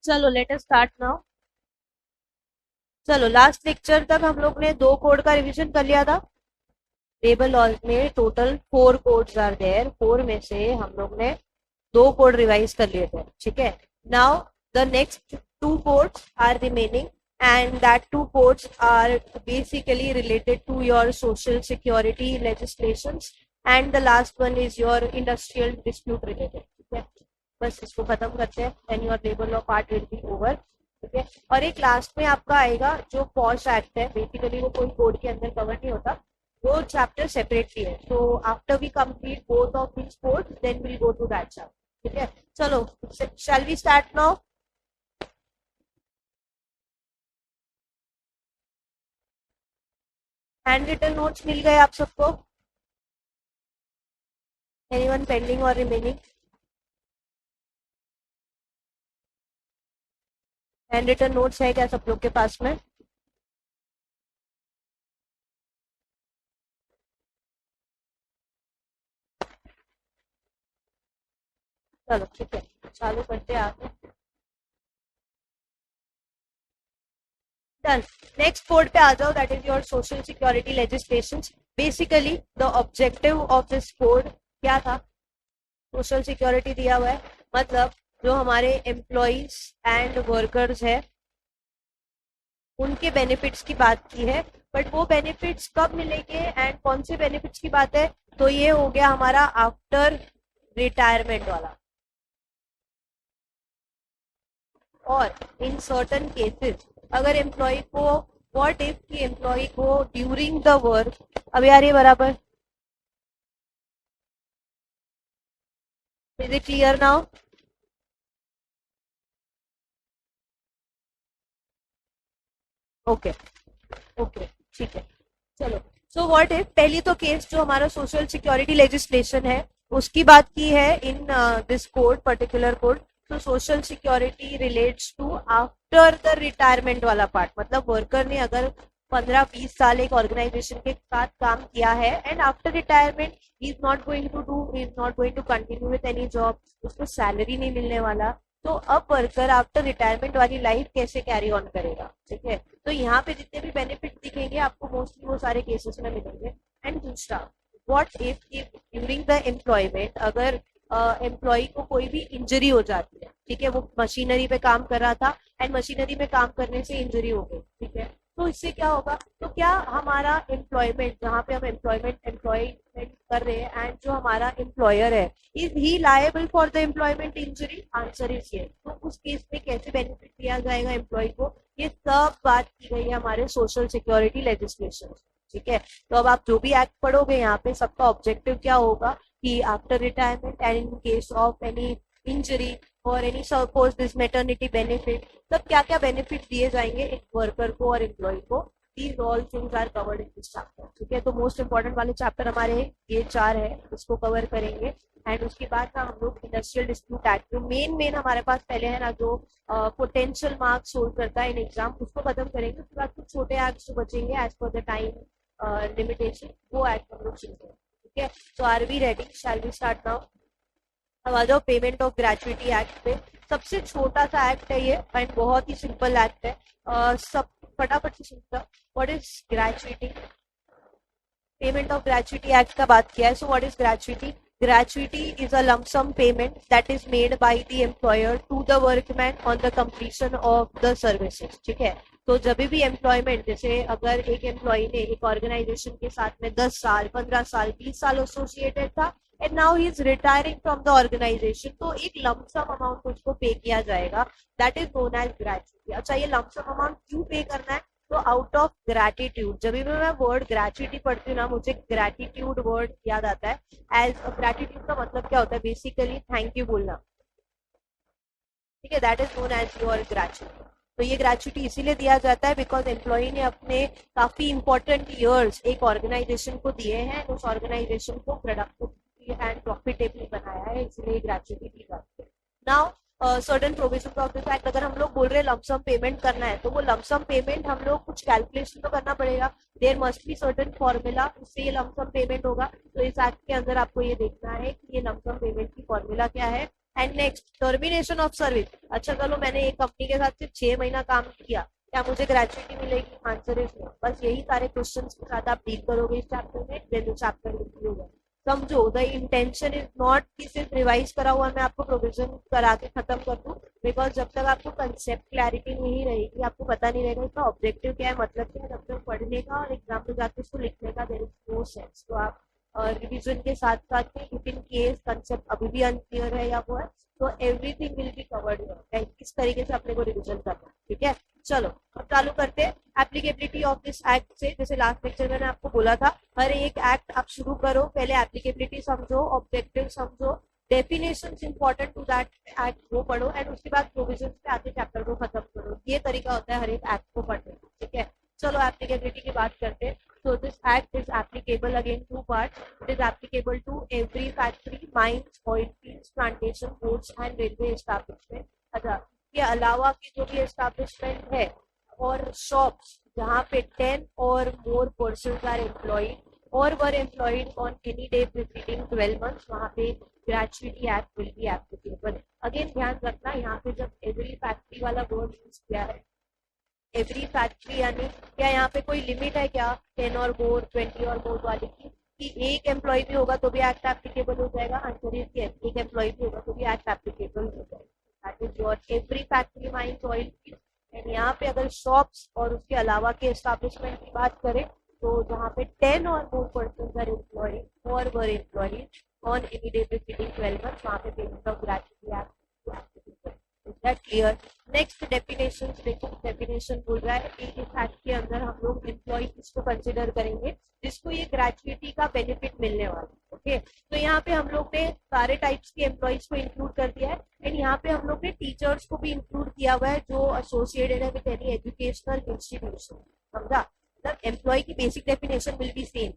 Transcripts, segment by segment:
चलो let us start now. चलो last lecture तक हम लोग ने 2 कोड का रिवीजन कर लिया था। टेबल और में टोटल 4 कोड्स आर देयर। 4 में से हम लोग ने 2 कोड रिवाइज कर लिए थे, ठीक है। Now the next 2 codes are remaining and that 2 codes are basically related to your social security legislations and the last one is your industrial dispute related, ठीक है। बस इसको खत्म करते हैं and your labor law part will be over, ठीक है। और एक लास्ट में आपका आएगा जो पॉश एक्ट है, बेसिकली वो कोई कोड के अंदर कवर नहीं होता, वो चैप्टर सेपरेटली है। So after we complete both of this code then will go to that chapter, ठीक है। चलो shall we start now. Handwritten notes मिल गए आप सबको? Anyone pending or remaining? Handwritten notes है क्या सब लोग के पास में? चलो ठीक है, चालू करते हैं आगे। डन। नेक्स्ट कोड पे आ जाओ, that is your social security legislation. Basically the objective of this code क्या था? सोशल सिक्योरिटी दिया हुआ है, मतलब जो हमारे एम्प्लॉइज एंड वर्कर्स है उनके बेनिफिट्स की बात की है। बट वो बेनिफिट्स कब मिलेंगे एंड कौन से बेनिफिट्स की बात है? तो ये हो गया हमारा आफ्टर रिटायरमेंट वाला। और इन सर्टन केसेस अगर एम्प्लॉय को, व्हाट इफ की एम्प्लॉय को ड्यूरिंग द वर्क, अब यार ये बराबर, is it clear now? Okay okay ठीक है। चलो सो व्हाट इफ, पहली तो केस जो हमारा सोशल सिक्योरिटी लेजिस्लेशन है उसकी बात की है in this code, particular code. तो social security relates to after the retirement वाला पार्ट, मतलब वर्कर ने अगर 15-20 साल एक ऑर्गेनाइजेशन के साथ काम किया है and after retirement he is not going to do, he is not going to continue with any job, उसको सैलरी नहीं मिलने वाला, तो अब वर्कर आफ्टर रिटायरमेंट वाली लाइफ कैसे कैरी ऑन करेगा, ठीक है। तो यहाँ पे जितने भी बेनिफिट दिखेंगे आपको मोस्टली वो सारे केसेस में मिलेंगे। एंड दूसरा, what if during the employment अगर एम्प्लॉय को कोई भी इंजरी हो जाती है, ठीक है, वो मशीनरी पे काम कर रहा था एंड मशीनरी में काम करने से इंजरी हो गई, ठीक है, तो इससे क्या होगा? तो क्या हमारा एम्प्लॉयमेंट, जहाँ पे हम एम्प्लॉयमेंट कर रहे हैं एंड जो हमारा एम्प्लॉयर है, is he liable for the employment injury? Answer is ये। तो उस केस में कैसे बेनिफिट दिया जाएगा एम्प्लॉय को, ये सब बात की गई है हमारे सोशल सिक्योरिटी लेजिस्लेशन, ठीक है। तो अब आप जो भी एक्ट पढ़ोगे यहाँ पे सबका ऑब्जेक्टिव क्या होगा कि after retirement and in case of any injury और any suppose this maternity benefit, तब क्या क्या बेनिफिट दिए जाएंगे एक वर्कर को और एम्प्लॉय को, these all things are covered in this chapter, ठीक है। तो मोस्ट इंपॉर्टेंट वाले चैप्टर हमारे ये 4 है, इसको कवर करेंगे। एंड उसके बाद ना हम लोग इंडस्ट्रियल डिस्प्यूट एक्ट, जो मेन हमारे पास पहले है ना, जो पोटेंशियल मार्क्स होल्ड करता है इन एग्जाम, उसको खत्म करेंगे। उसके बाद कुछ छोटे एक्ट जो बचेंगे as per the time limitation, वो एक्ट हम लोग सीखेंगे, ठीक है। तो are we ready? Shall we start now? अब आ जाओ पेमेंट ऑफ ग्रेचुइटी एक्ट पे। सबसे छोटा सा एक्ट है ये एंड बहुत ही सिंपल एक्ट है। सब फटाफट से सुनता, what is gratuity? Payment of gratuity act का बात किया है। So what is gratuity? Gratuity is a lump sum payment that is made by the employer to the workman on the completion of the services, ठीक है। तो जब भी employment, जैसे अगर एक एम्प्लॉय ने एक ऑर्गेनाइजेशन के साथ में 10 साल, 15 साल, 20 साल एसोसिएटेड था and now he is retiring from the organization, तो एक लंप सम अमाउंट उसको पे किया जाएगा, that is known as gratuity. अच्छा, ये लंप सम अमाउंट क्यों पे करना है? तो आउट ऑफ ग्रैटिट्यूड। जब भी मैं वर्ड ग्रेचुइटी पढ़ती हूँ ना, मुझे ग्रैटिट्यूड वर्ड याद आता है। एज ग्रैटिट्यूड का मतलब क्या होता है? बेसिकली थैंक यू बोलना, ठीक है, that is known as your gratuity. तो ये ग्रेचुइटी इसीलिए दिया जाता है बिकॉज एम्प्लॉय ने अपने काफी इंपॉर्टेंट ईयर्स एक ऑर्गेनाइजेशन को दिए हैं, उस ऑर्गेनाइजेशन को प्रोडक्टिव एंड प्रॉफिटेबल बनाया है, इसलिए ग्रेचुइटी दी जाती है। Now certain provision of this act, अगर हम लोग बोल रहे हैं लमसम पेमेंट करना है, तो वो लमसम पेमेंट हम लोग कुछ कैलकुलेशन तो करना पड़ेगा। There must be certain formula, उससे ये लमसम पेमेंट होगा। तो इस एक्ट के अंदर आपको ये देखना है कि ये लमसम पेमेंट की फॉर्मूला क्या है। And next termination of service. अच्छा चलो मैंने एक कंपनी के साथ सिर्फ 6 महीना काम किया, क्या मुझे ग्रेजुइटी मिलेगी? Answer is no. बस यही सारे क्वेश्चंस के साथ आप डील करोगे इस चैप्टर में, देन चैप्टर होगा। समझो द इंटेंशन इज नॉट कि सिर्फ रिवाइज करा हुआ मैं आपको प्रोविजन करा के खत्म कर दूं, बिकॉज जब तक आपको कंसेप्ट क्लैरिटी नहीं रहेगी, आपको पता नहीं रहेगा इसका ऑब्जेक्टिव क्या है, मतलब क्या है, तब तक पढ़ने का और एग्जाम में जाके इसको लिखने का देयर इज नो सेंस। तो आप रिवीजन के साथ साथ में इफ इन केस कंसेप्ट अभी भी अनक्लियर है या वो है, तो everything will be covered here, किस तरीके से अपने को रिवीजन करना है। ठीक है, चलो अब चालू करते हैं एप्लीकेबिलिटी ऑफ दिस एक्ट से। जैसे लास्ट लेक्चर में मैंने आपको बोला था, हर एक एक्ट आप शुरू करो, पहले एप्लीकेबिलिटी समझो, ऑब्जेक्टिव समझो, definitions important to that act वो पढ़ो, एंड उसके बाद प्रोविजंस पे आके चैप्टर को खत्म करो। ये तरीका होता है हर एक एक्ट को पढ़ने का। ठीक है, चलो एप्लीकेबिलिटी की बात करते हैं। So this act is applicable again two parts. It is applicable to every factory, mines, oil fields, plantation, ports and railway establishment. अच्छा, के अलावा की जो भी एस्टैब्लिशमेंट है और शॉप्स जहाँ पे 10 और मोर पर्सन्स आर एम्प्लॉयड और वर employed on any day preceding 12 months, वहाँ पे gratuity act will be applicable. Again ध्यान रखना, यहाँ पे जब एवरी फैक्ट्री वाला वर्ड यूज किया है, एवरी फैक्ट्री यानी क्या यहाँ पे कोई लिमिट है क्या 10 और मोर 20 और मोर वाली की, कि एक एम्प्लॉय भी होगा तो भी एक्ट एप्लीकेबल हो जाएगा? आंसर इज यस, एक एम्प्लॉय भी होगा तो भी एक्ट एप्लीकेबल हो जाएगा। That is your every factory, mines, oil field. And यहाँ पे अगर शॉप्स और उसके अलावा के एस्टैब्लिशमेंट की बात करें, तो जहाँ पे 10 और मोर पर्सन आर एम्प्लॉयड और वर employed on any day preceding 12 months, वहाँ पे payment of gratuity act applicable. Is that clear? Next definition देखो, डेफिनेशन बोल रहा है कि इस एक्ट के अंदर हम लोग एम्प्लॉय किसको कंसिडर करेंगे, जिसको ये ग्रेचुइटी का बेनिफिट मिलने वाला है। ओके, तो यहाँ पे हम लोग ने सारे टाइप्स के एम्प्लॉयज को इंक्लूड कर दिया है, एंड यहाँ पे हम लोग ने टीचर्स को भी इंक्लूड किया हुआ है जो एसोसिएटेड है विद एनी एजुकेशनल इंस्टीट्यूशन। समझा? मतलब एम्प्लॉय की basic definition will be same,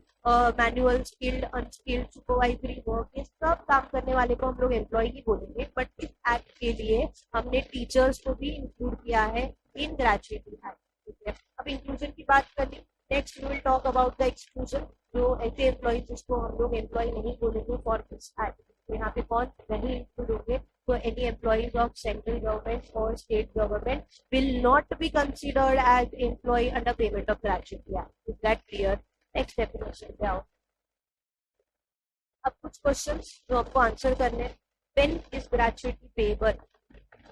manual, skilled, unskilled, supervisory work, ये सब काम करने वाले को हम लोग एम्प्लॉय ही बोलेंगे। बट इस एक्ट के लिए हमने टीचर्स को भी इंक्लूड किया है इन ग्रेचुइटी एक्ट। ठीक है, अब इंक्लूजन की बात कर ली। Next we will talk about the exclusion, जो ऐसे एम्प्लॉय जिसको हम लोग एम्प्लॉय नहीं बोलेंगे फॉर दिस एक्ट। तो यहाँ पे कौन नहीं इंक्लूड होंगे? So any employees of central government or state government will not be considered as employee under payment of gratuity act. Is that clear? Next definition पे आओ। अब कुछ क्वेश्चंस जो आपको आंसर करने हैं। When is gratuity payable?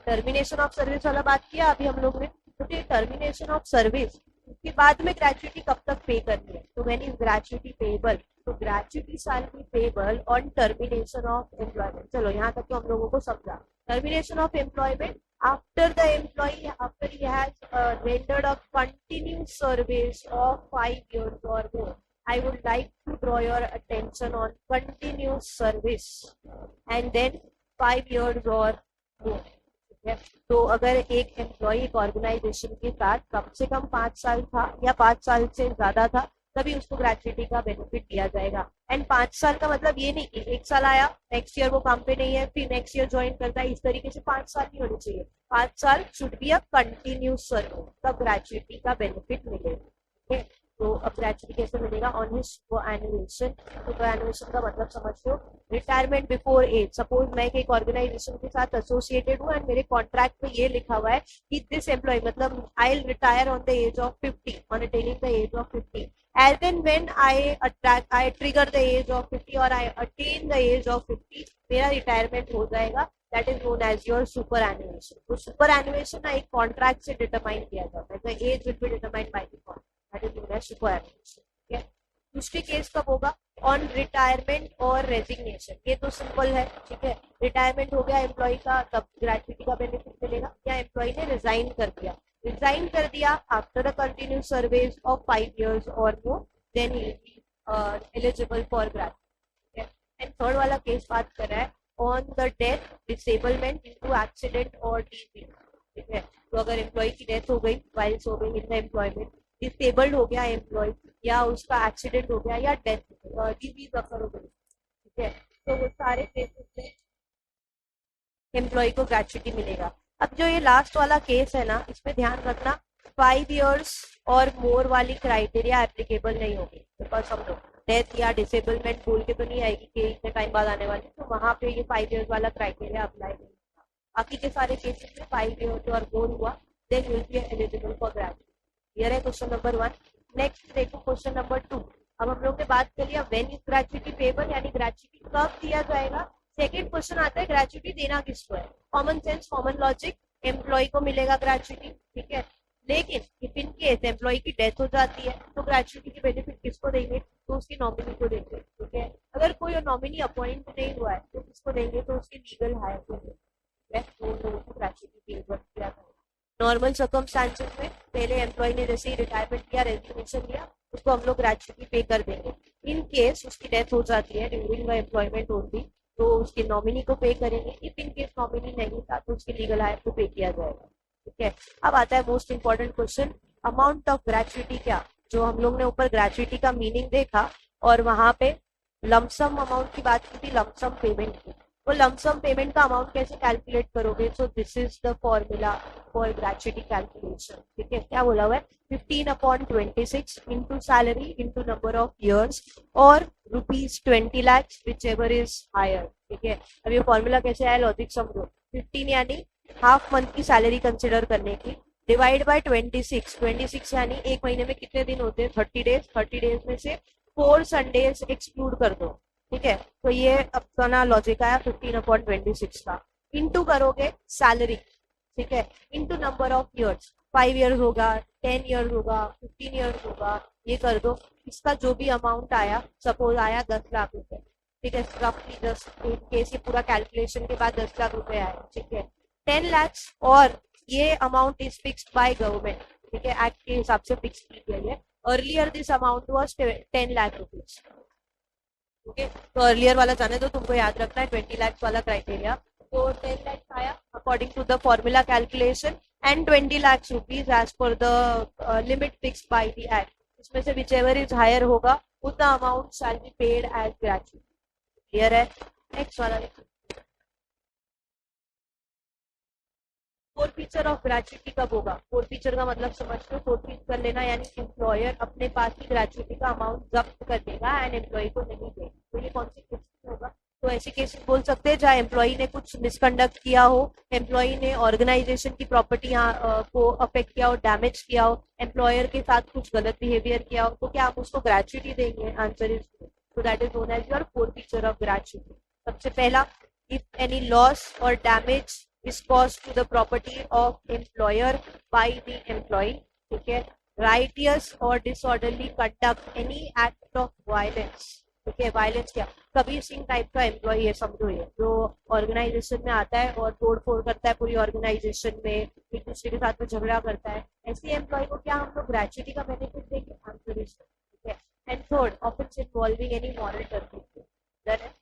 Termination of service वाला बात किया अभी हम लोग ने, तो टर्मिनेशन ऑफ सर्विस उसके बाद में ग्रेचुइटी कब तक पे करनी है? तो व्हेन इज ग्रेचुइटी पेएबल? तो gratuity shall be payable on termination of employment. चलो यहाँ तक तो हम लोगों को समझा। Termination of employment after the employ after he has rendered a continuous service of 5 years or more. I would like to draw your attention on continuous service and then 5 years or more. तो अगर एक employ एक organisation के साथ कम से कम 5 साल था या 5 साल से ज्यादा था, तभी उसको ग्रेचुइटी का बेनिफिट दिया जाएगा। एंड 5 साल का मतलब ये नहीं कि 1 साल आया, नेक्स्ट ईयर वो काम पे नहीं है, फिर नेक्स्ट ईयर ज्वाइन करता है, इस तरीके से 5 साल नहीं होने चाहिए। 5 साल should be a continuous service, तब ग्रेचुइटी का बेनिफिट मिलेगा। तो अब ग्रेचुइटी कैसे मिलेगा? On his superannuation. सुपरएनुएशन का मतलब समझ लो, रिटायरमेंट बिफोर एज। सपोज मैं एक ऑर्गेनाइजेशन के साथ एसोसिएटेड हूँ एंड मेरे कॉन्ट्रैक्ट में ये लिखा हुआ है कि दिस एम्प्लॉय मतलब I will retire on the age of 50, on attaining the age of 50। Age and when I trigger the age of 50 और I attain the age of 50, मेरा रिटायरमेंट हो जाएगा। That is known as your superannuation. तो superannuation एक contract से determine किया जाता है। The age will be determined by the contract, that is known as superannuation. ठीक है, दूसरी केस कब होगा? ऑन रिटायरमेंट और रेजिग्नेशन। ये तो सिंपल है। ठीक है, रिटायरमेंट हो गया एम्प्लॉय का, तब ग्रेचुइटी का बेनिफिट मिलेगा। या एम्प्लॉय ने रिजाइन कर दिया, after a continuous service of 5 years or more, then he will be eligible for gratuity. And third वाला केस बात कर रहा है on the death, disablement due to accident और डिजीज। ठीक है, तो अगर एम्प्लॉय की डेथ हो गई while serving in the employment, disabled हो गया एम्प्लॉय या उसका एक्सीडेंट हो गया या डेथ डिजीज अफर हो गई, ठीक है, तो वो सारे केसेस में एम्प्लॉय को ग्रेचुइटी मिलेगा। अब जो ये लास्ट वाला केस है ना, इसमें ध्यान रखना 5 years और मोर वाली क्राइटेरिया एप्लीकेबल नहीं होगी, बिकॉज हम लोग डेथ या डिसेबलमेंट बोल के तो नहीं आएगी कि इतने टाइम बाद आने वाली, तो वहां पे ये 5 years वाला क्राइटेरिया अप्लाई नहीं होगा। बाकी के सारे केसेस में 5 years और मोर हुआ then will be eligible for graduate. Clear है क्वेश्चन नंबर 1। नेक्स्ट देखो क्वेश्चन नंबर 2। अब हम लोग ने बात कर लिया व्हेन इज ग्रेजुएटी पेबल, यानी ग्रेजुएटी कब दिया जाएगा। सेकंड क्वेश्चन आता है ग्रेजुएटी देना किसको है। Common sense, common logic, employ को मिलेगा ग्रेजुएटी, ठीक है। लेकिन इफ इन केस एम्प्लॉय की डेथ हो जाती है तो ग्रेजुएटी की बेनिफिट किसको देंगे, तो उसकी नॉमिनी को देंगे, ठीक है। अगर कोई नॉमिनी अपॉइंट नहीं हुआ है तो किसको देंगे, तो उसके लीगल हायर को देंगे, तो लोगों को ग्रेजुएटी पेबल किया जाएगा। नॉर्मल सर्कमस्टांसेस में पहले एम्प्लॉय ने जैसे ही रिटायरमेंट लिया, रेजिग्नेशन लिया, उसको हम लोग ग्रेजुएटी पे कर देंगे। इन केस उसकी डेथ हो जाती है ड्यूरिंग द एम्प्लॉयमेंट ओनली, तो उसके नॉमिनी को पे करेंगे। इफ इन केस नॉमिनी नहीं था तो उसके लीगल हायर को पे किया जाएगा, ठीक है। अब आता है most important question, amount of gratuity क्या। जो हम लोग ने ऊपर ग्रेजुएटी का मीनिंग देखा और वहां पे लमसम अमाउंट की बात की थी, लमसम पेमेंट की। वो लमसम पेमेंट का अमाउंट कैसे कैलकुलेट करोगे, so this is the formula for gratuity calculation, ठीक है। क्या बोला हुआ है, 15/26 into salary into number of years और ₹20 lakh whichever is higher, ठीक है। अब ये फॉर्मूला कैसे आया, लॉजिक समझो। 15 यानी हाफ मंथ की सैलरी कंसिडर करने की, डिवाइड बाय 26 यानी एक महीने में कितने दिन होते हैं, 30 डेज। 30 डेज में से 4 संडेज एक्सक्लूड कर दो, ठीक है। तो ये अपना लॉजिक आया 15/26 का। इंटू करोगे सैलरी, ठीक है, into number of years, 5 years होगा, 10 years होगा, 15 years होगा, ये कर दो। इसका जो भी अमाउंट आया, सपोज आया 10 लाख रुपए, ठीक है, रफली 10 केस, ये पूरा कैलकुलेशन के बाद 10 लाख रुपए आया, ठीक है। 10 lakhs और ये amount is fixed by government, ठीक है, एक्ट के हिसाब से फिक्स की गई है। Earlier this amount was 10 lakh rupees, okay. तो अर्लियर वाला जाने तो तुमको याद रखना है 20 lakhs वाला क्राइटेरिया। तो 10 lakhs आया according to the formula calculation and 20 lakhs rupees as per the limit fixed by the act. इसमें से विच एवर इज हायर होगा उतना amount shall be paid as gratuity. Clear है। नेक्स्ट वाला देखो, फोर्थ फीचर ऑफ ग्रेजुएटी कब होगा। Fourth feature का मतलब समझ लो, फोर्थ फीचर कर लेना यानी एम्प्लॉयर अपने पास की ग्रेजुएटी का अमाउंट जब्त कर देगा एंड एम्प्लॉय को नहीं देगा। तो ये कौन सी केस होगा, तो ऐसे केसेस बोल सकते हैं जहाँ एम्प्लॉय ने कुछ मिसकंडक्ट किया हो, एम्प्लॉय ने ऑर्गेनाइजेशन की प्रॉपर्टी को अफेक्ट किया हो, डैमेज किया हो, एम्प्लॉयर के साथ कुछ गलत बिहेवियर किया हो, तो क्या आप उसको ग्रेजुएटी देंगे, आंसर इज तो that is known as your fourth feature of gratuity. सबसे पहला, इफ एनी लॉस और damage is caused to the property of employer by the employee, ठीक है। righteous or disorderly conduct any act of violence, ठीक है। Violence क्या, Kabir Singh type का employ है समझो, ये जो ऑर्गेनाइजेशन में आता है और तोड़ फोड़ करता है पूरी ऑर्गेनाइजेशन में, एक दूसरे के साथ में झगड़ा करता है, ऐसे एम्प्लॉय को क्या हम लोग ग्रेजुएटी का बेनिफिट देंगे, आंसर इज ठीक है। And third, offence involving any moral turpitude, done है।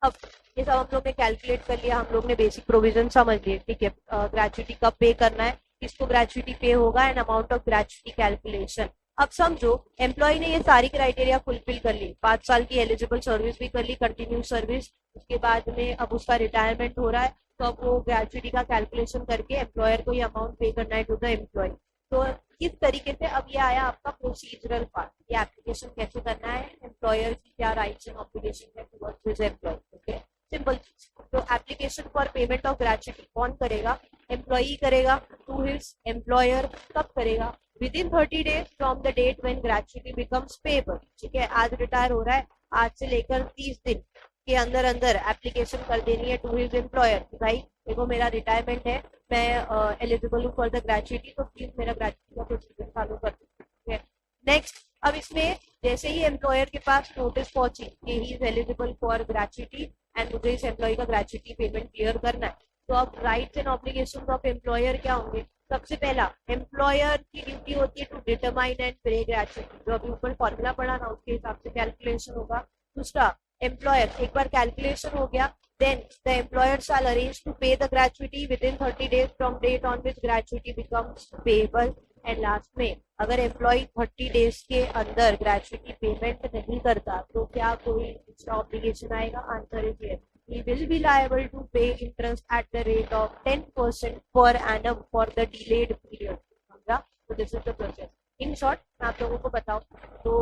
अब ये सब हम लोग ने कैलकुलेट कर लिया, हम लोग ने बेसिक प्रोविजन समझ लिए, ठीक है। ग्रेजुएटी कब पे करना है, किसको ग्रेजुएटी पे होगा and amount of gratuity calculation. अब समझो एम्प्लॉय ने ये सारी क्राइटेरिया फुलफिल कर ली, 5 साल की एलिजिबल सर्विस भी कर ली, कंटिन्यू सर्विस, उसके बाद में अब उसका रिटायरमेंट हो रहा है, तो अब वो ग्रेजुएटी का कैलकुलेशन करके एम्प्लॉयर को ये अमाउंट पे करना है टू द एम्प्लॉय। तो किस तरीके से, अब ये आया आपका प्रोसीजरल पार्ट, ये एप्लीकेशन कैसे करना है, एम्प्लॉयर की क्या राइट्स एंड ऑब्लिगेशन है towards his employ, okay, simple चीज। तो application for payment of gratuity कौन करेगा, एम्प्लॉई करेगा टू हिज एम्प्लॉयर। कब करेगा, within 30 days from the date when gratuity becomes payable, ठीक है। आज रिटायर हो रहा है, आज से लेकर 30 दिन के अंदर अंदर एप्लीकेशन कर देनी है टू हिज एम्प्लॉयर, भाई देखो मेरा रिटायरमेंट है, मैं एलिजिबल हूँ फॉर द ग्रेजुएटी, तो प्लीज मेरा ग्रेजुएटी का प्रोसीजर फॉलो कर दो। नेक्स्ट, अब इसमें जैसे ही एम्प्लॉयर के पास नोटिस पहुंची कि he is eligible for gratuity and मुझे इस एम्प्लॉय का ग्रेजुएटी पेमेंट क्लियर करना है, तो अब rights and obligations of employer क्या होंगे। सबसे पहला, एम्प्लॉयर की ड्यूटी होती है टू डिटरमाइन एंड पे ग्रेजुएटी, जो अभी ऊपर फॉर्मूला पढ़ा ना उसके हिसाब से कैलकुलेशन होगा। दूसरा, एम्प्लॉयर एक बार कैलकुलेशन हो गया, then the employer shall arrange to pay the gratuity within 30 days from date on which gratuity becomes payable। And last में अगर एम्प्लॉय 30 days के अंदर ग्रेजुएटी पेमेंट नहीं करता तो क्या कोई एक्स्ट्रा ऑब्लिगेशन आएगा, answer is yes, he will be liable to pay interest at the rate of 10% per annum for the delayed period। समझा, तो this is the process. In short मैं आप लोगों को बताऊं तो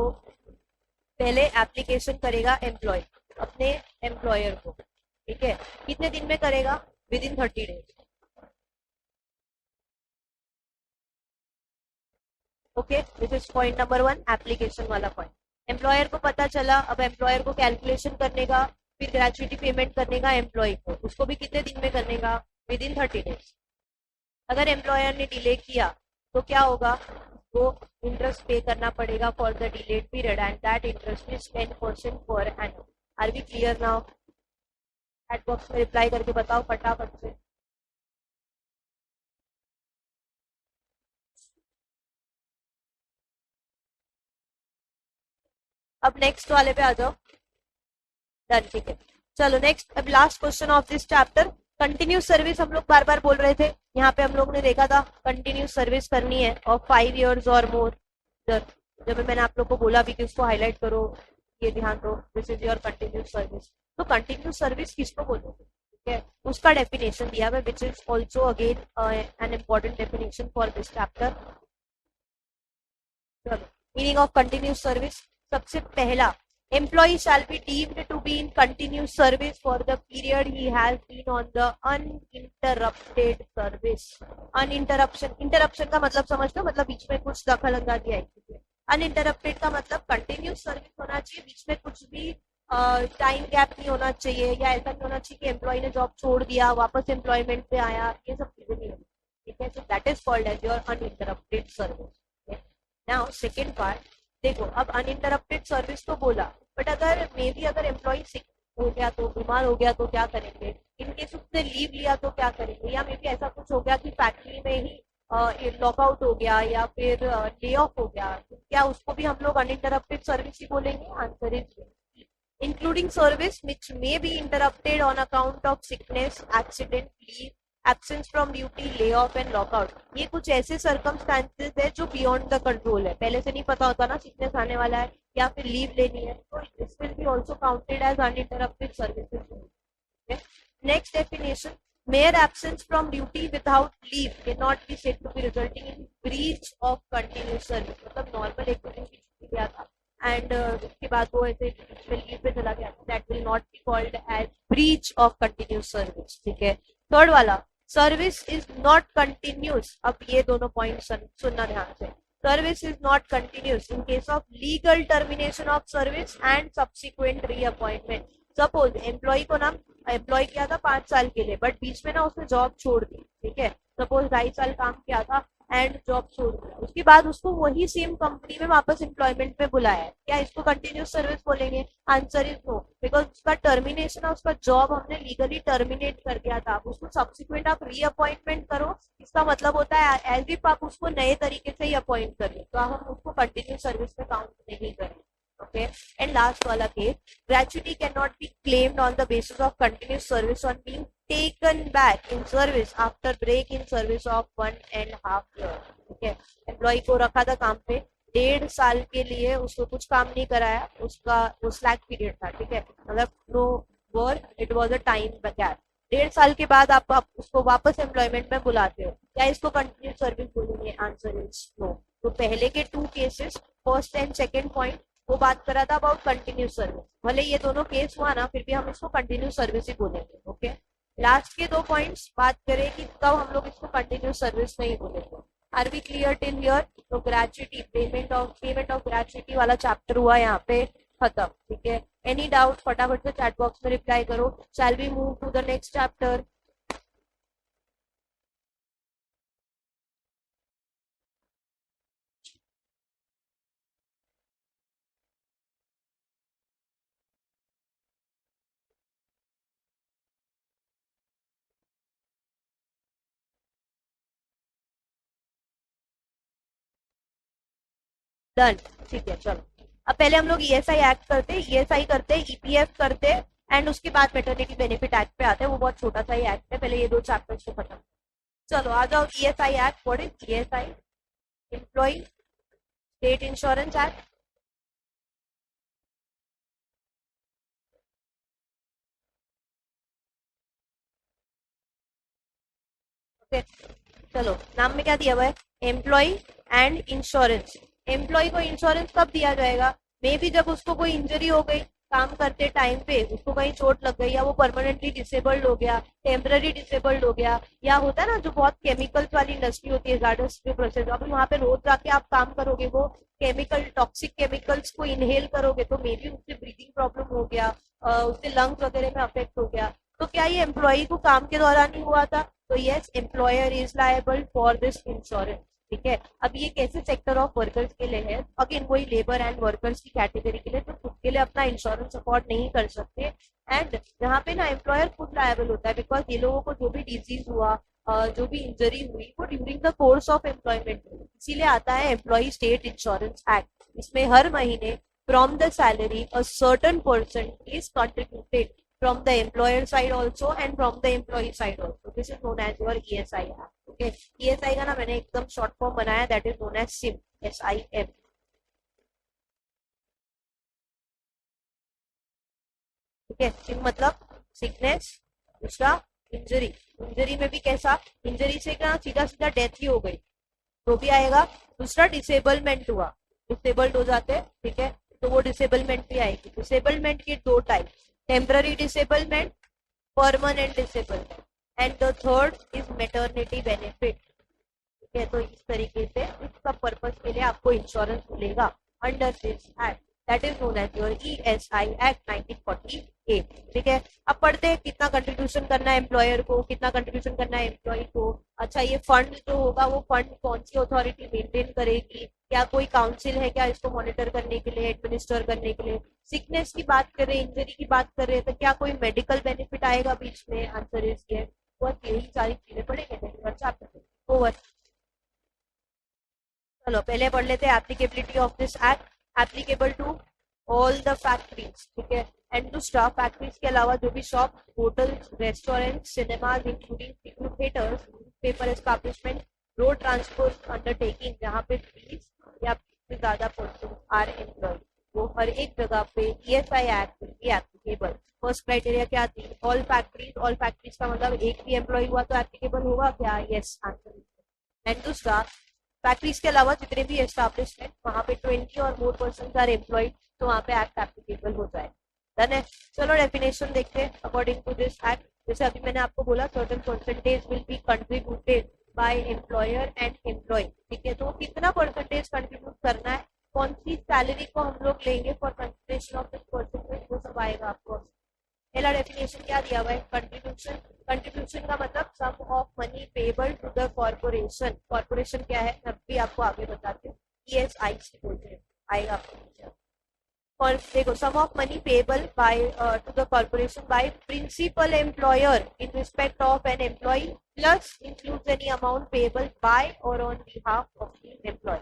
पहले एप्लीकेशन करेगा एम्प्लॉय अपने एम्प्लॉयर को, ठीक है, कितने दिन में करेगा, within 30 days. Okay, this is point number 1, application वाला पॉइंट। एम्प्लॉयर को पता चला, अब एम्प्लॉयर को कैलकुलेशन करने का, फिर ग्रेचुइटी पेमेंट करने का एम्प्लॉय को, उसको भी कितने दिन में करने का, विद इन 30 डेज। अगर एम्प्लॉयर ने डिले किया तो क्या होगा, वो इंटरेस्ट पे करना पड़ेगा for the delayed period and that interest is 10% पर annum. Are we clear now? Chat box में रिप्लाई करके बताओ फटाफट से। अब नेक्स्ट वाले पे आ जाओ। डन, ठीक है। चलो नेक्स्ट, अब last question of this chapter, continuous service हम लोग बार बार बोल रहे थे, यहाँ पे हम लोग ने देखा था कंटिन्यूस सर्विस करनी है ऑफ 5 years और मोर। जब मैंने आप लोग को बोला भी कि उसको हाईलाइट करो, ये ध्यान दो, this is your continuous service. तो कंटिन्यूस सर्विस किसको बोलोगे, ठीक है, उसका डेफिनेशन दिया है, which is also again an important definition for this chapter. चलो, मीनिंग ऑफ कंटिन्यूस सर्विस, सबसे पहला, employee shall be deemed to be in continuous service for the period he has been on the uninterrupted service। interruption का मतलब समझ लो, मतलब बीच में कुछ दखल अंदाजी आई। अनइंटरप्टेड का मतलब कंटिन्यूस सर्विस होना चाहिए, बीच में कुछ भी टाइम गैप नहीं होना चाहिए, या ऐसा नहीं होना चाहिए कि एम्प्लॉय ने जॉब छोड़ दिया वापस एम्प्लॉयमेंट पे आया, ये सब चीजें नहीं होनी, ठीक है। So that is called as your uninterrupted service. Now second part, देखो अब अनइंटरप्टेड सर्विस तो बोला, बट अगर मे बी अगर एम्प्लॉय सिक हो गया तो, बीमार हो गया तो क्या करेंगे, इनकेस उसने लीव लिया तो क्या करेंगे, या मे बी ऐसा कुछ हो गया कि फैक्ट्री में ही लॉकआउट हो गया या फिर ले ऑफ हो गया, तो क्या उसको भी हम लोग अनइंटरप्टेड सर्विस ही बोलेंगे? Answer is including service which may be interrupted on account of sickness, accident, leave, absence from duty, ले ऑफ एंड लॉकआउट। ये कुछ ऐसे सर्कमस्टांसेस है जो बियॉन्ड द कंट्रोल है, पहले से नहीं पता होता ना सिकनेस आने वाला है या फिर लीव लेनी है, तो this will be also counted as uninterrupted services. Next definition, mere absence from duty without leave cannot be said to be resulting in breach of continuous service। मतलब नॉर्मल एक दिन की छुट्टी गया था एंड उसके बाद वो ऐसे लीव पे चला गया, that will not be called as breach of continuous service, ठीक है। थर्ड वाला, सर्विस इज नॉट कंटिन्यूस। अब ये दोनों पॉइंट सुनना ध्यान से, service is not continuous in case of legal termination of service and subsequent reappointment. Suppose employee को ना एम्प्लॉय किया था 5 साल के लिए, बट बीच में ना उसने जॉब छोड़ दी, ठीक है, सपोज 2.5 साल काम किया था एंड जॉब छोड़ दिया, उसके बाद उसको वही सेम कंपनी में वापस एम्प्लॉयमेंट में बुलाया है, क्या इसको कंटिन्यूस सर्विस बोलेंगे? आंसर इज नो, बिकॉज उसका टर्मिनेशन है, उसका जॉब हमने लीगली टर्मिनेट कर दिया था, उसको सब्सिक्वेंट आप रीअपॉइंटमेंट करो, इसका मतलब होता है एज इफ आप उसको नए तरीके से ही अपॉइंट करें, तो हम उसको कंटिन्यूस सर्विस में काउंट नहीं करें। Okay, and last wala case, gratuity cannot be claimed on the basis of continuous service on being taken back in service after break in service of 1.5 year। ठीक है, employ को रखा था काम पे 1.5 साल के लिए, उसको कुछ काम नहीं कराया, उसका वो स्लैक पीरियड था, ठीक है, मतलब no work, it was a time gap. 1.5 साल के बाद आप उसको वापस एम्प्लॉयमेंट में बुलाते हो, क्या इसको कंटिन्यूस सर्विस बोलेंगे? Answer is no. तो पहले के 2 cases, first and second point, वो बात करा था अबाउट कंटिन्यूस सर्विस, भले ये दोनों केस हुआ ना, फिर भी हम इसको कंटिन्यूस सर्विस ही बोलेंगे। ओके, लास्ट के 2 पॉइंट्स बात करें कि कब हम लोग इसको कंटिन्यूस सर्विस नहीं बोलेंगे। Are we clear till here? तो ग्रेचुइटी, पेमेंट ऑफ ग्रेचुइटी वाला चैप्टर हुआ यहाँ पे खत्म, ठीक है। एनी डाउट फटाफट से चैट बॉक्स में रिप्लाई करो। Shall we move to the next chapter? Done, ठीक है। चलो, अब पहले हम लोग ईएसआई एक्ट करते, ईएसआई करते, ईपीएफ करते एंड उसके बाद मैटरनिटी बेनिफिट एक्ट पे आते हैं, वो बहुत छोटा सा ही एक्ट है, पहले ये 2 चैप्टर्स को खत्म। चलो आ जाओ, ESI act, what is ESI? Employee state insurance act. Okay, चलो नाम में क्या दिया हुआ है? Employee and insurance. एम्प्लॉय को इंश्योरेंस कब दिया जाएगा? मे भी जब उसको कोई इंजरी हो गई काम करते टाइम पे, उसको कहीं चोट लग गई, या वो परमानेंटली डिसेबल्ड हो गया, टेम्पररी डिसेबल्ड हो गया, या होता है ना जो बहुत केमिकल्स वाली इंडस्ट्री होती है, गार्डन्स में प्रोसेस, अभी वहां पे रोज जाके आप काम करोगे, वो केमिकल टॉक्सिक केमिकल्स को इनहेल करोगे, तो मे बी उससे ब्रीदिंग प्रॉब्लम हो गया, उससे लंग्स वगैरह में अफेक्ट हो गया। तो क्या ये एम्प्लॉय को काम के दौरान ही हुआ था? तो yes, employer is liable for this insurance. ठीक है, अब ये कैसे सेक्टर ऑफ वर्कर्स के लिए है, अगेन वही लेबर एंड वर्कर्स की कैटेगरी के लिए जो खुद के लिए अपना इंश्योरेंस अफोर्ड नहीं कर सकते, एंड जहाँ पे ना एम्प्लॉयर खुद लायबल होता है, बिकॉज ये लोगों को जो भी डिजीज हुआ, जो भी इंजरी हुई, वो during the course of employment, इसीलिए आता है एम्प्लॉय स्टेट इंश्योरेंस एक्ट। इसमें हर महीने from the salary a certain percent is contributed from the employer side also and from the employee side also. This is known as your ESI Act. Okay, ESI का ना मैंने एकदम short form बनाया, that is known as SIM, SIM. ठीक है, SIM मतलब sickness, दूसरा injury, injury में भी कैसा, इंजरी से क्या सीधा सीधा डेथ ही हो गई तो भी आएगा, दूसरा डिसेबलमेंट हुआ, डिसेबल्ड हो जाते, ठीक है, तो वो डिसेबलमेंट भी आएगी। डिसेबलमेंट के दो type, temporary disablement, permanent disablement, and the third is maternity benefit. ठीक है, तो इस तरीके से इसका पर्पस के लिए आपको इंश्योरेंस मिलेगा under this act, that is known as your ESI act 1948। ठीक है, अब पढ़ते हैं कितना कंट्रीब्यूशन करना है एम्प्लॉयर को, कितना कंट्रीब्यूशन करना है एम्प्लॉय को। अच्छा, ये फंड जो होगा वो फंड कौन सी अथॉरिटी मेंटेन करेगी, क्या कोई काउंसिल है क्या इसको मॉनिटर करने के लिए, एडमिनिस्टर करने के लिए। सिकनेस की बात कर रहे हैं, इंजरी की बात कर रहे हैं, तो क्या कोई मेडिकल बेनिफिट आएगा बीच में? आंसर इज ये, बस यही सारी चीजें पढ़ेंगे चैप्टर ओवर। चलो पहले पढ़ लेते हैं applicability of this act. Applicable to all the factories, ठीक है, एंड दूसरा फैक्ट्रीज के अलावा जो भी shop, hotels, restaurant, cinemas including theatres, paper establishment, road transport undertaking जहाँ पे 20 या से ज्यादा पर्सन आर एम्प्लॉय, वो हर एक जगह पे ESI act will be applicable. First criteria क्या थी? ऑल फैक्ट्रीज, ऑल फैक्ट्रीज का मतलब एक भी एम्प्लॉय हुआ तो एप्लीकेबल होगा क्या? Yes, answer. एंड दूसरा, फैक्ट्रीज के अलावा जितने भी एस्टैब्लिशमेंट वहाँ पे 20 और मोर पर्सन आर एम्प्लॉयड, तो वहाँ पे एक्ट एप्लीकेबल हो जाए। डन है, चलो डेफिनेशन देखते हैं अकॉर्डिंग टू दिस एक्ट। जैसे अभी मैंने आपको बोला, certain percentage will be contributed by employer and employee. ठीक है, तो कितना परसेंटेज कंट्रीब्यूट करना है, कौन सी सैलरी को हम लोग लेंगे for consideration of this percentage, वो सब आएगा आपको। पहला डेफिनेशन क्या दिया हुआ है? कंट्रीब्यूशन। कंट्रीब्यूशन का मतलब sum of money payable to the corporation. Corporation क्या है मैं भी आपको आगे बताती हूँ, ESI से बोलते हैं, आएगा आपको। और देखो, sum of money payable by to the corporation by principal employer in respect of an employee plus includes any amount payable by or on behalf of the employee.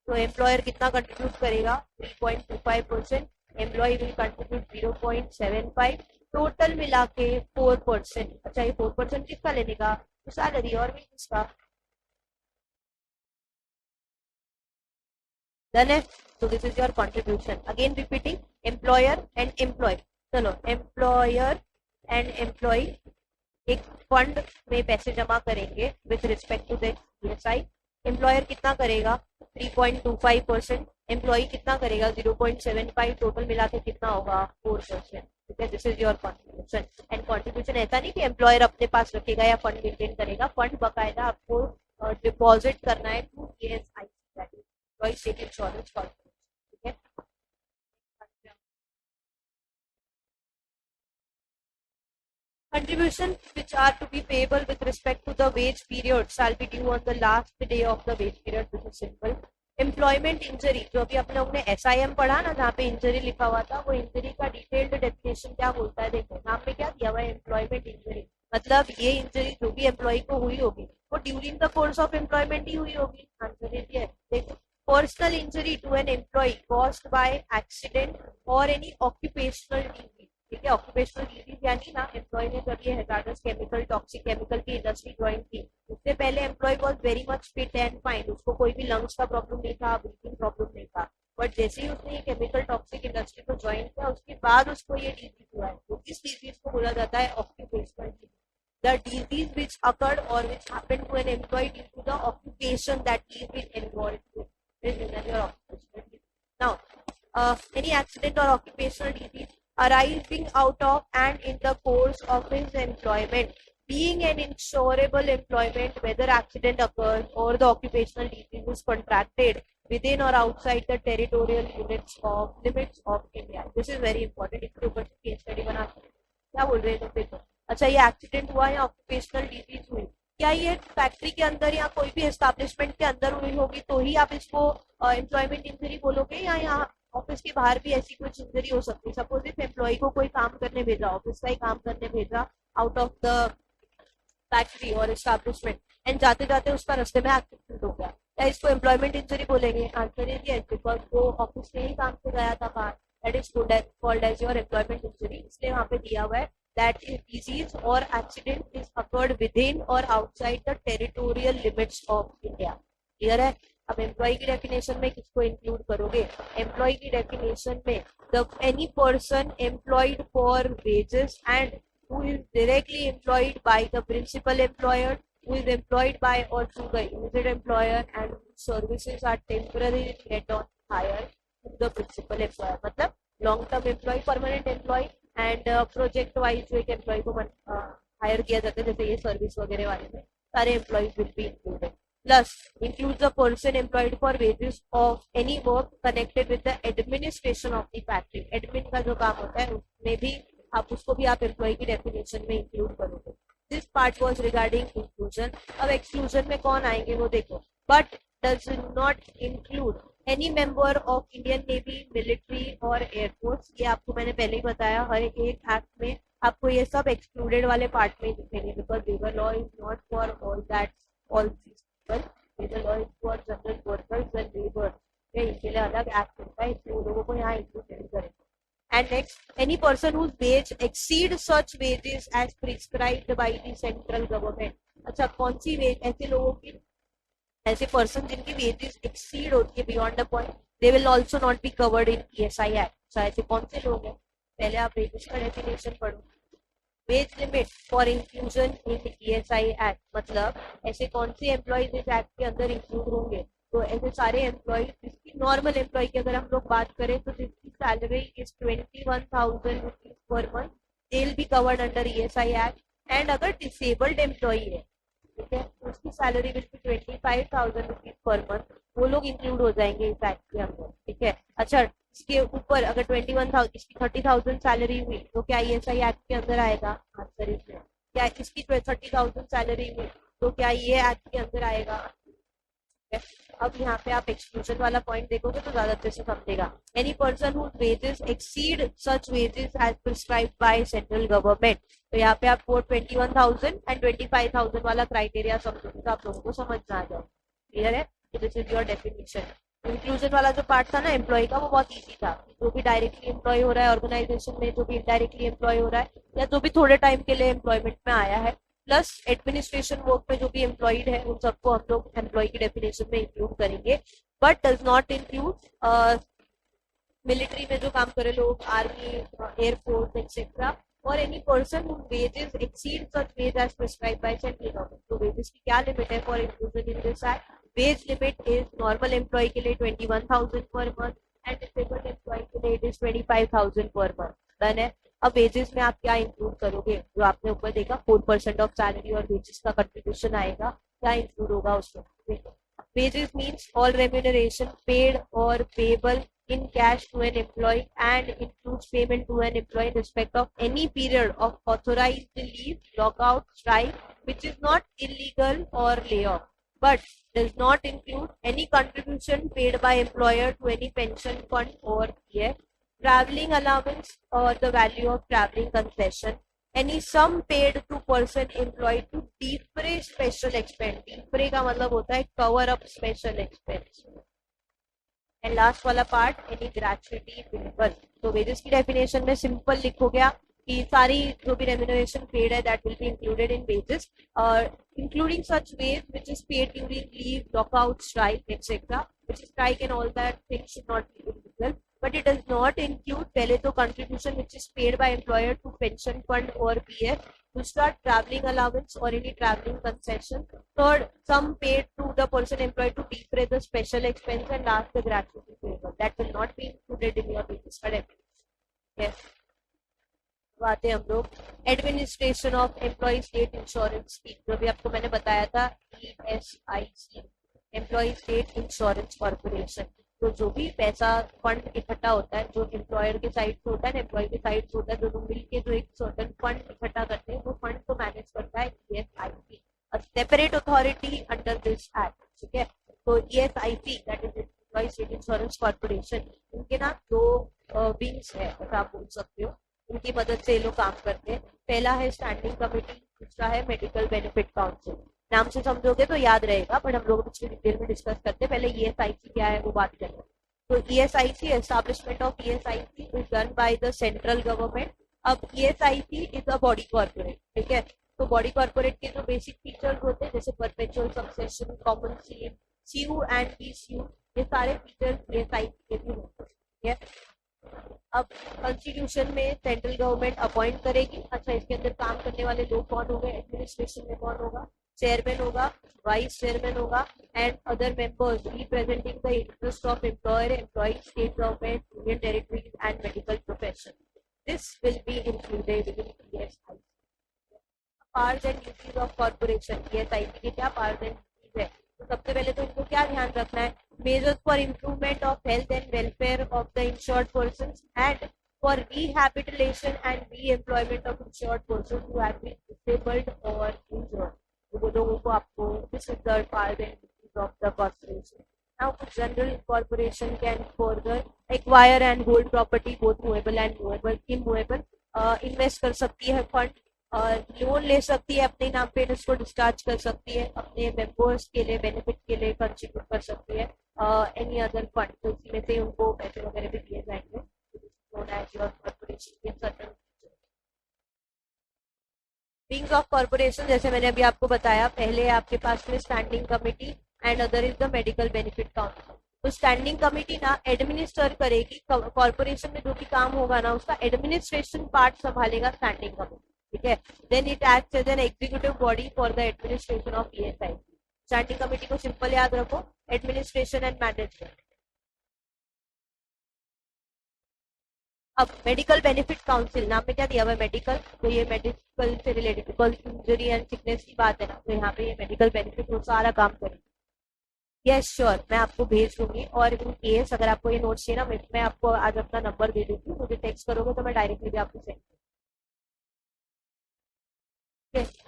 तो एम्प्लॉयर कितना कंट्रीब्यूट करेगा? 3.25%, एम्प्लॉय विल कंट्रीब्यूट 0.75, टोटल मिला के 4%। अच्छा, ये 4% किसका लेने का? तो सैलरी और वेजेस का। डन है, so this is your contribution. Again repeating, employer and employee. चलो, employer and employee एक फंड में पैसे जमा करेंगे with respect to the ESI। Employer कितना करेगा? 3.25%, एम्प्लॉई कितना करेगा? 0.75, टोटल मिला के कितना होगा? 4%। ठीक है, this is your contribution. And contribution ऐसा नहीं कि एम्प्लॉयर अपने पास रखेगा या फंड मेंटेन करेगा, फंड बकायदा आपको डिपॉजिट करना है to ESI, employee state insurance corporation. ठीक है, contribution which are to be payable with respect to the wage period shall be due on the last day of the wage period. This is simple. Employment injury, जो अभी अपने लोगों ने SIM पढ़ा ना, जहाँ पे इंजरी लिखा हुआ था, वो इंजरी का डिटेल्ड डेफिनेशन क्या बोलता है? देखो, नाम पे क्या दिया हुआ है? Employment injury. मतलब ये इंजरी जो भी एम्प्लॉय को हुई होगी वो during the course of employment ही हुई होगी। आंसर ये है। देखो, personal injury to an employee caused by accident or any occupational disease. ठीक है, ऑक्यूपेशनल डिजीज यानी ना, एम्प्लॉय ने जब ये हैजार्डस केमिकल, टॉक्सिक केमिकल की इंडस्ट्री ज्वाइन की, उससे पहले employee was very much fit and fine, उसको कोई भी लंग्स का प्रॉब्लम नहीं था, ब्रीथिंग प्रॉब्लम नहीं था, बट जैसे ही उसने ये केमिकल टॉक्सिक इंडस्ट्री को ज्वाइन किया, उसके बाद उसको ये डिजीज हुआ है। तो इस डिजीज को बोला जाता है occupational disease. The disease which occurred or which happened to an employee due to the occupation that he is involved with is known as your occupational disease. Now, any accident or occupational disease arising out of and in the course of his employment, being an insurable employment, whether accident occurs or the occupational disease is contracted within or outside the territorial limits of India. This is very important. इसके ऊपर case study बना क्या बोल रहे हैं तुम देखो. अच्छा, ये एक्सीडेंट हुआ या ऑक्यूपेशनल डिजीज हुई, क्या ये फैक्ट्री के अंदर या कोई भी एस्टैब्लिशमेंट के अंदर हुई होगी तो ही आप इसको एम्प्लॉयमेंट इंजरी बोलोगे, या यहाँ ऑफिस के बाहर भी ऐसी कुछ इंजरी हो सकती है. सपोज इफ एम्प्लॉय को कोई काम करने भेजा, ऑफिस का ही काम करने भेजा आउट ऑफ द फैक्ट्री और एस्टैब्लिशमेंट, एंड जाते जाते उसका रास्ते में एक्सीडेंट हो गया, क्या इसको एम्प्लॉयमेंट इंजरी बोलेंगे? आंसर इज यस, बिकॉज वो ऑफिस में ही काम से गया था बाहर. That is called as your employment injury. इसलिए वहाँ पे दिया हुआ है that is disease or accident is occurred within or outside the territorial limits of India. Clear है? अब एम्प्लॉय की डेफिनेशन में किसको इंक्लूड करोगे? एम्प्लॉय की डेफिनेशन में the any person employed for wages and who is directly employed by the principal employer, who is employed by or through the immediate employer and services are temporarily get on hire to the principal employer. मतलब long term employee, permanent employee and project wise जो एक employ को higher किया जाता है, जैसे ये service वगैरह वाले में सारे employees will be included. Plus include the person employed for wages of any work connected with the administration of the factory. Admin का जो काम होता है उसमें भी उसको भी आप एम्प्लॉय की डेफिनेशन में इंक्लूड करोगे. This part was regarding inclusion. अब एक्सक्लूजन में कौन आएंगे वो देखो. But does not include any member of Indian navy, military और एयरफोर्स. ये आपको मैंने पहले ही बताया, हर एक एक्ट में आपको ये सब एक्सक्लूडेड वाले पार्ट में ही दिखेंगे, because labour law is not for all that all these people. Labour law is for general workers and labour. इनके लिए अलग एक्ट होता है, इसलिए लोगों को यहाँ इंक्लूड नहीं करेंगे. And next, any person whose wage exceed such wages as prescribed by the central government. अच्छा, कौन सी वेज? ऐसे लोगों की, ऐसे पर्सन जिनकी वेजेस एक्सीड होती है beyond the point, they will also not be covered in ESI act. अच्छा, ऐसे कौन से लोग हैं? पहले आप वेजेस का डेफिनेशन पढ़ो. Wage limit for inclusion in ESI act, मतलब ऐसे कौन से एम्प्लॉयज इस एक्ट के अंदर इंक्लूड होंगे? तो ऐसे सारे एम्प्लॉयज जिसकी नॉर्मल एम्प्लॉय की अगर हम लोग बात करें तो जिसकी salary is 21,000 rupees per month, they will be covered under ESI act. And अगर डिसेबल्ड एम्प्लॉय है, ठीक है, उसकी salary will be 25,000 rupees per month, वो लोग इंक्लूड हो जाएंगे इस एक्ट के अंदर. ठीक है. अच्छा, इसके ऊपर अगर 21,000 इसकी 30,000 सैलरी हुई तो क्या ईएसआई एक्ट के अंदर आएगा? Answer is no. क्या इसकी 30,000 सैलरी हुई तो क्या ये एक्ट के अंदर आएगा? अब यहाँ पे आप एक्सक्लूजन वाला पॉइंट देखोगे तो ज्यादा अच्छे से समझेगा. Any person whose wages exceed such wages as prescribed by central government. तो यहाँ पे आप 21,000 एंड 25,000 वाला क्राइटेरिया समझोगे तो आप लोगों को समझ में आ जाए. क्लियर है? तो this is your definition. Inclusion वाला जो पार्ट था ना एम्प्लॉय का, वो बहुत इजी था. जो भी डायरेक्टली एम्प्लॉय हो रहा है ऑर्गेनाइजेशन में, जो भी इनडायरेक्टली एम्प्लॉय हो रहा है, या जो भी थोड़े टाइम के लिए एम्प्लॉयमेंट में आया है, प्लस एडमिनिस्ट्रेशन वर्क में जो भी एम्प्लॉयड है, उन सबको हम लोग एम्प्लॉय की डेफिनेशन में इंक्लूड करेंगे. But does not include military में जो काम करे लोग, आर्मी, एयरफोर्स एक्सेट्रा, और any person whose wages exceed such wage as prescribed by central government. तो wages की क्या लिमिट है for inclusion in this act? Wage limit is normal employee के लिए 21,000 पर मंथ एंड डिसेबल्ड एम्प्लॉय के लिए it is 25,000 per month. Done है. अब वेजेस में आप क्या इंक्लूड करोगे? जो आपने ऊपर देखा 4% ऑफ सैलरी और वेजेस का कंट्रीब्यूशन आएगा, क्या इंक्लूड होगा उसमें? Wages means all remuneration paid और payable in cash to an employee and includes payment to an employee in respect of any period of authorized leave, lockout, strike, which is not illegal or layoff, but does not include any contribution paid by employer to any pension fund or PF, traveling allowance or the value of traveling concession, any sum paid to person employed to defray special expense. defray का मतलब होता है cover up special expense. And last वाला part any gratuity payable. तो wages की definition में simple लिखोगे आप कि सारी जो भी रेम्यूनरेशन पेड है that will be included in wages, और including such wage which is paid during leave, lockout, strike etcetera, which is strike and all that things should not be illegal, but it does not include पहले तो contribution which is paid by employer to pension fund or PF, दूसरा traveling allowance or any traveling concession, third sum paid to the person employed to defray the special expense, and last the gratuity payable. that will not be included in your registered employee. Yes. तो आते हैं हम लोग administration of employee state insurance scheme, जो भी आपको मैंने बताया था, ESIC, employee state insurance corporation. तो जो भी पैसा फंड इकट्ठा होता है, जो एम्प्लॉयर के साइड से होता है, एम्प्लॉय के साइड से होता है, दोनों मिलकर जो एक सर्टेन फंड इकट्ठा करते हैं, वो फंड को मैनेज करता है ESIC, a separate authority under this act. ठीक है, तो ESIC that is employee state insurance corporation, इनके ना दो विंग्स है, ऐसा आप बोल सकते हो, उनकी मदद से ये लोग काम करते हैं। पहला है स्टैंडिंग कमेटी, दूसरा है मेडिकल बेनिफिट काउंसिल। नाम से समझोगे तो याद रहेगा, बट हम लोग इसको डिटेल में डिस्कस करते हैं। पहले ESIC क्या है वो बात करें। तो ESIC, establishment of ESIC is done by the central government. अब ESIC is a body corporate, ठीक है। तो बॉडी कॉर्पोरेट के जो बेसिक फीचर्स होते हैं, जैसे perpetual succession, common seal, CU and PCU, ये सारे फीचर्स ESIC के भी होते हैं, ठीक है। अब कॉन्स्टिट्यूशन में सेंट्रल गवर्नमेंट अपॉइंट करेगी। अच्छा, इसके अंदर काम करने वाले लोग कौन होंगे? एडमिनिस्ट्रेशन में कौन होगा? चेयरमैन होगा, वाइस चेयरमैन होगा, and other members representing the interest of employer, employee, state government, union territories and medical profession. This will be included in ESIC। Powers and duties of corporation, ESIC के क्या powers and duties है? तो सबसे पहले तो इनको क्या ध्यान रखना है? Measures for improvement of health and welfare of the insured persons and for rehabilitation and reemployment of insured persons who have been disabled और इंजर्ड। तो वो लोगों को आपको this is the powers and duties of the corporation. Now general corporation can further acquire and hold property both movable and immovable, invest कर सकती है fund, loan ले सकती है अपने नाम पे, इसको डिस्चार्ज कर सकती है, अपने मेंबर्स के लिए बेनिफिट के लिए कंट्रीब्यूट कर सकती है एनी अदर फंड, तो इसी में से उनको पैसे वगैरह भी दिए जाएंगे। विंग्स ऑफ कॉर्पोरेशन, जैसे मैंने अभी आपको बताया, पहले आपके पास में standing committee and other is the medical benefit council. तो स्टैंडिंग कमेटी ना एडमिनिस्टर करेगी, कॉर्पोरेशन में जो भी काम होगा ना उसका एडमिनिस्ट्रेशन पार्ट संभालेगा स्टैंडिंग कमेटी, ठीक है। Then it acts as an executive body for the administration of ESIC। Standing committee को सिंपल याद रखो, एडमिनिस्ट्रेशन एंड मैनेजमेंट। अब मेडिकल बेनिफिट काउंसिल, नाम में क्या दिया हुआ है? मेडिकल, तो ये मेडिकल से related, because injury and sickness की बात है ना, तो यहाँ पे ये मेडिकल बेनिफिट वो सारा काम करेगी। यस श्योर, मैं आपको भेज दूंगी, और इन केस अगर आपको ये नोट्स चाहिए ना, मैं आपको आज अपना नंबर दे दूंगी, मुझे टेक्स्ट करोगे तो मैं डायरेक्टली भी आपको सेंड।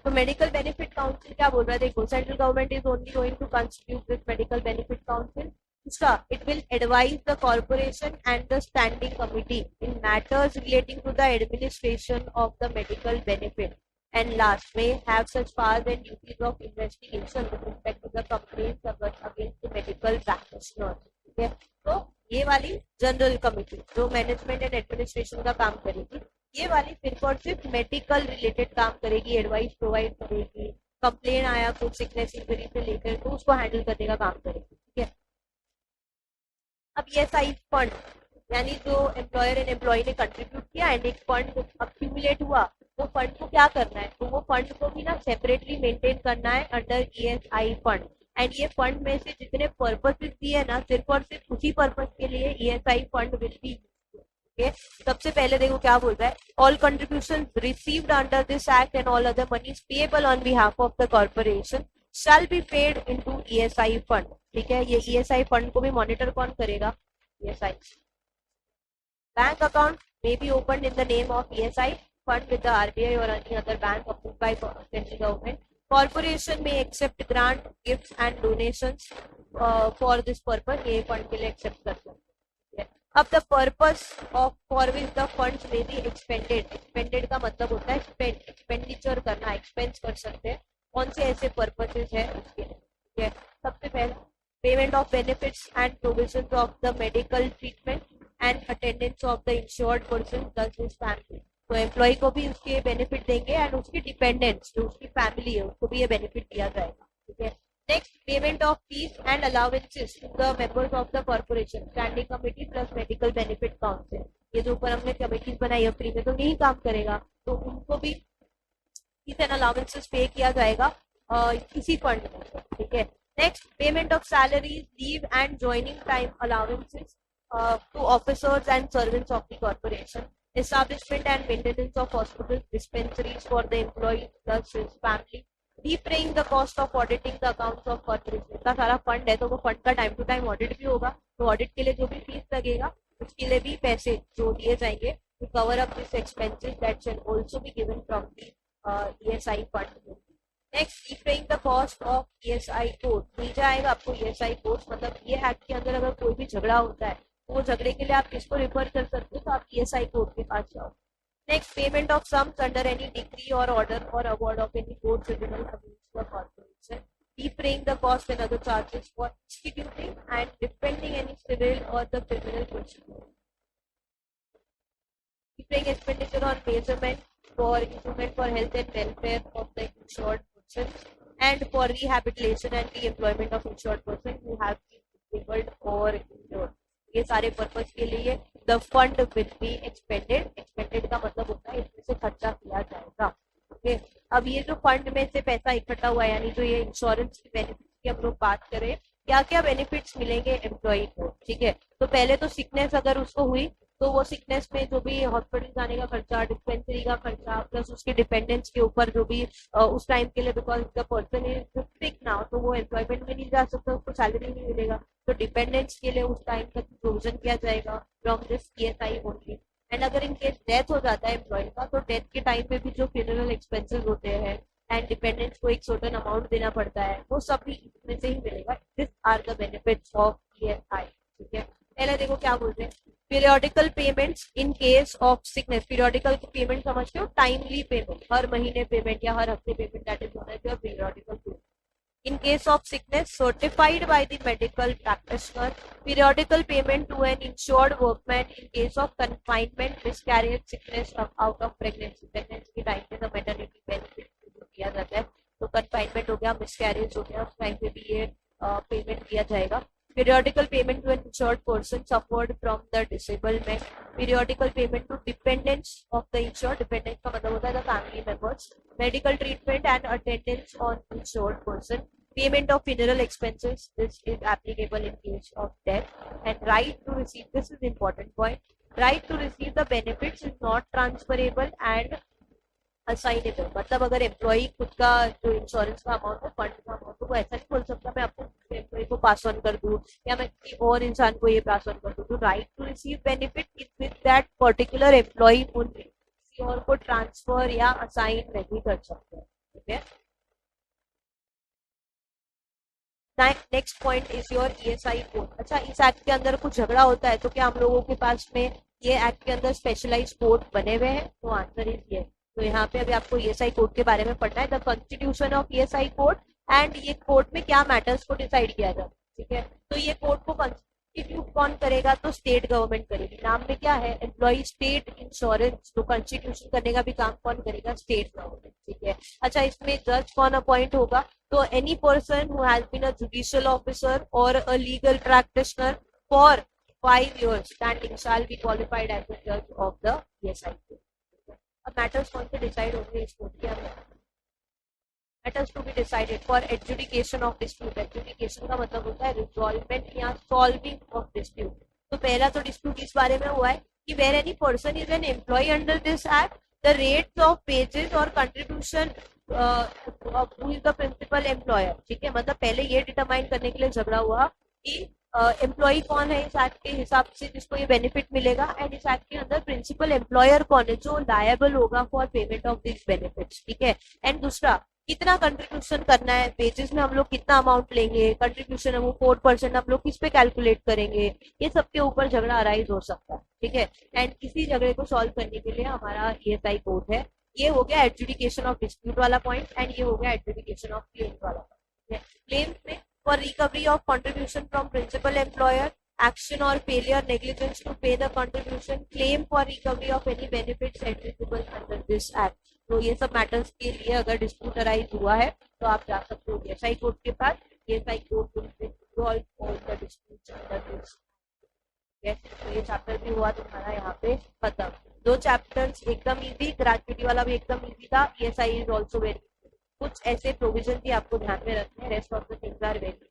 तो मेडिकल बेनिफिट काउंसिल क्या बोल रहा है? देखो, central government is only going to constitute this medical benefit council. दूसरा, it will advise the corporation and the standing committee in matters relating to the administration of the medical benefit, and last में have such powers and duties of investigation with respect to the complaints against the medical practitioner, ठीक है। तो ये वाली general committee जो management and administration का काम करेगी, ये वाली सिर्फ और सिर्फ मेडिकल रिलेटेड काम करेगी, एडवाइस प्रोवाइड करेगी, कंप्लेन आया कुछ सिकनेस इंजरी से लेकर तो उसको हैंडल करने का काम करेगी, ठीक है। अब ESIC फंड, यानी जो एम्प्लॉयर एंड एम्प्लॉय ने कंट्रीब्यूट किया एंड एक फंड अक्यूमुलेट हुआ, वो फंड को क्या करना है? तो वो फंड को भी ना सेपरेटली मेंटेन करना है अंडर ESIC फंड, एंड ये फंड में से जितने पर्पसेस दिए ना, सिर्फ और सिर्फ उसी पर्पस के लिए ESIC फंड विल बी। सबसे पहले देखो क्या बोल रहा है, all contribution received under this act and all other moneys payable on behalf of the corporation shall be paid into ESIC fund, ठीक है। ये ESIC फंड को भी मॉनिटर कौन करेगा? ESIC। Bank account may be open in the name of ESIC fund with the RBI or any other bank approved by central government. Corporation में accept grant, gifts and donations for this purpose, ये fund के लिए accept करते हैं। अब the purpose of for which the funds may be expended, expended का मतलब होता है स्पेंड, एक्सपेंडिचर करना, एक्सपेंस कर सकते हैं, कौन से ऐसे पर्पसेस है उसके लिए, ठीक है। सबसे पहले payment of benefits and provisions of the medical treatment and attendance of the insured person दस हिज फैमिली, तो एम्प्लॉय को भी उसके बेनिफिट देंगे एंड उसकी डिपेंडेंट्स जो उसकी फैमिली है उसको भी ये बेनिफिट दिया जाएगा, ठीक है। Next, payment of fees and allowances to the members of the corporation, standing committee plus medical benefit council, ये जो ऊपर हमने कमेटीज बनाई है फ्री में तो नहीं काम करेगा, तो उनको भी फीस एंड अलाउंसेस पे किया जाएगा इसी फंड में, ठीक है। Next, payment of salaries, leave and joining time allowances to officers and servants of the corporation, establishment and maintenance of hospitals, dispensaries for the employees plus his family, repaying the cost of auditing the accounts of corporation. इतना सारा fund है तो वो fund का time to time audit भी होगा, तो audit के लिए जो भी फीस लगेगा उसके लिए भी पैसे जो दिए जाएंगे to cover up these expenses that shall also be given from the ESI fund. Next, repaying the cost of ESI court, मिल जाएगा आपको ESI कोर्ट, मतलब ये एक्ट के अंदर अगर कोई भी झगड़ा होता है तो वो झगड़े के लिए आप किसको रिफर कर सकते हो, तो आप ESI कोर्ट के पास जाओ. Next, payment of sums under any decree और ऑर्डर और award of any court tribunal against the corporation, repaying the cost and other charges for instituting and defending any civil or the criminal proceedings, repaying expenditure on measurement for instrument for health and welfare of the insured person and for rehabilitation and re-employment of insured person who have been disabled or injured. ये सारे purpose के लिए the fund will be expended. Expended का मतलब होता है इसमें से खर्चा किया जाएगा. ओके, अब ये जो फंड में से पैसा इकट्ठा हुआ यानी जो ये इंश्योरेंस की बेनिफिट की हम लोग बात करें, क्या क्या बेनिफिट्स मिलेंगे एम्प्लॉय को. ठीक है, तो पहले तो सिकनेस अगर उसको हुई तो वो सिकनेस में जो भी हॉस्पिटल जाने का खर्चा, डिस्पेंसरी का खर्चा, प्लस उसके डिपेंडेंट्स के ऊपर जो भी उस टाइम के लिए, because the person is sick now, तो वो एम्प्लॉयमेंट में नहीं जा सकता, उसको सैलरी नहीं मिलेगा, तो डिपेंडेंट्स के लिए उस टाइम तक प्रोविजन किया जाएगा from this ESI only. And अगर इन केस डेथ हो जाता है एम्प्लॉय का, तो डेथ के टाइम पे भी जो फ्यूनरल एक्सपेंसेस होते हैं एंड डिपेंडेंट्स को एक सर्टेन अमाउंट देना पड़ता है, वो सब भी इसमें से ही मिलेगा. This are the benefits of ESI. ठीक है, पहले देखो क्या बोलते हैं, periodical payments in case of sickness. Periodical payment समझते हो, टाइमली पेमेंट, हर महीने पेमेंट या हर हफ्ते payment, that is known as your periodical payment. In case of sickness certified by the medical practitioner, periodical payment to an insured workman in case of confinement, miscarriage, sickness out of pregnancy. Pregnancy के time पे तो maternity benefit दिया जाता है, तो confinement हो गया, miscarriage हो गया, उस टाइम पे भी ये पेमेंट दिया जाएगा. Periodical payment to an insured person suffered from the disablement. Periodical payment to dependents of the insured. Dependents का मतलब होता है the family members. Medical treatment and attendance on insured person. Payment of funeral expenses. This is applicable in case of death. And right to receive. This is important point. Right to receive the benefits is not transferable and assignable. मतलब अगर employ खुद का जो insurance का amount है, fund का amount, तो वो ऐसा नहीं बोल सकता मैं आपको एम्प्लॉय को पास ऑन कर दूं या मैं किसी और इंसान को ये पास ऑन कर दूं. तो right to receive benefit is with that particular employee only, किसी और को ट्रांसफर या असाइन नहीं कर सकते. ठीक है, next point is your ESI code. अच्छा, इस एक्ट के अंदर कुछ झगड़ा होता है तो क्या हम लोगों के पास में ये एक्ट के अंदर स्पेशलाइज कोड बने हुए हैं, तो आंसर इज ये. तो यहाँ पे अभी आपको ESI कोड के बारे में पढ़ना है, the constitution of ESI code and ये कोड में क्या मैटर्स को डिसाइड किया जाता है. ठीक है, तो ये कोड को कॉन्स्टिट्यूट कौन करेगा, तो स्टेट गवर्नमेंट करेगी. नाम में क्या है, एम्प्लॉय स्टेट इंश्योरेंस, तो कॉन्स्टिट्यूशन करने का भी काम कौन करेगा, स्टेट गवर्नमेंट. ठीक है, अच्छा, इसमें जज कौन अपॉइंट होगा, तो any person who has been a judicial officer or a legal practitioner for 5 years standing shall be qualified as a जज ऑफ द ESI कोड. अब मैटर्स कौन से डिसाइड होंगे इस कोड के अंदर, matters to be decided for adjudication of dispute. Adjudication का मतलब होता है रिजॉल्वमेंट या सॉल्विंग ऑफ डिस्प्यूट. तो पहला तो डिस्प्यूट इस बारे में हुआ है कि where any person is an employ under this act, the rates of wages or contribution who is the principal employer. ठीक है, मतलब पहले ये डिटरमाइन करने के लिए झगड़ा हुआ कि एम्प्लॉय कौन है इस एक्ट के हिसाब से जिसको ये बेनिफिट मिलेगा, एंड इस एक्ट के अंदर प्रिंसिपल एम्प्लॉयर कौन है जो लायबल होगा for payment of this benefits. ठीक है, एंड दूसरा कितना कंट्रीब्यूशन करना है, वेजेस में हम लोग कितना अमाउंट लेंगे, कंट्रीब्यूशन हम 4% हम लोग किस पे कैलकुलेट करेंगे, ये सबके ऊपर झगड़ा अराइज हो सकता है. ठीक है, एंड इसी झगड़े को सॉल्व करने के लिए हमारा ESI कोड है. ये हो गया एडजुडिकेशन ऑफ डिस्प्यूट वाला पॉइंट एंड ये हो गया एडजुडिकेशन ऑफ क्लेम वाला पॉइंट. क्लेम्स में for recovery of contribution from principal employer, action or failure negligence to pay the contribution, claim for recovery of any benefits eligible under this act. तो ये सब matters के लिए अगर dispute arise हुआ है तो आप जा सकते हो ESI कोड के पास. ESI code will resolve all the disputes under this. तो ये चैप्टर भी हुआ तुम्हारा यहाँ पे खत्म. 2 चैप्टर्स एकदम इजी, ग्रेजुएटी वाला भी एकदम इजी था. ESI इज ऑल्सो वेरी, कुछ ऐसे प्रोविजन भी आपको ध्यान में रखने हैं, rest of the things are very.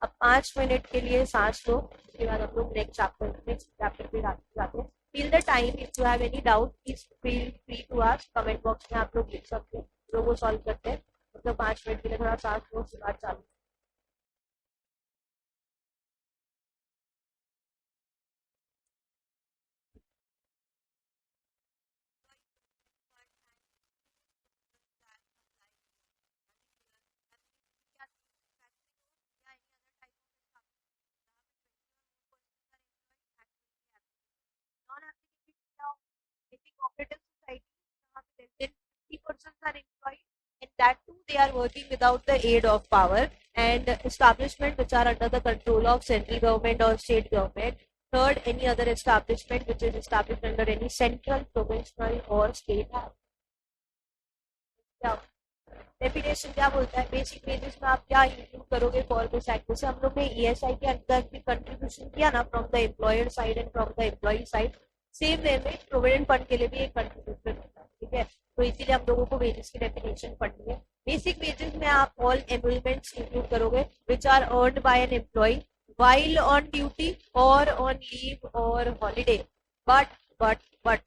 अब 5 मिनट के लिए सांस लो. उसके बाद हम लोग नेक्स्ट चैप्टर पे जाते हैं. Till the time if you have any doubt please feel free to ask. Comment box में आप लोग लिख सकते हैं, तो वो सॉल्व करते हैं. मतलब 5 मिनट के लिए थोड़ा साथ लो, उसके बाद चालू. Cooperative society, less than 50% are employed, and that too they are working without the aid of power, and establishment which are under the control of central government or state government. Third, any other establishment which is established under any central, provincial or state act. Definition क्या बोलता है? Basic wages में आप क्या include करोगे for this act? जैसे हम लोग ने ईएसआई के अंदर भी कंट्रीब्यूशन किया ना from the employer side and from the employee side, same way में प्रोविडेंट फंड के लिए भी एक कंट्रीब्यूशन होता है. ठीक है, तो इसीलिए हम लोगों को वेजेस की डेफिनेशन पढ़नी है. बेसिक वेजेस में आप ऑल एम्प्लॉयमेंट्स इंक्लूड करोगे which are earned by an employee while on duty or on leave or holiday, but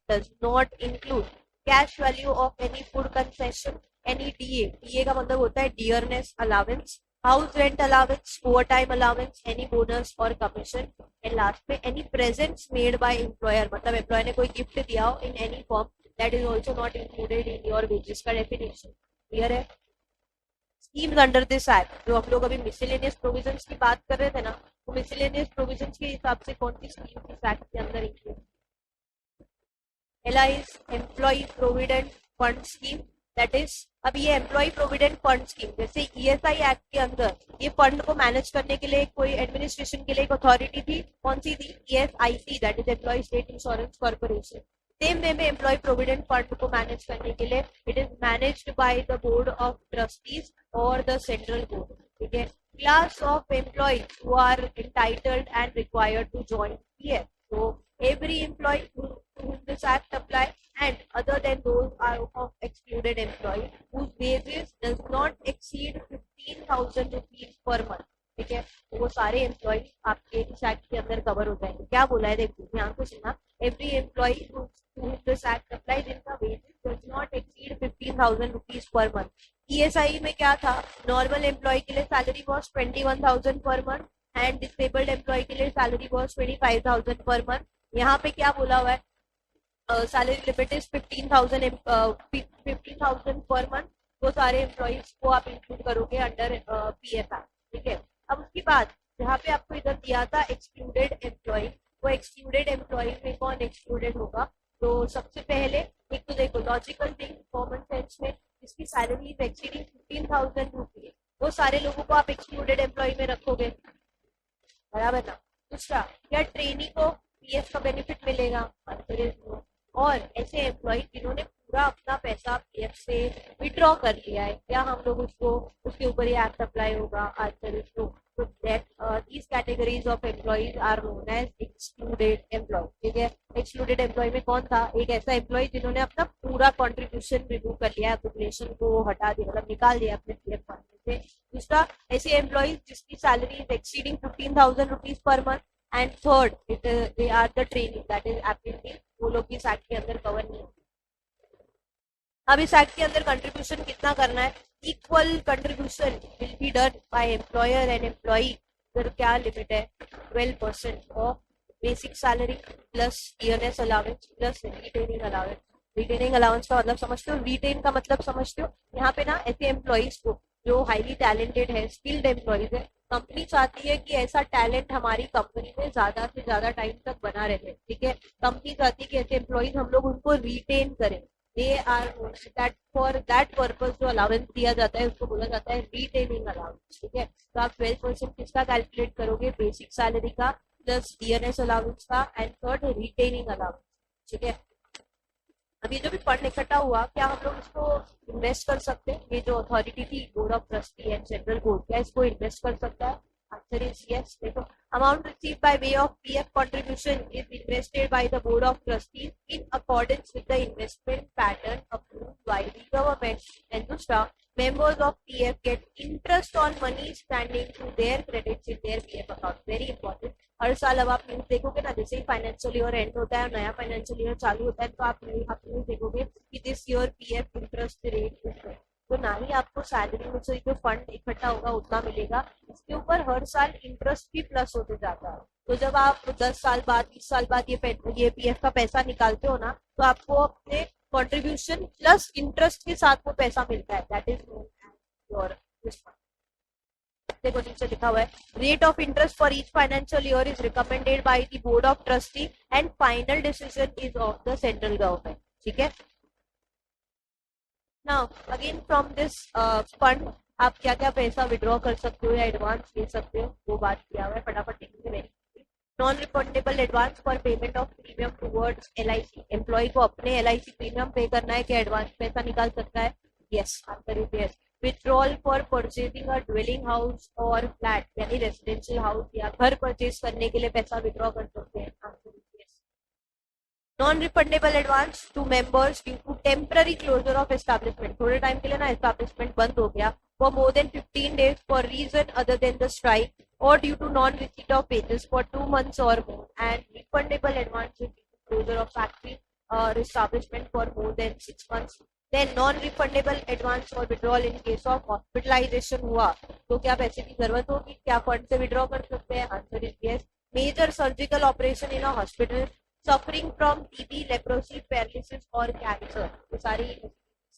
does not include cash value of any food concession, any DA का मतलब होता है dearness allowance, house rent allowance, overtime allowance, any bonus or commission, and last में any presents made by employer, मतलब employer ने कोई gift दिया हो in any form, that is also not included in your wages का definition. Clear है? Schemes under this act, जो हम लोग अभी मिसलेनियस प्रोविजंस की बात कर रहे थे ना, तो मिसलेनियस प्रोविजंस के हिसाब से कौन सी स्कीम इस एक्ट के अंदर इंक्लूड? एलआईस employ provident fund scheme, that is अब ये एम्प्लॉय प्रोविडेंट फंड स्कीम जैसे ईएसआई एक्ट के अंदर ये फंड को मैनेज करने के लिए कोई एडमिनिस्ट्रेशन के लिए एक अथॉरिटी थी, कौन सी थी? ESIC, that is employee state insurance corporation. Same way में एम्प्लॉय प्रोविडेंट फंड को मैनेज करने के लिए it is managed by the board of trustees और द सेंट्रल बोर्ड. ठीक है, class of employees who are entitled and required to join PF. So every employee to whom this act apply, and other than those are of excluded employee whose wages does not exceed 15,000 rupees per month. ठीक है, तो वो सारे employ आपके इस act के अंदर cover हो जाएंगे. क्या बोला है देखो ध्यान से सुनना. Every employee to whom this act applies इनका wages does not exceed 15,000 rupees per month. ESI में क्या था? नॉर्मल एम्प्लॉय के लिए सैलरी वॉज 21,000 पर मंथ एंड डिसेबल्ड एम्प्लॉय के लिए सैलरी वॉज 25,000 पर मंथ. यहाँ पे क्या बोला हुआ है? Salary limit is 15,000 per month. वो सारे एम्प्लॉयज को आप इंक्लूड करोगे अंडर पीएफ एक्ट. ठीक है, अब उसके बाद जहाँ पे आपको इधर दिया था एक्सक्लूडेड एम्प्लॉय, वो एक्सक्लूडेड एम्प्लॉय में कौन एक्सक्लूडेड होगा? तो सबसे पहले एक तो देखो लॉजिकल थिंग कॉमन सेंस में, जिसकी सैलरी इज एक्सीडिंग 15,000 रुपीज, वो सारे लोगों को आप एक्सक्लूडेड एम्प्लॉय में रखोगे, बराबर ना. दूसरा, क्या ट्रेनी को पीएफ का बेनिफिट मिलेगा? Answer is no. और ऐसे एम्प्लॉय जिन्होंने पूरा अपना पैसा पीएफ से विड्रॉ कर लिया है, क्या हम लोग उसको उसके ऊपर ये एक्ट अप्लाई होगा? Answer is no. So that these categories of employees are known as excluded employees. ठीक है, excluded employee में कौन था? एक ऐसा एम्प्लॉय जिन्होंने अपना पूरा कंट्रीब्यूशन रिमूव कर लिया, पॉपुलेशन को हटा दिया, मतलब निकाल दिया अपने पीएफ फंड से. दूसरा, ऐसे एम्प्लॉयज जिसकी salary is exceeding 15,000 rupees per month. And third, they are the training, that is apprentice, वो लोग इस एक्ट के अंदर कवर नहीं होते. अब इस एक्ट के अंदर कंट्रीब्यूशन कितना करना है? Equal contribution will be done by employer and employee. फिर क्या लिमिट है? 12% of basic salary plus dearness allowance plus retaining allowance. Retaining allowance का मतलब समझते हो? रिटेन का मतलब समझते हो? यहाँ पे ना ऐसे एम्प्लॉइज को जो हाईली टैलेंटेड है, स्किल्ड एम्प्लॉइज है, कंपनी चाहती है कि ऐसा टैलेंट हमारी कंपनी में ज्यादा से ज्यादा टाइम तक बना रहे. ठीक है, कंपनी चाहती है कि ऐसे एम्प्लॉइज हम लोग उनको रिटेन करें. They are that for that purpose जो अलाउंस दिया जाता है उसको बोला जाता है रिटेनिंग अलाउंस. ठीक है, तो आप 12% किसका कैलकुलेट करोगे? बेसिक सैलरी का प्लस डीएनएस अलाउंस का एंड थर्ड रिटेनिंग अलाउंस. ठीक है, अब ये जो भी फंड इकट्ठा हुआ, क्या हम लोग इसको इन्वेस्ट कर सकते हैं? ये जो अथॉरिटी थी board of trustee and central board, क्या इसको इन्वेस्ट कर सकता है? Answer is yes. देखो, amount receive by way of PF contribution is invested by the board of trustees in accordance with the investment pattern approved by the government. And दूसरा, members of PF get interest on money standing to their credits in their PF account. Very important. हर साल अब आप news देखोगे ना, जैसे ही financial year and होता है, नया फाइनेंशियल ईयर चालू होता है, तो आप न्यूज देखोगे कि this year PF interest rate, तो ना ही आपको सैलरी में से जो फंड इकट्ठा होगा उतना मिलेगा, इसके ऊपर हर साल इंटरेस्ट भी प्लस होते जाता है। तो जब आप 10 साल बाद 20 साल बाद ये पीएफ का पैसा निकालते हो ना, तो आपको अपने कंट्रीब्यूशन प्लस इंटरेस्ट के साथ वो पैसा मिलता है, that is known as your देखो नीचे लिखा हुआ है, rate of interest for each financial year is recommended by the board of trustee and final decision is of the central government. ठीक है, now again from this fund आप क्या क्या पैसा विड्रॉ कर सकते हो या एडवांस ले सकते हो, वो बात किया हुआ है, फटाफट देखेंगे। Very non refundable advance for payment of premium towards LIC, employee को अपने एलआईसी प्रीमियम पे करना है, क्या एडवांस पैसा निकाल सकता है? Yes, answer is yes. Withdrawal for purchasing a dwelling house और फ्लैट, यानी रेजिडेंशियल हाउस या घर परचेज करने के लिए पैसा विड्रॉ कर सकते हैं, answer is yes. Non refundable advance to members due to temporary closure of establishment, थोड़े टाइम के लिए ना एस्टैब्लिशमेंट बंद हो गया for more than 15 days for reason other than the strike or due to non-receipt of wages for 2 months or more, and refundable advance due to closure of factory or establishment for more than 6 months. Then non-refundable advance for withdrawal in case of hospitalization हुआ तो क्या पैसे की जरूरत होगी, क्या fund से withdraw कर सकते हैं? Answer is yes. Major surgical operation in a hospital, suffering from TB, leprosy, paralysis और कैंसर, ये सारी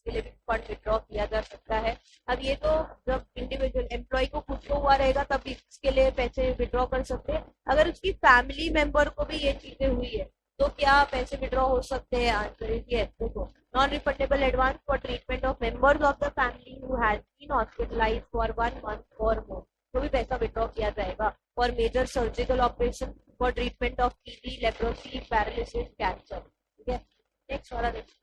के लिए भी फंड विड्रॉ किया जा सकता है। अब ये तो जब इंडिविजुअल एम्प्लॉय को खुद को हुआ रहेगा तब इसके लिए पैसे विड्रॉ कर सकते हैं, अगर उसकी फैमिली मेंबर को भी ये चीजें हुई है तो क्या पैसे विड्रॉ हो सकते हैं? Answer is yes. देखो, non refundable advance for treatment of members of the family who has been hospitalised for 1 month or more, तो भी पैसा विड्रॉ किया जाएगा। For major surgical operation, for treatment of TB, leprosy, paralysis, cancer. ठीक है, next वाला देखो,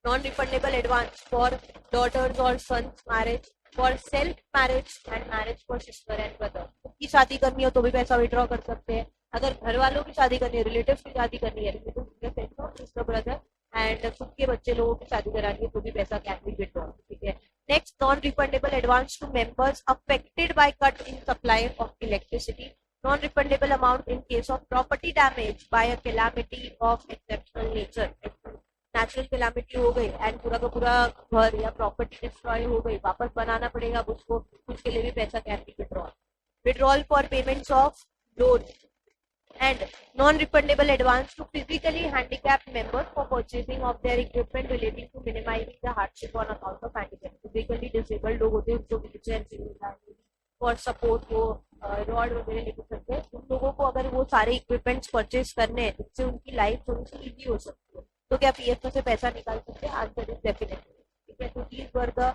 non-refundable advance for daughters or sons marriage, for self marriage and marriage for sister and brother, खुद की शादी करनी हो तो भी पैसा विड्रॉ कर सकते हैं, अगर घर वालों की शादी करनी है, रिलेटिव्स की शादी करनी है, सिस्टर ब्रदर एंड खुद के बच्चे लोगों की शादी करानी है तो भी पैसा कैन बी विड्रॉ। ठीक है, next, non refundable advance to members affected by cut in supply of electricity, non refundable amount in case of property damage by a calamity of exceptional nature, natural calamity हो गई and पूरा का पूरा घर या property destroy हो गई, वापस बनाना पड़ेगा उसको, उसके लिए भी पैसा can be withdrawal. Withdrawal for payments of loan and non refundable advance to physically handicapped members for purchasing of their equipment relating to minimizing the hardship on account of handicap, physically disabled लोग होते हैं उनको wheelchair for support वो rod वगैरह लेके चलते हैं, उन लोगों को अगर वो सारे इक्विपमेंट्स परचेज करने हैं जिससे उनकी लाइफ थोड़ी सी ईजी हो सकती है, तो क्या पीएफ से पैसा निकाल सकते हैं? Answer is definitely. ठीक है, तो these were the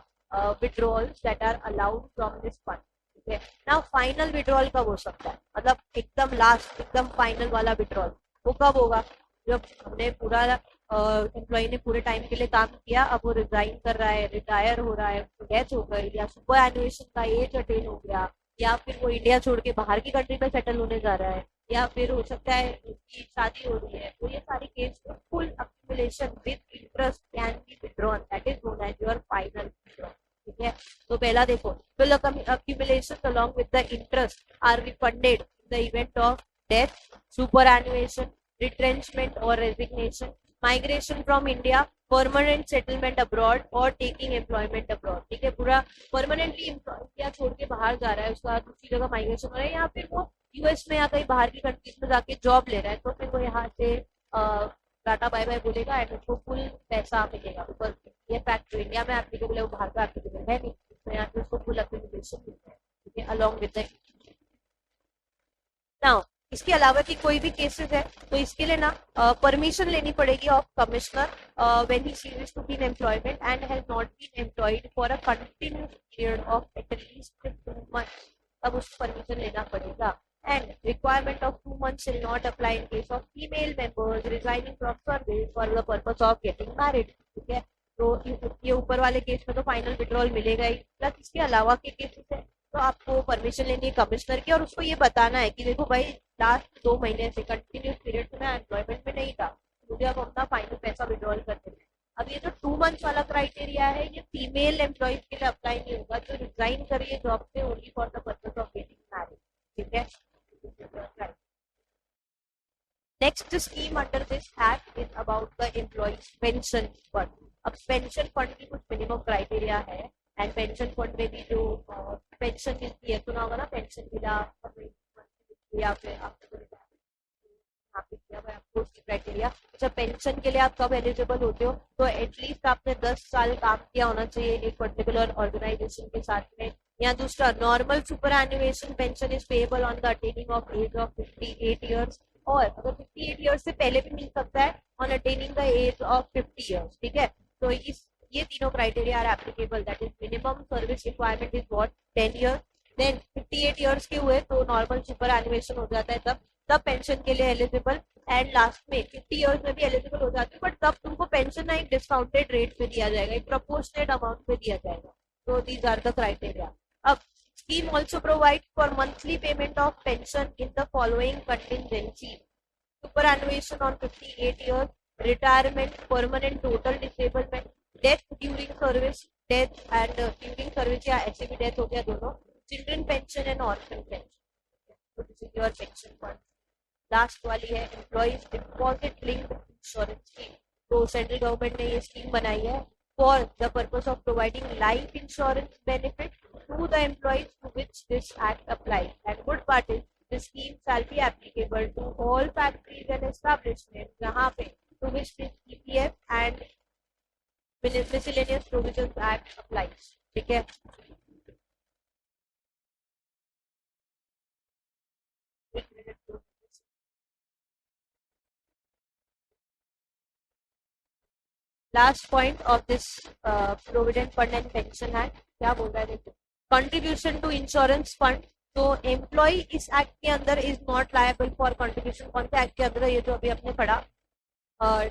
withdrawals that are allowed from this fund. ठीक है, नाउ फाइनल विड्रॉल कब हो सकता है, मतलब एकदम लास्ट एकदम फाइनल वाला विड्रॉल वो कब होगा? जब हमने पूरा एम्प्लॉय ने पूरे टाइम के लिए काम किया, अब वो रिजाइन कर रहा है, रिटायर हो रहा है, डेथ हो गई, या सुपर एनुएशन का एज अटेन हो गया, या फिर वो इंडिया छोड़ के बाहर की कंट्री में सेटल होने जा रहा है, या फिर हो सकता है उसकी शादी हो रही है, तो ये सारी case full accumulation with interest can be withdrawn, that is known as your final withdrawal। ठीक है, तो पहला देखो, full accumulation along with the interest are refunded in the event of death, superannuation, retrenchment or resignation, migration from India, permanent settlement abroad और taking employment abroad. ठीक है, पूरा permanently India छोड़ के बाहर जा रहा है, उसके बाद दूसरी जगह माइग्रेशन हो रहा है, या फिर वो यूएस में या कहीं बाहर की कंट्रीज में जाके जॉब ले रहा है, तो फिर वो यहाँ से टाटा बाय बाय बोलेगा एंड उसको फुल पैसा मिलेगा, बिकॉज ये फैक्ट जो इंडिया में एप्लीकेबल है वो बाहर का एप्लीकेबल है नहीं, तो यहाँ पे उसको फुल एक्यूमुलेशन मिलता है। ठीक है, अलॉन्ग विद द नाउ इसके अलावा की कोई भी केसेस है तो इसके लिए ना परमिशन लेनी पड़ेगी of commissioner when he ceases to be in employment and has not been employed for a continuous period of at least 2 months, तब उसको परमिशन लेना पड़ेगा। And requirement of 2 months will not apply in case of female members resigning from service for the purpose of getting married। ठीक है, तो ये ऊपर वाले केस में तो फाइनल विड्रॉल मिलेगा ही, प्लस इसके अलावा के केसेस है तो आपको परमिशन लेनी है कमिश्नर की, और उसको ये बताना है कि देखो भाई लास्ट 2 महीने से कंटिन्यूस पीरियड में मैं एम्प्लॉयमेंट में नहीं था, मुझे अब अपना फाइनल पैसा विड्रॉल करने में। अब ये जो 2 months वाला क्राइटेरिया है ये फीमेल एम्प्लॉयज के लिए अप्लाई नहीं होगा जो रिजाइन करिए जॉब से only for the purpose of getting married. ठीक है, next scheme under this act is about the employees pension fund. अब पेंशन फंड की कुछ मिनिमम क्राइटेरिया है एंड पेंशन फंड में भी जो पेंशन मिलती है, सुना होगा ना, पेंशन मिला या फिर आपको क्राइटेरिया. अच्छा, पेंशन के लिए आप कब एलिजिबल होते हो? तो एटलीस्ट आपने 10 साल काम किया होना चाहिए एक पर्टिकुलर ऑर्गेनाइजेशन के साथ में. या दूसरा, normal superannuation pension is payable on the attaining of age of 58 years, और अगर 58 इयर्स से पहले भी मिल सकता है on attaining the age of 50 years. ठीक है, तो ये तीनों criteria are applicable. That is minimum service requirement is what 10 years. Then 58 years के हुए तो नॉर्मल सुपर एनुएशन हो जाता है, तब पेंशन के लिए एलिजिबल. एंड लास्ट में 50 इयर्स में भी एलिजिबल हो जाते हो, बट तब तुमको पेंशन ना एक डिस्काउंटेड रेट पे दिया जाएगा, एक प्रपोर्शनेट अमाउंट पे दिया जाएगा. तो दीज आर द क्राइटेरिया. अब scheme also provides for monthly payment of pension in the following contingency: superannuation on 58 years, retirement, permanent total disablement, death during service, death and during service या ऐसे भी death हो गया दोनों, children pension and orphan pension. So this is your pension fund. Last वाली है employees deposit linked insurance scheme. तो central government ने ये स्कीम बनाई है for the purpose of providing life insurance benefit to the employees to which this act apply. And good part is the scheme shall be applicable to all factories and establishment जहां पे to which this EPF and miscellaneous provisions act applies. ठीक है, last point of this provident fund and pension act क्या बोल रहा है देखो. Contribution to insurance fund. तो एम्प्लॉय इस एक्ट के अंदर is not liable for contribution. कौन से एक्ट के अंदर है? ये जो अभी आपने पढ़ा,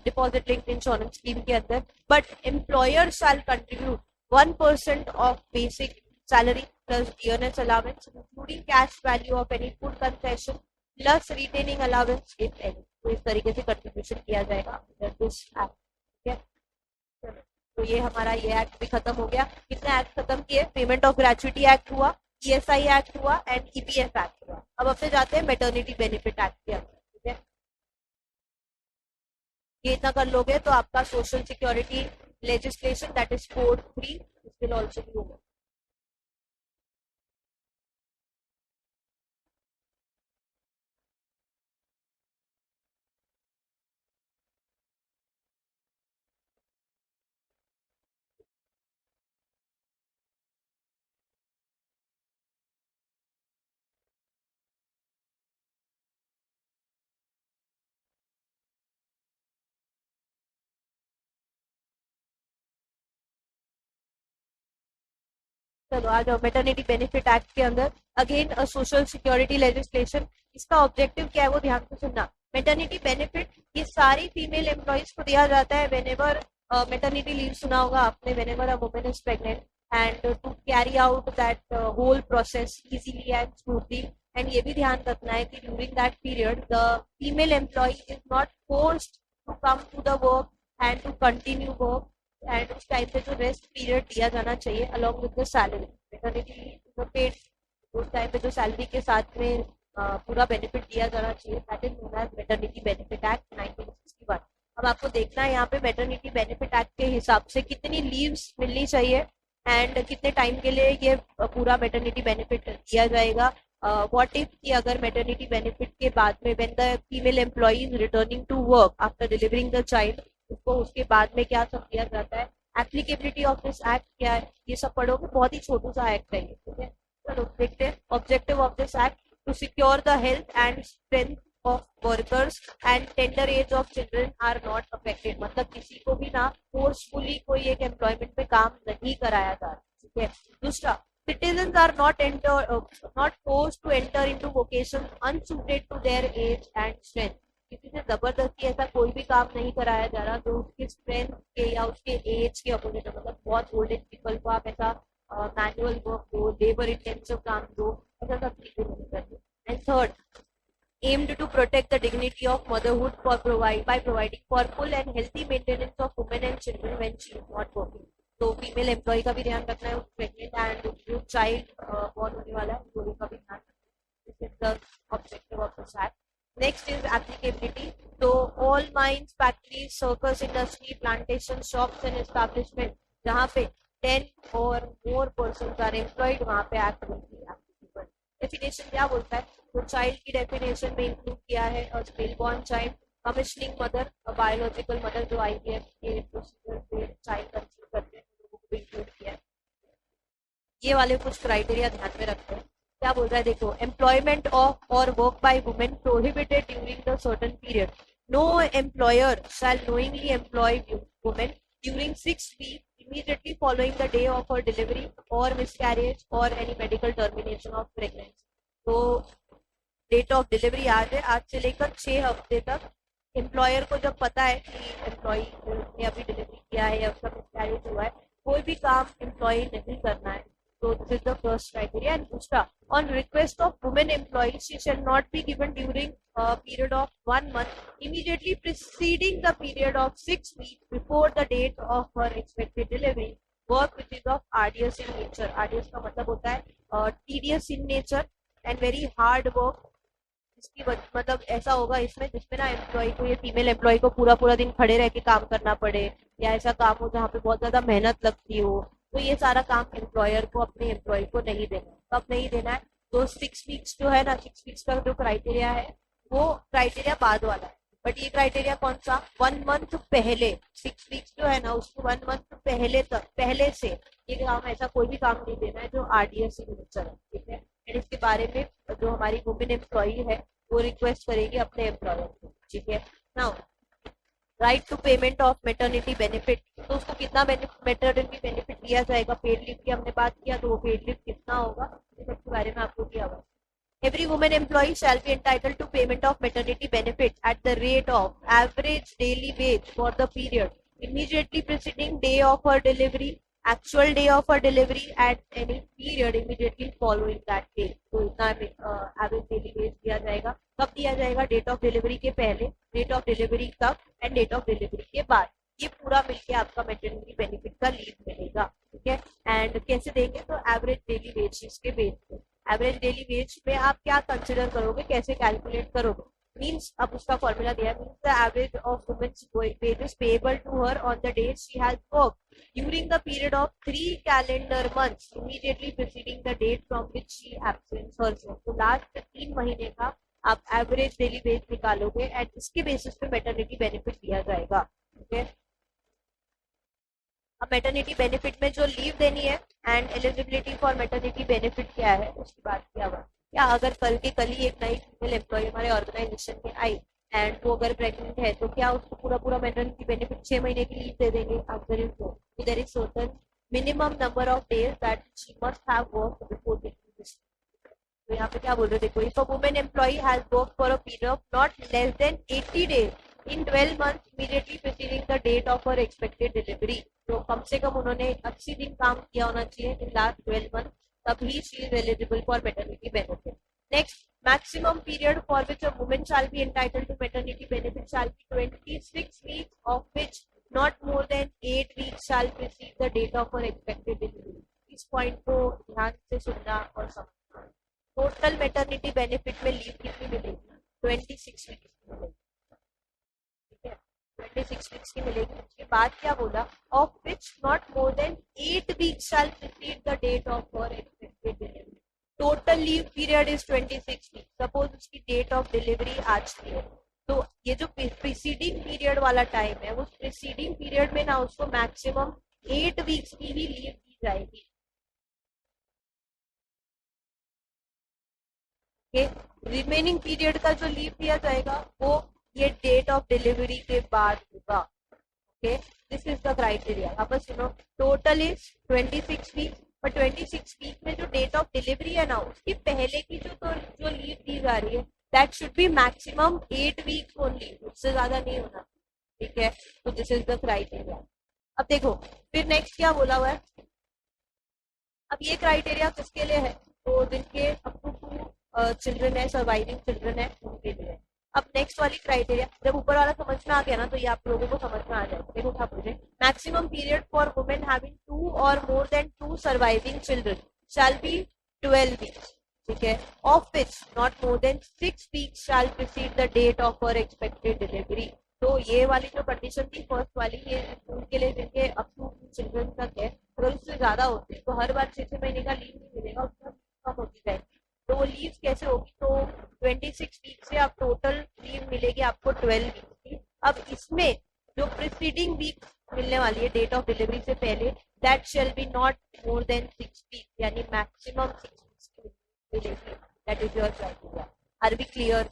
डिपॉजिट लिंक्ड इंश्योरेंस स्कीम के अंदर. But employer shall contribute 1% of basic salary plus dearness allowance including cash value of any food concession plus retaining allowance if any. तो इस तरीके से कंट्रीब्यूशन किया जाएगा दिस एक्ट. ठीक है, तो ये हमारा ये एक्ट भी खत्म हो गया. कितने एक्ट खत्म किए? पेमेंट ऑफ ग्रेचुइटी एक्ट हुआ, ईएसआई एक्ट हुआ एंड ईपीएफ एक्ट हुआ. अब अपने जाते हैं मेटर्निटी बेनिफिट एक्ट के अंदर. ठीक है, ये इतना कर लोगे तो आपका social security legislation that is code 3 will also be over. चलो आ जाओ मेटर्निटी बेनिफिट एक्ट के अंदर. Again social security legislation. इसका ऑब्जेक्टिव क्या है वो ध्यान से सुनना. मेटर्निटी बेनिफिट ये सारी फीमेल एम्प्लॉइज को दिया जाता है व्हेनेवर मेटर्निटी लीव सुना होगा आपने, whenever a woman is pregnant and to carry out that whole process easily and smoothly. And ये भी ध्यान रखना है कि during that period the female employee is not forced to come to the work and to continue work. And उस time पे जो rest period दिया जाना चाहिए along with the salary, maternity paid, उस टाइम पे जो सैलरी के साथ में पूरा बेनिफिट दिया जाना चाहिए, that is known as maternity benefit act 1961. अब आपको देखना है यहाँ पे मेटर्निटी बेनिफिट एक्ट के हिसाब से कितनी लीव्स मिलनी चाहिए एंड कितने टाइम के लिए ये पूरा मेटर्निटी बेनिफिट दिया जाएगा. व्हाट इफ कि अगर मेटर्निटी बेनिफिट के बाद में when the female employee is returning to work after delivering the child, उसको उसके बाद में क्या सब किया जाता है. एप्लीकेबिलिटी ऑफ दिस एक्ट क्या है ये सब पढ़ोगे, बहुत ही छोटू सा एक्ट है ये. ठीक है, चलो देखते हैं. Objective of this act to secure the health and strength of workers and tender age of children are not affected. मतलब किसी को भी ना फोर्सफुली कोई एक एम्प्लॉयमेंट में काम नहीं कराया जा रहा. ठीक है, दूसरा, citizens are not forced to enter into vocations unsuited to their age and strength. किसी से जबरदस्ती ऐसा कोई भी काम नहीं कराया जा रहा जो उसके स्ट्रेंथ के या उसके एज के अपोजिट. मतलब बहुत ओल्ड एज पीपल को आप ऐसा मैनुअल वर्क दो, लेबर इंटेंसिव काम दो, ऐसा सब चीजें नहीं करते. And third, aimed to protect the dignity of motherhood by providing for full and healthy maintenance of women and children when she is not working. तो फीमेल एम्प्लॉय का भी ध्यान रखना है, प्रेग्नेंट एंड जो चाइल्ड बॉर्न होने वाला है दोनों का भी ध्यान रखना है. This is the objective of this act. Next is applicability. All mines, factories, circus industry, plantation, shops and establishment जहाँ पे 10 और मोर पर्सन आर एम्प्लॉयड, वहाँ पे act will be applicable. Definition क्या बोलता है? तो चाइल्ड की डेफिनेशन में इंक्लूड किया है और still born child, commissioning mother, biological mother जो IVF के प्रोसीजर से चाइल्ड कंसीव करते हैं लोगों को भी इंक्लूड किया है। ये वाले कुछ क्राइटेरिया ध्यान में रखते हैं। क्या बोल रहा है देखो, एम्प्लॉयमेंट ऑफ और work by women prohibited during the certain period, no employer shall knowingly employ women during 6 weeks immediately following the day of her delivery or miscarriage or any medical termination of pregnancy। तो date of delivery आज है, आज से लेकर 6 हफ्ते तक employer को जब पता है कि एम्प्लॉय ने अभी डिलीवरी किया है या उसका मिसकैरेज हुआ है, कोई भी काम एम्प्लॉय नहीं करना है। So this is the first criteria. And दूसरा, on request of women employees, she shall not be given during a period of 1 month immediately preceding the period of 6 weeks before the date of her expected delivery work which is of arduous in nature। arduous का मतलब होता है tedious in nature and very hard work। इसकी मतलब ऐसा होगा इसमें जिसमें ना एम्प्लॉय को, ये फीमेल एम्प्लॉय को पूरा पूरा दिन खड़े रह के काम करना पड़े, या ऐसा काम हो जहाँ पे बहुत ज्यादा मेहनत लगती हो, तो ये सारा काम एम्प्लॉयर को अपने एम्प्लॉय को नहीं देना। कब नहीं देना है? तो 6 वीक्स जो है ना, 6 वीक्स का जो क्राइटेरिया है वो क्राइटेरिया बाद वाला है, बट ये क्राइटेरिया कौन सा? 1 मंथ पहले। 6 वीक्स जो है ना उसको 1 मंथ पहले तक, पहले से ये काम, ऐसा कोई भी काम नहीं देना है जो आरडीएस से नेचर है, ठीक है। एंड इसके बारे में जो हमारी वुमेन एम्प्लॉई है वो रिक्वेस्ट करेगी अपने एम्प्लॉयर को, ठीक है। Now right to payment of maternity benefit, तो उसको कितना मैटरनिटी बेनिफिट दिया जाएगा? पेड लीव की हमने बात किया, तो वो पेड लीव कितना होगा इस सबके बारे में आपको दिया हुआ। Every woman employee shall be entitled to payment of maternity benefit at the rate of average daily wage for the period immediately preceding day of her delivery, actual day of her delivery, at any period immediately following that day। तो इतना average daily veg दिया जाएगा। कब दिया जाएगा? Date of delivery के पहले, date of delivery तक एंड डेट ऑफ डिलीवरी के बाद। ये पूरा मिलके आपका मैटरनिटी बेनिफिट का लीव मिलेगा, ठीक है। एंड कैसे देंगे? तो एवरेज डेली वेज के बेस पे। एवरेज डेली वेज में आप क्या कंसिडर करोगे, कैसे कैलकुलेट करोगे? मीन्स अब उसका फॉर्मूला दिया है, means the average of women's wages payable to her on the day she has worked during the period of 3 calendar months immediately preceding the date from which she absents herself. तो last 3 महीने का आप average daily wage निकालोगे and इसके basis पे maternity benefit दिया जाएगा, ठीक है। अब मैटरनिटी बेनिफिट में जो लीव देनी है and eligibility for maternity benefit क्या है उसकी बात किया हुआ। क्या अगर कल के कल ही एक नई फीमेल एम्प्लॉय हमारे ऑर्गेनाइजेशन में आई एंड वो अगर प्रेग्नेंट है तो क्या उसको पूरा पूरा मैटरनिटी बेनिफिट 6 महीने की लीव दे देंगे? अगर there is certain minimum number of days that she must have worked before taking this. तो यहाँ पे क्या बोल रहे थे, कोई women employee has work for a period of not less than 80 days in 12 months immediately preceding the date of her expected delivery। तो कम से कम उन्होंने 80 दिन काम किया होना चाहिए इन लास्ट 12 months, तभी she is eligible for maternity benefit. Next, maximum period for which a woman shall be entitled to maternity benefit shall be 26 weeks, of which not more than 8 weeks shall precede the date of her expected delivery। इस point को ध्यान से सुनना और समझना। Total maternity benefit में leave कितनी मिलेगी? 26 weeks की मिलेगी, ठीक है, 26 weeks की मिलेगी। उसके बाद क्या बोला? Of which not more then 8 weeks shall precede the date of her expected delivery। Total leave period is 26 weeks। Suppose उसकी डेट ऑफ डिलीवरी आज की है, तो ये जो प्रीसीडिंग पीरियड वाला टाइम है, उस प्रीसीडिंग पीरियड में ना उसको मैक्सिमम 8 weeks की ही लीव दी जाएगी। रिमेनिंग पीरियड का जो लीव दिया जाएगा वो ये डेट ऑफ डिलीवरी के बाद होगा, okay. This is the criteria. अब सुनो, टोटल इज 26 weeks, पर 26 weeks में जो डेट ऑफ डिलीवरी है ना उसकी पहले की जो लीव दी जा रही है that should be maximum 8 weeks only, उससे ज्यादा नहीं होना, ठीक है। तो दिस इज द क्राइटेरिया। अब देखो फिर नेक्स्ट क्या बोला हुआ है। अब ये क्राइटेरिया किसके लिए है? तो जिनके अप टू 2 चिल्ड्रन है, सर्वाइविंग चिल्ड्रन है, उनके लिए। अब नेक्स्ट वाली क्राइटेरिया, जब ऊपर वाला समझ में आ गया ना तो ये आप लोगों को समझ में आ जाएगा। देखो क्या बोल रहे हैं, maximum period for women having 2 or more than 2 surviving children shall be 12 weeks, ठीक है, of which not more than 6 weeks shall precede the date of her expected delivery. तो ये वाली जो कंडीशन थी फर्स्ट वाली, ये उनके लिए जिनके अप टू चिल्ड्रन तक है, अगर उससे ज्यादा होते हैं तो हर बार 6 महीने का लीव नहीं मिलेगा, उसका कम होती जाएगी। तो वो लीव कैसे होगी, तो 26 वीक से आप टोटल लीव मिलेगी आपको 12 वीक की। अब इसमें जो प्रीसीडिंग वीक मिलने वाली है डेट ऑफ डिलीवरी से पहले, that shall be not more than 6 week, यानी मैक्सिमम 6 वीक्स की मिलेगी। That is your criteria. Are we clear?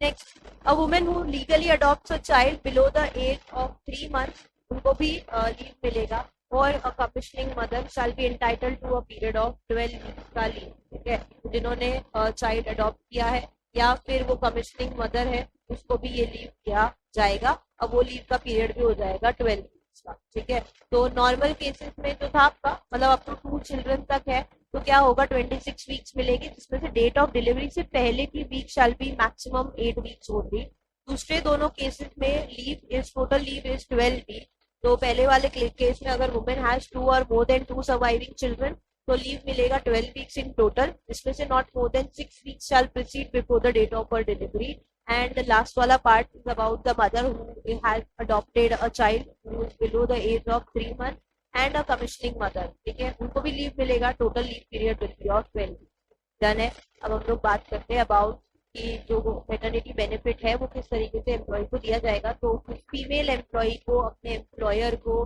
Next, a women who legally adopts a child below the age of 3 months, उनको भी leave मिलेगा। और a commissioning mother shall be entitled to a period of 12 weeks का leave. ठीक है, जिन्होंने child adopt किया है या फिर वो कमिशनिंग मदर है, उसको भी ये लीव दिया जाएगा। अब वो लीव का पीरियड भी हो जाएगा 12 वीक्स का। ठीक है, तो नॉर्मल केसेस में जो था आपका, मतलब अप टू 2 चिल्ड्रन तक है, तो क्या होगा, 26 वीक्स मिलेगी, जिसमें से डेट ऑफ डिलीवरी से पहले की week shall be maximum 8 weeks होगी। दूसरे दोनों केसेस में leave is total leave is 12 week. तो पहले वाले केस में अगर women has 2 or more than 2 surviving children, तो लीव मिलेगा 12 वीक्स इन टोटल, जिसमें से not more than 6 weeks shall precede before the date of her delivery. And the last वाला part is about the mother who has adopted a child who is below the age of 3 months and a commissioning mother. ठीक है, उनको भी leave मिलेगा। Total leave period will be of 12 done है। अब हम लोग बात करते हैं अबाउट कि जो मैटरनिटी बेनिफिट है वो किस तरीके से एम्प्लॉय को दिया जाएगा। तो फीमेल एम्प्लॉय को अपने एम्प्लॉयर को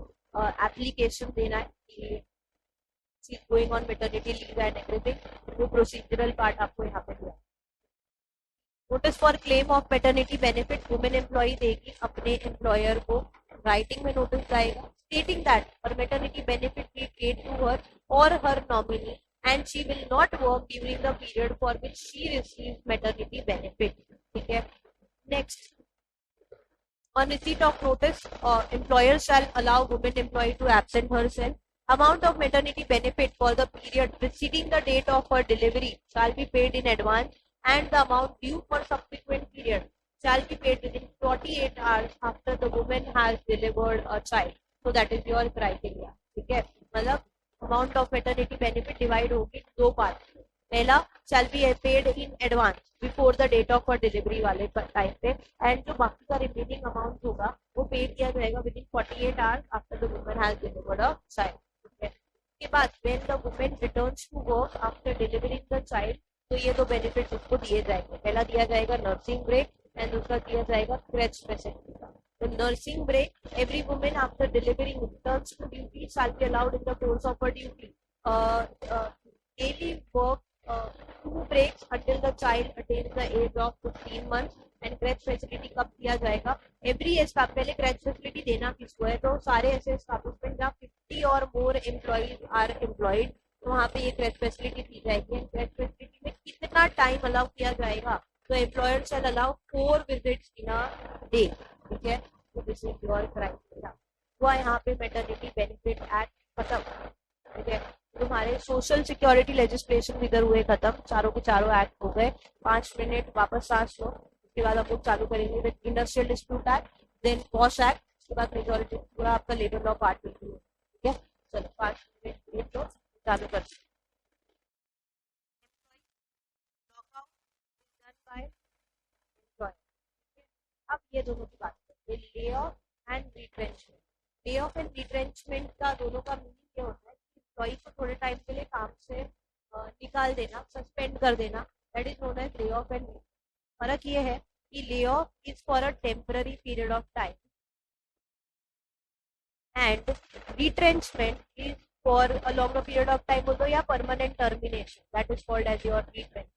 एप्लीकेशन देना है कि she is going on maternity leave and everything. वो प्रोसीजरल पार्ट आपको यहाँ पे दिया। Notice for claim of maternity benefit women employee देगी अपने एम्प्लॉयर को, राइटिंग में नोटिस जाएगा stating that her maternity benefit be paid to her or her nominee and she will not work during the period for which she receives maternity benefit. ठीक है, next, on receipt of notice, employer shall allow woman employee to absent herself. Amount of maternity benefit for the period preceding the date of her delivery shall be paid in advance and the amount due for subsequent period shall be paid within 48 hours after the woman has delivered a child. So that is your criteria. ठीक है, मतलब amount of maternity benefit divide होगी दो part. पहला shall be paid in advance before the date of delivery वाले time पे, and जो बाकी का रिमेनिंग अमाउंट होगा वो पेड किया जाएगा within 48 hours after the woman has delivered a child. ठीक है, उसके बाद when the woman returns to work after delivering the child, तो ये दो बेनिफिट उसको दिए जाएंगे। पहला दिया जाएगा नर्सिंग ब्रेक एंड दूसरा दिया जाएगा क्रैच फैसिलिटी का। The nursing break, every woman after delivering returns to duty shall be allowed in the course of her duty. Daily work, 2 breaks until the child attains the age of 15 months. And crèche facility कब दिया जाएगा? Every पहले crèche facility देना किसको है, तो सारे ऐसे establishment जहाँ 50 और more employees are employed, तो वहाँ पे ये crèche facility दी जाएगी। crèche facility में कितना टाइम अलाउ किया जाएगा, तो employer shall allow 4 visits in a day। ठीक है, तो दिस इज योर क्राइटेरिया। हुआ यहाँ पे मैटरनिटी बेनिफिट एक्ट खत्म। ठीक है, तुम्हारे सोशल सिक्योरिटी लेजिस्लेशन इधर हुए खत्म, चारों के चारों एक्ट हो गए। 5 मिनट वापस सांस लो, उसके बाद हम लोग चालू करेंगे with industrial dispute act, then POSH act, उसके बाद मेजोरिटी पूरा आपका लेबर लॉ पार्ट बिल्कुल। ठीक है, चलो 5 मिनट लो, चालू कर। अब ये दोनों की बात करते हैं, ले ऑफ एंड रिट्रेंचमेंट। ले ऑफ एंड रिट्रेंचमेंट का दोनों का मीनिंग ये होता है कि एम्प्लॉई को थोड़े टाइम के लिए काम से निकाल देना, सस्पेंड कर देना, that is known as lay off and. फर्क ये है कि lay off is for a temporary period of time and retrenchment is for a longer period of time, बोलो या permanent termination, that is called as your retrenchment.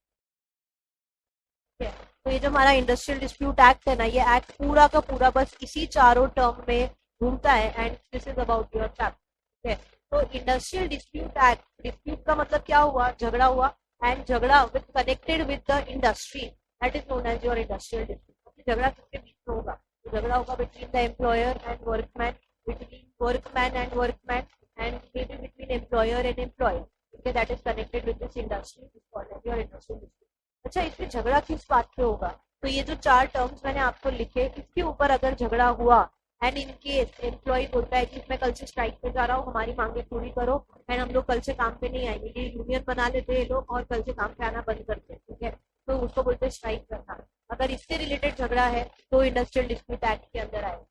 तो ये जो हमारा इंडस्ट्रियल डिस्प्यूट एक्ट है ना, ये एक्ट पूरा का पूरा बस इसी चारों टर्म में घूमता है and this is about your chapter. ठीक है, तो इंडस्ट्रियल डिस्प्यूट एक्ट, डिस्प्यूट का मतलब क्या हुआ, झगड़ा हुआ, एंड झगड़ा with connected with the industry, that is known as your industrial dispute. झगड़ा किसके बीच में होगा, तो झगड़ा होगा between the employer and workman, between workman and workman, and may be between employer and employer. ठीक है, that is connected with this industry, is called as your industrial dispute. अच्छा, इसमें झगड़ा किस बात पे होगा, तो ये जो 4 टर्म्स मैंने आपको लिखे, इसके ऊपर अगर झगड़ा हुआ एंड इन केस एम्प्लॉय बोलता है कि मैं कल से स्ट्राइक पे जा रहा हूँ, हमारी मांगे पूरी करो, एंड हम लोग कल से काम पे नहीं आएंगे, ये यूनियन बना लेते हैं लोग और कल से काम पे आना बंद करते हैं। ठीक है, तो उसको बोलते हैं स्ट्राइक करना। अगर इससे रिलेटेड झगड़ा है तो इंडस्ट्रियल डिस्प्यूट एक्ट के अंदर आएगा।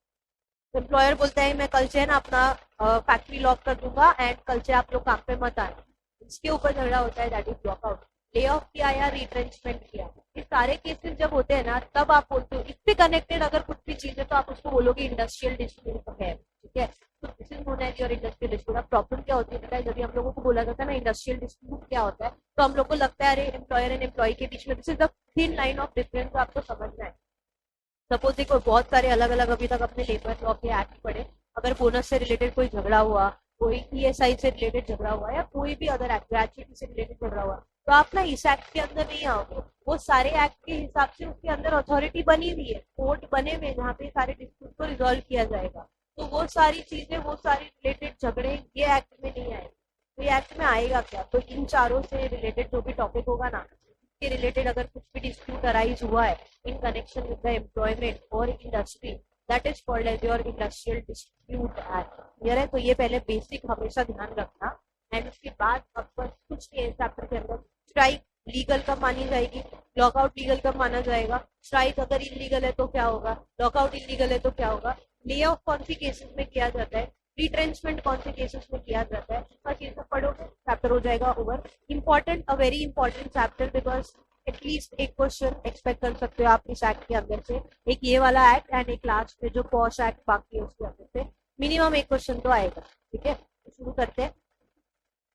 एम्प्लॉयर बोलता है मैं कल से ना अपना फैक्ट्री लॉक कर दूंगा एंड कल से आप लोग काम पे मत आए, इसके ऊपर झगड़ा होता है, that is lockout. Lay off किया या रिट्रेंचमेंट किया, ये सारे केसेस जब होते हैं ना तब आप बोलते हो इससे कनेक्टेड अगर कुछ भी चीज है तो आप उसको बोलोगे इंडस्ट्रियल डिस्प्यूट है, ठीक है। तो this is known as your industrial dispute. अब प्रॉब्लम क्या होती है, जब हम लोगों को बोला जाता है ना इंडस्ट्रियल डिस्प्यूट क्या होता है, तो हम लोग को लगता है अरे एम्प्लॉयर एंड एम्प्लॉय के बीच में this is the thin line of difference, आपको समझना है। सपोज देखो बहुत सारे अलग अलग अभी तक अपने लेबर लॉ के एक्ट पढ़े, अगर बोनस से रिलेटेड कोई झगड़ा हुआ, कोई ईएसआई से रिलेटेड झगड़ा हुआ या कोई भी अदर एक्ट ग्रेचुइटी से रिलेटेड झगड़ा हुआ, तो आप ना इस एक्ट के अंदर नहीं आओगे। वो सारे एक्ट के हिसाब से उसके अंदर अथॉरिटी बनी हुई है, कोर्ट बने हुए जहाँ पे सारे डिस्प्यूट को रिजॉल्व किया जाएगा। तो वो सारी चीजें, वो सारी रिलेटेड झगड़े ये एक्ट में नहीं आएंगे। तो ये एक्ट में आएगा क्या, तो इन चारों से रिलेटेड जो भी टॉपिक होगा ना, के रिलेटेड अगर कुछ भी डिस्प्यूट अराइज हुआ है in connection with the employment or industry, that is called as your industrial dispute act. Clear है? तो ये पहले बेसिक हमेशा ध्यान रखना। एंड उसके बाद अब कुछ चैप्टर के अंदर स्ट्राइक लीगल कब मानी जाएगी, लॉकआउट लीगल कब माना जाएगा, स्ट्राइक अगर इलीगल है तो क्या होगा, लॉकआउट इलीगल है तो क्या होगा, ले ऑफ कौन सी केसेस में किया जाता है, रिट्रेंचमेंट कौन से केसेस में किया जाता है, बस ये सब पढ़ोगे चैप्टर हो जाएगा over. Important, a very important chapter, because at least एक क्वेश्चन एक्सपेक्ट कर सकते हो आप इस एक्ट के अंदर से, एक ये वाला एक्ट एंड एक लास्ट में जो पॉश एक्ट बाकी है उसके अंदर से मिनिमम एक क्वेश्चन तो आएगा। ठीक है, तो शुरू करते हैं।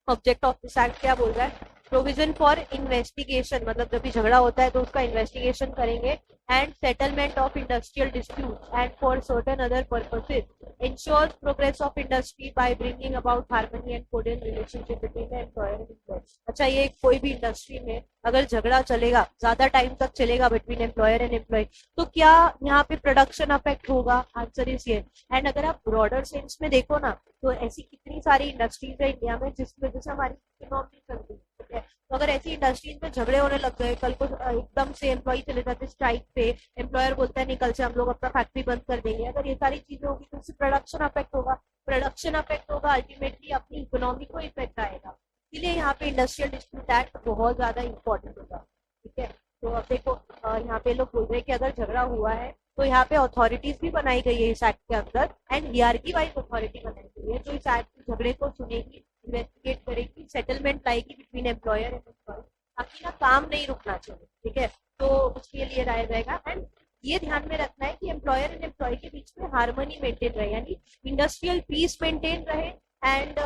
ऑब्जेक्ट ऑफ दिस एक्ट क्या बोल रहा है, प्रोविजन फॉर इन्वेस्टिगेशन, मतलब जब भी झगड़ा होता है तो उसका इन्वेस्टिगेशन करेंगे, and settlement of industrial dispute and for certain other purposes, ensures progress of industry by bringing about harmony and cordial relationship between the employer and employee। अच्छा, ये कोई भी इंडस्ट्री में अगर झगड़ा चलेगा, ज्यादा टाइम तक चलेगा बिटवीन एम्प्लॉयर एंड एम्प्लॉय, तो क्या यहाँ पे प्रोडक्शन अफेक्ट होगा, आंसर इज ये। एंड अगर आप ब्रॉडर सेंस में देखो ना, तो ऐसी कितनी सारी इंडस्ट्रीज है इंडिया में जिस वजह से हमारी इकोनॉमी चल रही है। तो अगर ऐसी इंडस्ट्रीज में झगड़े होने लग गए, कल को एकदम से एम्प्लॉय चले जाते स्ट्राइक पे, एम्प्लॉयर बोलता है नहीं कल से हम लोग अपना फैक्ट्री बंद कर देंगे, अगर ये सारी चीजें होगी तो उससे प्रोडक्शन अफेक्ट होगा, प्रोडक्शन अफेक्ट होगा, अल्टीमेटली अपनी इकोनॉमी को इफेक्ट आएगा। इसलिए यहाँ पे इंडस्ट्रियल डिस्प्यूट एक्ट बहुत ज्यादा इंपॉर्टेंट होगा। ठीक है, तो अब देखो यहाँ पे लोग बोल रहे हैं कि अगर झगड़ा हुआ है तो यहाँ पे अथॉरिटीज भी बनाई गई है इस एक्ट के अंदर, एंड हियरकी वाइज अथॉरिटी बनाई गई है जो इस एक्ट झगड़े को सुनेगी, इन्वेस्टिगेट करेगी, सेटलमेंट लाएगी बिटवीन एम्प्लॉयर एंड एम्प्लॉय, ताकि ना काम नहीं रुकना चाहिए। ठीक है, तो उसके लिए लाया जाएगा। एंड ये ध्यान में रखना है कि एम्प्लॉयर एंड एम्प्लॉय के बीच में हार्मनी मेंटेन रहे, यानी इंडस्ट्रियल पीस मेंटेन रहे एंड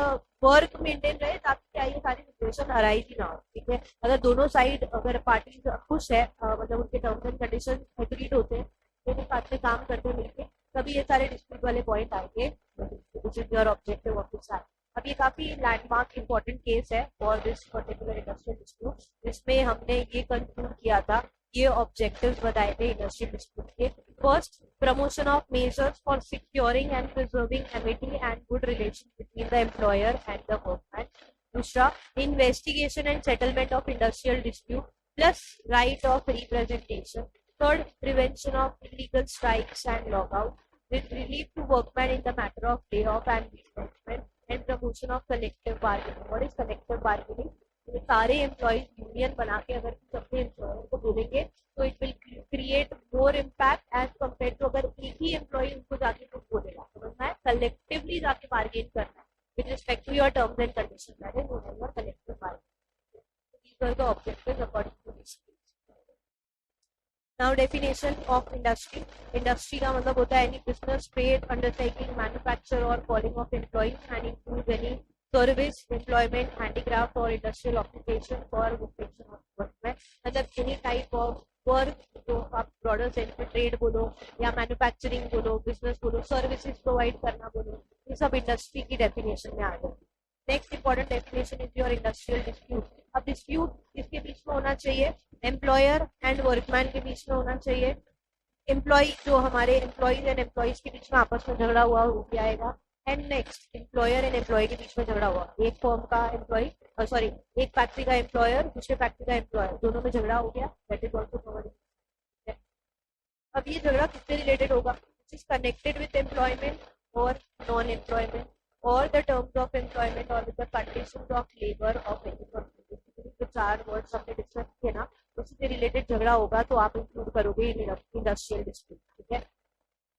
वर्क मेंटेन रहे, ताकि क्या ये सारी सिचुएशन अराइज ही ना हो। ठीक है, अगर दोनों साइड, अगर पार्टी खुश है, मतलब उनके टर्म्स एंड कंडीशन एग्रीड होते हैं, दोनों साथ में काम करते मिलके, तभी ये सारे डिस्प्यूट वाले पॉइंट आएंगे, which is your objective of this act. अब ये काफी लैंडमार्क इंपॉर्टेंट केस है for this particular industrial dispute, जिसमें हमने ये कंक्लूड किया था, ये ऑब्जेक्टिव्स बताए थे इंडस्ट्रियल डिस्प्यूट के। First, promotion of measures for securing and preserving amity and good relation between the employer and the workman. दूसरा, investigation and settlement of industrial dispute plus right of representation. Third, prevention of illegal strikes and lockout with relief to workmen in the matter of layoff and retrenchment, and promotion of collective bargaining। What is collective bargaining? सारे employees union बना के अगर अपने employer को बोलेंगे तो it will create more impact as compare to अगर एक ही एम्प्लॉय उनको जाके कुछ बोलेगा। समझना है, कलेक्टिवली जाके बार्गेन करना है with respect to your terms and condition, that is known as your collective bargaining. These are the objectives according to this. Now definition of industry. Industry का मतलब होता है any business, trade, undertaking, manufacture or calling of employees and include any service, employment, handicraft or industrial occupation for vocation of workman. मतलब any type of work जो आप broader sense में trade बोलो या मैन्युफैक्चरिंग बोलो, बिजनेस बोलो, services provide करना बोलो, ये सब इंडस्ट्री की डेफिनेशन में आ जाए। Next important definition is your industrial dispute. अब डिस्प्यूट किसके बीच में होना चाहिए, एम्प्लॉयर एंड वर्कमैन के बीच में होना चाहिए। एम्प्लॉय जो हमारे एम्प्लॉइज एंड एम्प्लॉइज के बीच में आपस में झगड़ा हुआ वो भी आएगा। And next, employer and employee के बीच में झगड़ा हुआ, एक फर्म का एम्प्लॉय, सॉरी एक फैक्ट्री का एम्प्लॉयर दूसरे फैक्ट्री का एम्प्लॉयर, दोनों में झगड़ा हो गया, दैट इज ऑल्सो कवर्ड। अब ये झगड़ा किससे रिलेटेड होगा, which is connected with employment और नॉन एम्प्लॉयमेंट और द टर्म्स ऑफ एम्प्लॉयमेंट और with the conditions of labour of any company. जो चार वर्ड्स हमने डिस्कस किए ना, उसी से रिलेटेड झगड़ा होगा तो आप इंक्लूड करोगे इंडस्ट्रियल डिस्प्यूट, ठीक है।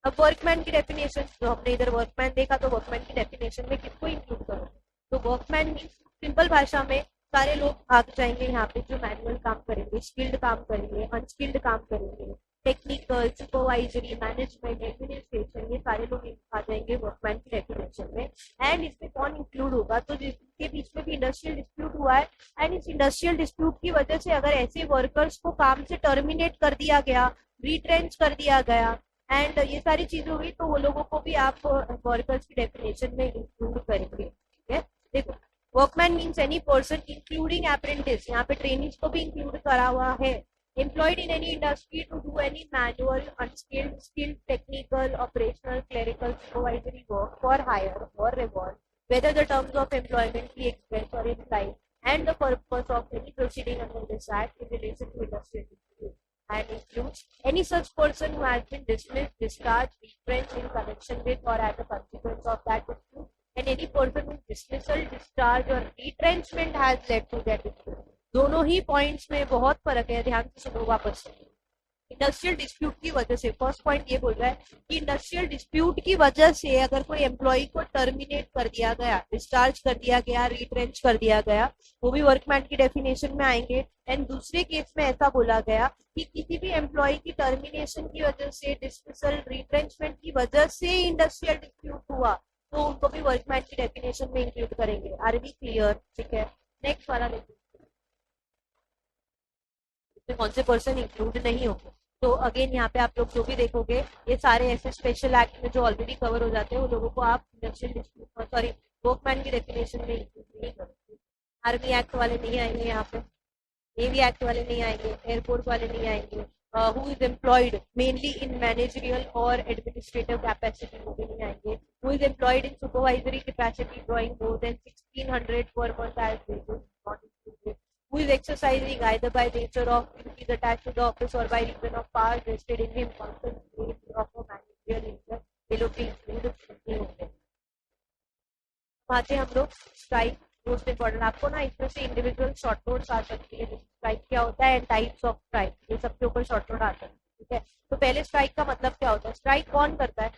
अब वर्कमैन की डेफिनेशन, जो हमने इधर वर्कमैन देखा, तो वर्कमैन की डेफिनेशन में किसको इंक्लूड करोगे? तो वर्कमैन मीन्स सिंपल भाषा में सारे लोग भाग जाएंगे यहाँ पे जो मैनुअल काम करेंगे, स्किल्ड काम करेंगे, अनस्किल्ड काम करेंगे, टेक्निकल, सुपरवाइजरी, मैनेजमेंट, एडमिनिस्ट्रेशन, ये सारे लोग आ जाएंगे वर्कमैन की डेफिनेशन में। एंड इसमें कौन इंक्लूड होगा? तो जिसके बीच में भी इंडस्ट्रियल डिस्प्यूट हुआ है एंड इस इंडस्ट्रियल डिस्प्यूट की वजह से अगर ऐसे वर्कर्स को काम से टर्मिनेट कर दिया गया, रिट्रेंच कर दिया गया एंड ये सारी चीजें हुई, तो वो लोगों को भी आप वर्कर्स की डेफिनेशन में इंक्लूड करेंगे, ठीक है। देखो, workman means any person including apprentice, यहाँ पे ट्रेनिंग्स को भी इंक्लूड करा हुआ है, employed in any industry to do any manual, unskilled, skilled, technical, operational, clerical, supervisory work for hire or reward, whether the terms of employment be expressed or implied, and the purpose of any proceeding under this act in relation to industrial dispute, and includes any such person who has been dismissed, discharged, retrenched in connection with or as a consequence of that dispute, and any person whose dismissal, discharge or retrenchment has led to that dispute. दोनों ही points में बहुत फर्क है, ध्यान से सुनो वापस। Industrial dispute की वजह से, फर्स्ट पॉइंट ये बोल रहा है कि इंडस्ट्रियल डिस्प्यूट की वजह से अगर कोई एम्प्लॉय को टर्मिनेट कर दिया गया, डिस्चार्ज कर दिया गया, रिट्रेंच कर दिया गया, वो भी वर्कमैन की डेफिनेशन में आएंगे। एंड दूसरे केस में ऐसा बोला गया कि किसी भी एम्प्लॉय की टर्मिनेशन की वजह से, डिसमिसल, रिट्रेंचमेंट की वजह से इंडस्ट्रियल डिस्प्यूट हुआ, तो उनको भी वर्कमैन की डेफिनेशन में इंक्लूड करेंगे। Are we clear? ठीक है, नेक्स्ट वाला देखिए, कौन से पर्सन इंक्लूड नहीं होंगे। तो अगेन यहाँ पे आप लोग जो भी देखोगे, ये सारे ऐसे स्पेशल एक्ट में जो ऑलरेडी कवर हो जाते हैं, वो लोगों को आप इंडस्ट्रियल डिस्प्यूट, सॉरी, वर्कमैन की डेफिनेशन में इंक्लूड नहीं करोगे। आर्मी एक्ट वाले नहीं आएंगे यहाँ पे, नेवी एक्ट वाले नहीं आएंगे, एयरपोर्ट वाले नहीं आएंगे, who is employed mainly in managerial or administrative capacity, वो भी नहीं आएंगे, who is employed in supervisory capacity drawing more than 1600 per month as wages, not included, who is exercising either by nature of duties attached to the office or by reason of powers vested in him constant of a managerial nature, ये लोग भी include नहीं होंगे। आते हम लोग strike, most important. आपको ना इसमें से इंडिविजुअल शॉर्ट नोट्स आ सकती है, स्ट्राइक क्या होता है एंड टाइप्स ऑफ स्ट्राइक, ये सबके ऊपर शॉर्ट नोट आता है, ठीक है। तो पहले स्ट्राइक का मतलब क्या होता है? स्ट्राइक कौन करता है?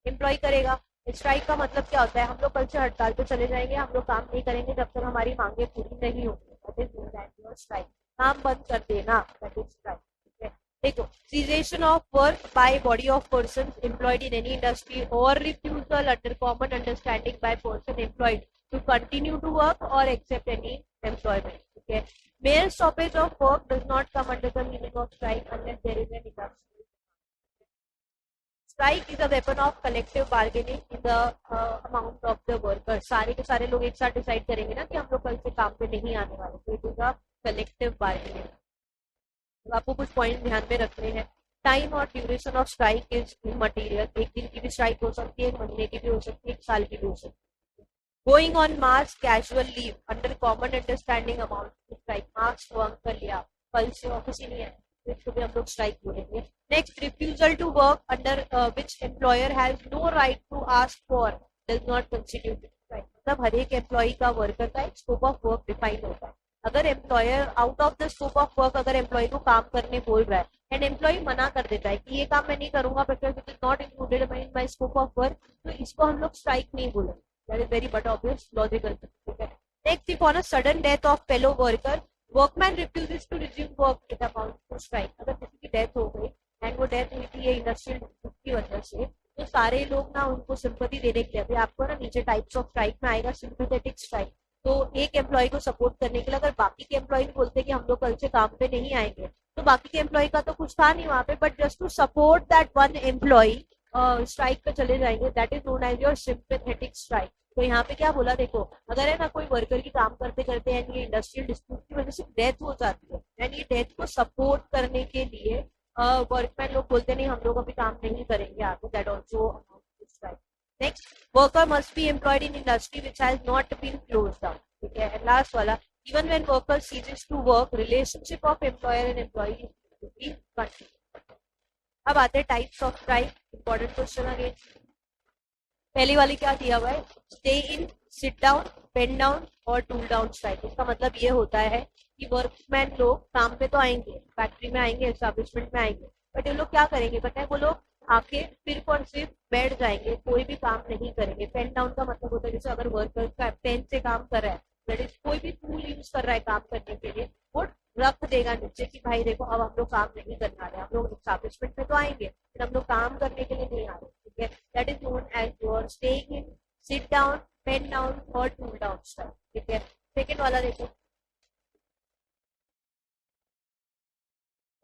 एम्प्लॉय करेगा। स्ट्राइक का मतलब क्या होता है? हम लोग कल से हड़ताल पे चले जाएंगे, हम लोग काम नहीं करेंगे जब तक हमारी मांगे पूरी नहीं होंगी, स्ट्राइक, काम बंद कर देना, दैट इज स्ट्राइक, ठीक है। देखो, cessation of work by body of person employed in any industry or refusal under common understanding by person employed to continue to work or accept any employment, okay. Mere stoppage of work does not come under the meaning of strike unless there is an industrial. Strike is a weapon of collective bargaining in the amount of the workers. सारे के सारे लोग एक साथ decide करेंगे ना कि हम लोग कल से काम पे नहीं आने वाले, तो it is a collective bargaining. तो आपको कुछ पॉइंट ध्यान में रखने हैं। टाइम और duration of strike is immaterial, एक दिन की भी स्ट्राइक हो सकती है, एक महीने की भी हो सकती है, एक साल की भी हो सकती है। Going on mass casual leave under common understanding amount to strike, marks को अंक कर लिया, कल से ऑफिस ही नहीं है, इसको भी हम लोग स्ट्राइक बोलेंगे। Next, refusal to work under which employer has no right to ask for does not constitute strike, मतलब हर एक एम्प्लॉय का वर्कर का एक स्कोप ऑफ वर्क डिफाइन होता है। अगर employer out of the scope of work अगर एम्प्लॉय को काम करने बोल रहा है एंड एम्प्लॉय मना कर देता है कि ये काम मैं नहीं करूंगा because it is not included in my scope of work, तो इसको हम लोग स्ट्राइक नहीं बोलेंगे। That is very but obvious, logical. Okay. Next, if on a sudden death of fellow worker, workman refuses to resume work, it amounts to strike. अगर किसी की death हो गई एंड वो डेथ हुई थी ये इंडस्ट्रियल डिस्प्यूट की वजह से, तो सारे लोग ना उनको सिंपैथी देने के लिए, अभी आपको ना नीचे टाइप्स ऑफ स्ट्राइक में आएगा सिंपैथेटिक स्ट्राइक, तो एक एम्प्लॉय को सपोर्ट करने के लिए अगर बाकी के एम्प्लॉय बोलते हैं कि हम लोग कल से काम पे नहीं आएंगे, तो बाकी के एम्प्लॉय का तो कुछ था नहीं वहां पे, but just to support that one employee strike पे चले जाएंगे, that is known as your sympathetic strike. तो यहाँ पे क्या बोला, देखो, अगर है ना कोई वर्कर की काम करते करते एंड ये इंडस्ट्रियल डिस्प्यूट की वजह से डेथ हो जाती है एंड ये डेथ को सपोर्ट करने के लिए वर्कमैन लोग बोलते नहीं हम लोग अभी काम नहीं करेंगे आगे, that also strike. Next, worker must be employed in industry which has not been closed down, ठीक है। एंड लास्ट वाला, even when worker ceases to work, relationship of employer and employee will be continue. अब आते हैं types of strike, important question again. पहली वाली क्या दिया हुआ है, stay in, sit down, pen down और टूल डाउन स्ट्राइक। इसका मतलब ये होता है कि वर्कमैन लोग काम पे तो आएंगे, फैक्ट्री में आएंगे, एस्टेब्लिशमेंट में आएंगे, बट ये लोग क्या करेंगे पता है, वो लोग आके सिर्फ और सिर्फ बैठ जाएंगे, कोई भी काम नहीं करेंगे। पेन डाउन का मतलब होता है जैसे अगर वर्कर का पेन से काम कर रहा है, दैट इज कोई भी टूल यूज कर रहा है काम करने के लिए, वो रख देगा नीचे कि भाई देखो अब हम लोग काम नहीं करने आ रहे, हम लोग एस्टेब्लिशमेंट में तो आएंगे फिर हम लोग काम करने के लिए नहीं आ रहे, ठीक है। That is known as your staying in, sit down, pen down और टूल डाउन स्टाइल, ठीक है। सेकेंड वाला देखो,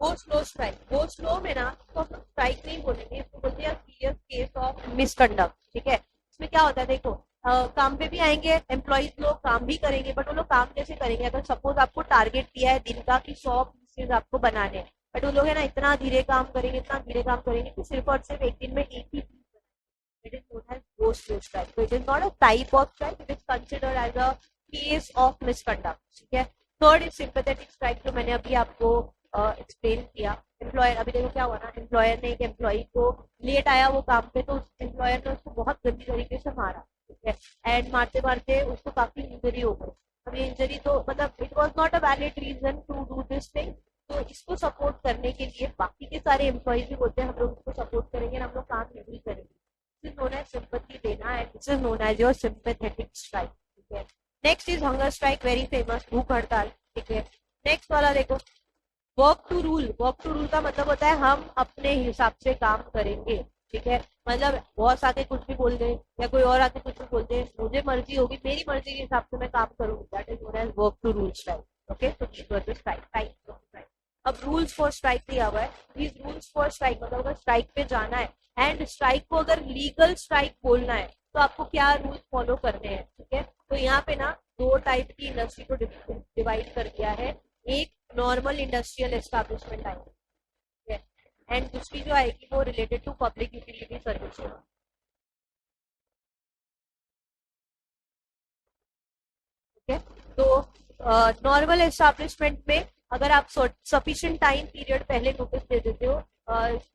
go slow strike. Go slow में ना तो हम स्ट्राइक नहीं बोलेंगे, इसको बोलते हैं क्लियर केस ऑफ मिसकंडक्ट, ठीक है। इसमें क्या होता है देखो, काम पे भी आएंगे एम्प्लॉइज लोग, काम भी करेंगे, बट वो लोग काम कैसे करेंगे, अगर सपोज आपको टारगेट दिया है दिन का कि 100 पीसेज आपको बनाने हैं, बट वो लोग है ना इतना धीरे काम करेंगे, इतना धीरे काम करेंगे कि सिर्फ और सिर्फ एक दिन में एक ही पीस बनाएंगे। It is known as go slow strike. So it is not a type of strike, it is considered as a case of misconduct, ठीक है। थर्ड इज सिंपैथेटिक स्ट्राइक, जो मैंने अभी आपको एक्सप्लेन किया। एम्प्लॉयर, अभी देखो क्या हुआ ना, एम्प्लॉयर ने एक एम्प्लॉय को लेट आया वो काम पे, तो एम्प्लॉयर ने उसको बहुत गंदी तरीके से मारा, ठीक है, एंड मारते मारते उसको काफी इंजरी हो गई। अब ये इंजरी तो मतलब it was not a valid reason to do this thing, तो इसको सपोर्ट करने के लिए बाकी के सारे एम्प्लॉयज भी बोलते हैं हम लोग इसको सपोर्ट करेंगे, हम लोग काम नहीं करेंगे। This is known as sympathy देना, and this is known as your sympathetic strike, ठीक है। Next is hunger strike, very famous, भूख हड़ताल, ठीक है। नेक्स्ट वाला देखो, work to rule. Work to rule का मतलब होता है हम अपने हिसाब से काम करेंगे, ठीक है। मतलब बॉस आके कुछ भी बोल दे या कोई और आके कुछ भी बोल दे, मुझे मर्जी होगी, मेरी मर्जी के हिसाब से मैं काम करूंगी, that is known as work to rule strike, okay. तो these were the strike types of strike. अब रूल्स फॉर स्ट्राइक दिया हुआ है, दीज रूल्स फॉर स्ट्राइक मतलब अगर स्ट्राइक पे जाना है एंड स्ट्राइक को अगर लीगल स्ट्राइक बोलना है तो आपको क्या रूल्स फॉलो करने हैं, ठीक है। तो यहाँ पे ना दो टाइप की इंडस्ट्री को डिवाइड कर दिया है, एक नॉर्मल इंडस्ट्रियल एस्टैब्लिशमेंट आएगी एंड दूसरी जो आएगी वो related to public utility services, ठीक है। तो नॉर्मल एस्टैब्लिशमेंट में अगर आप सफिशिएंट टाइम पीरियड पहले नोटिस दे देते हो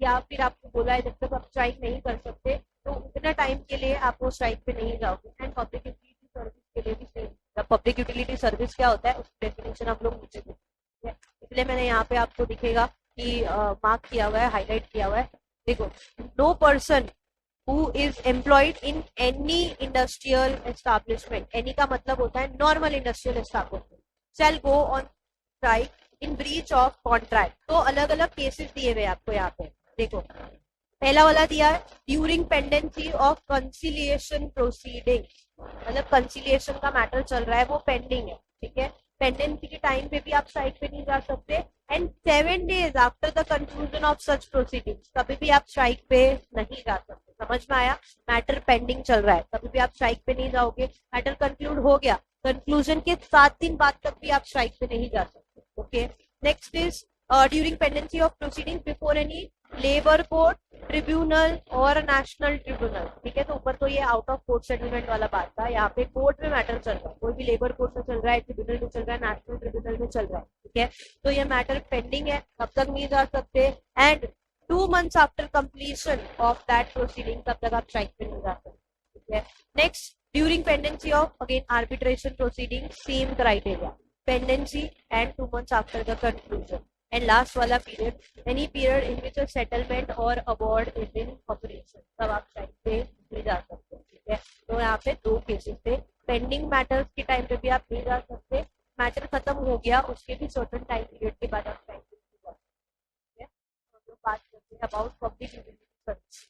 या फिर आपको बोला है जब तक आप स्ट्राइक नहीं कर सकते तो उतना टाइम के लिए आप वो स्ट्राइक पे नहीं जाओगे। एंड पब्लिक यूटिलिटी सर्विस के लिए भी सेम। पब्लिक यूटिलिटी सर्विस क्या होता है उसकी डेफिनेशन आप लोग नीचे देखते हैं, इसलिए मैंने यहाँ पे आपको दिखेगा कि मार्क किया हुआ है, हाईलाइट किया हुआ है। देखो, no person who is employed in any industrial establishment, any का मतलब होता है normal industrial establishment, shall go on strike in breach of contract। तो अलग अलग केसेस दिए हुए आपको यहाँ पे देखो, पहला वाला दिया है during pendency of conciliation proceeding, मतलब कंसिलिएशन का मैटर चल रहा है वो पेंडिंग है, ठीक है। पेंडेंसी के टाइम पे भी आप स्ट्राइक पे नहीं जा सकते and 7 days after the conclusion of such proceedings कभी भी आप स्ट्राइक पे नहीं जा सकते। समझ में आया? मैटर पेंडिंग चल रहा है कभी भी आप स्ट्राइक पे नहीं जाओगे, मैटर कंक्लूड हो गया, कंक्लूजन के 7 दिन बाद तक भी आप स्ट्राइक पे नहीं जा सकते, okay. Next is during pendency of proceeding before any labour court, tribunal और नेशनल ट्रिब्यूनल, ठीक है। तो ऊपर तो ये आउट ऑफ कोर्ट सेटलमेंट वाला बात था, यहाँ पे कोर्ट में मैटर चल रहा है, कोई भी लेबर कोर्ट में चल रहा है, ट्रिब्यूनल में चल रहा है, नेशनल ट्रिब्यूनल में चल रहा है, ठीक है। तो ये मैटर पेंडिंग है, तब तक नहीं जा सकते and 2 months after completion of that proceeding तब तक आप स्ट्राइक पे नहीं जा सकते, ठीक है। Next, during pendency of again arbitration proceeding, same criteria, pendency and 2 months after the conclusion. And last वाला period, any period in which a settlement or award is in operation, तब आप स्ट्राइक पे नहीं जा सकते, ठीक है। तो यहाँ पे 2 केसेस थे, पेंडिंग मैटर्स के टाइम पे भी आप नहीं जा सकते, मैटर खत्म हो गया उसके भी सर्टेन टाइम पीरियड के बाद आप स्ट्राइक पे नहीं जा सकते, ठीक है। हम लोग बात करते हैं about public utility service.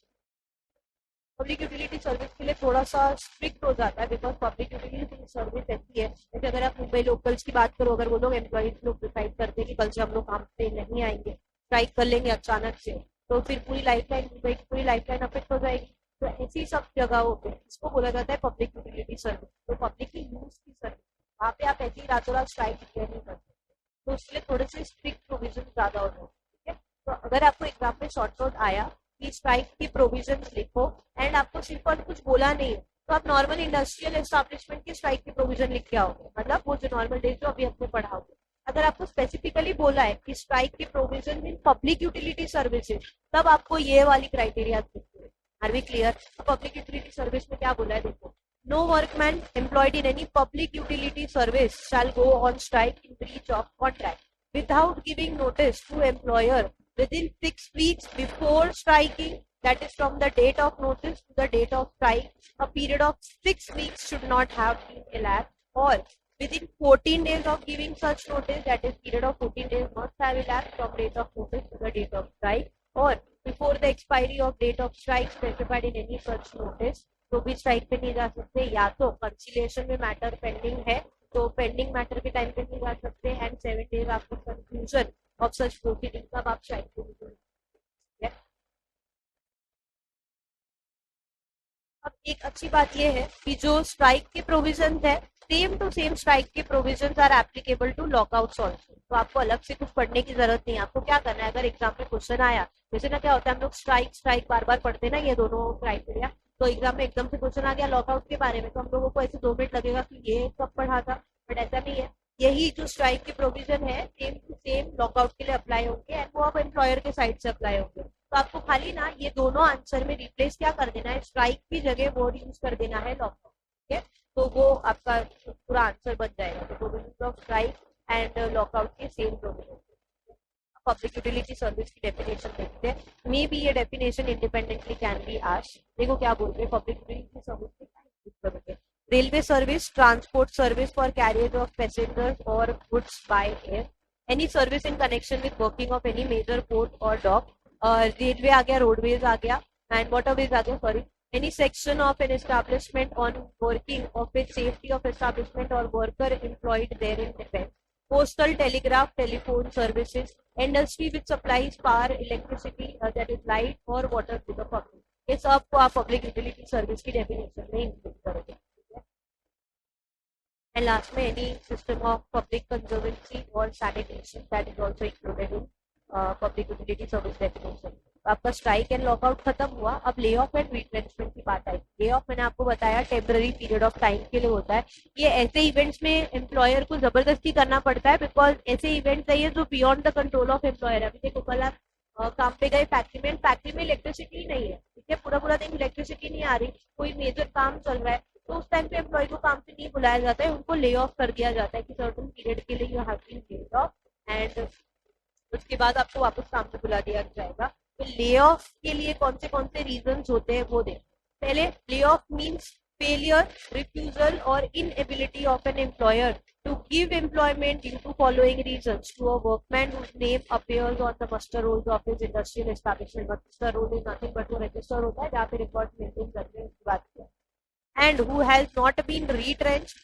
Public utility service के लिए थोड़ा सा स्ट्रिक्ट हो जाता है बिकॉज पब्लिक यूटिलिटी सर्विस ऐसी है जैसे अगर आप मुंबई लोकल्स की बात करो, अगर वो लोग एम्प्लॉइज लोग डिसाइड करते हैं कि कल से हम लोग काम पे नहीं आएंगे, स्ट्राइक कर लेंगे अचानक से, तो फिर पूरी लाइफ लाइन, मुंबई की पूरी लाइफ लाइन अफेक्ट हो जाएगी। तो ऐसी सब जगहों पे इसको बोला जाता है पब्लिक यूटिलिटी सर्विस, तो पब्लिकली यूज की सर्विस, वहाँ पे आप ऐसी रातों रात स्ट्राइक डिक्लेयर नहीं करते, तो उसके लिए थोड़े से स्ट्रिक्ट प्रोविजन ज्यादा हो जाए, ठीक है। तो अगर आपको एग्जाम में शॉर्ट आउट आया कि स्ट्राइक की प्रोविजंस लिखो एंड आपको सिर्फ और कुछ बोला नहीं तो आप नॉर्मल इंडस्ट्रियल एस्टैब्लिशमेंट के स्ट्राइक की प्रोविजन लिख के आओगे, मतलब वो जो नॉर्मल डेज जो अभी हमने पढ़ाओगे। अगर आपको स्पेसिफिकली बोला है कि स्ट्राइक की provision in public utility services, तब आपको ये वाली क्राइटेरिया लिखनी है। Are we clear? Public utility service में क्या बोला है देखो, No workman employed in any public utility service shall go on strike in breach of contract without giving notice to employer within 6 weeks before striking, that is from the date of notice to the date of strike. A period of 6 weeks should not have been elapsed, or within 14 days of giving such notice, that is period of 14 days must have elapsed from date of notice to the date of strike, or before the expiry of date of strike specified in any such notice. तो भी strike पे नहीं जा सकते, या तो conciliation में matter pending है तो पेंडिंग मैटर के टाइम पे नहीं जा सकते, and 7 days after conclusion of such proceeding तब आप स्ट्राइक पे नहीं जा सकते। अब एक अच्छी बात यह है कि जो स्ट्राइक के प्रोविजन है सेम टू सेम स्ट्राइक के provisions are applicable to lockouts also, तो आपको अलग से कुछ पढ़ने की जरूरत नहीं है। आपको क्या करना है, अगर एग्जाम में क्वेश्चन आया, जैसे ना क्या होता है हम लोग स्ट्राइक स्ट्राइक बार बार पढ़ते ना ये दोनों क्राइटेरिया, तो एग्जाम में एकदम से क्वेश्चन आ गया लॉकआउट के बारे में तो हम लोगों को ऐसे 2 मिनट लगेगा कि ये कब पढ़ा था, बट ऐसा नहीं है। यही जो स्ट्राइक के प्रोविजन है सेम टू सेम लॉकआउट के लिए अप्लाई होंगे एंड वो अब एम्प्लॉयर के साइड से अप्लाई होंगे। तो आपको खाली ना ये दोनों आंसर में रिप्लेस क्या कर देना है, स्ट्राइक की जगह वर्ड यूज कर देना है लॉकआउट, ठीक है, तो वो आपका पूरा आंसर बन जाएगा। तो provision of strike and lockout के same provision. Public utility service की डेफिनेशन देखते हैं, मे बी ये definition independently can be asked. देखो क्या बोल रहे हैं, पब्लिक यूटिलिटी सर्विस के क्या यूज करोगे, railway service, transport service for carrier of passengers or goods by air, any service in connection with working of any major port or dock, railway आ गया, रोडवेज आ गया एंड वाटरवेज आ गया, sorry, any section of an establishment on working of its safety of establishment or worker employed therein depends, postal, telegraph, telephone services, industry which supplies power, electricity, that is light or water to the public, ये सब को आप public utility service की definition में include करोगे। And last में any system of public conservancy or sanitation that is also included in public utility service definition. आपका strike and lockout खत्म हुआ, अब ले ऑफ एंड रिट्रेंचमेंट की बात आई। ले ऑफ मैंने आपको बताया टेम्पररी पीरियड ऑफ टाइम के लिए होता है, ये ऐसे इवेंट्स में एम्प्लॉयर को जबरदस्ती करना पड़ता है बिकॉज ऐसे इवेंट्स है ये जो beyond the control of employer. अभी देखो कल आप काम पे गए फैक्ट्री में इलेक्ट्रिसिटी नहीं है, ठीक है, पूरा दिन इलेक्ट्रिसिटी नहीं आ रही, कोई मेजर काम चल रहा है, तो उस टाइम पे एम्प्लॉय को काम पे नहीं बुलाया जाता है, उनको ले ऑफ कर दिया जाता है कि सर्टेन पीरियड के लिए you have been laid off and उसके बाद आपको वापस काम पे बुला दिया जाएगा। तो ले ऑफ के लिए कौन से रीजंस होते हैं वो देखें। पहले lay off means failure, refusal or inability of an employer to give employment due to following reasons to a workman whose name appears on the muster rolls of his industrial establishment. Muster roll is nothing but वो register होता है जहाँ पे record maintain करते हैं, उसकी बात किया। And who has not been retrenched,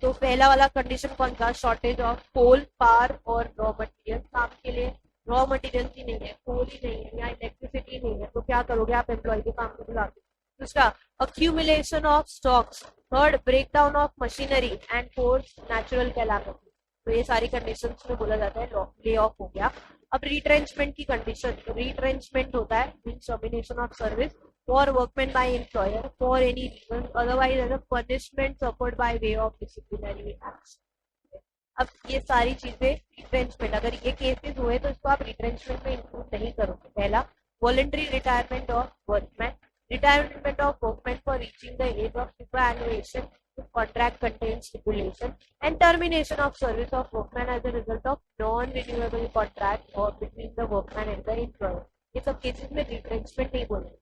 तो पहला वाला कंडीशन कौन सा, shortage of coal, power or raw material. काम के लिए रॉ मटेरियल ही नहीं है, कोल ही नहीं है या इलेक्ट्रिसिटी नहीं है, तो क्या करोगे आप, एम्प्लॉय के काम को बुलाते। दूसरा accumulation of stocks, third breakdown of machinery and fourth natural calamity. तो ये सारी कंडीशंस में बोला जाता है ले ऑफ हो गया। अब रिट्रेंचमेंट की कंडीशन, रिट्रेंचमेंट होता है means termination of service for workmen by employer for any reason otherwise as a punishment suffered by way of disciplinary action। अब ये सारी चीजें रिट्रेंचमेंट, अगर ये केसेस हुए तो इसको आप रिट्रेंचमेंट में इंक्लूड नहीं करोगे। पहला voluntary retirement of workman, retirement of workman for reaching the age of superannuation contract contains stipulation and termination of service of workman as a result of non-renewable contract or between the workman and the employer। ये सब cases में retrenchment नहीं बोलेंगे,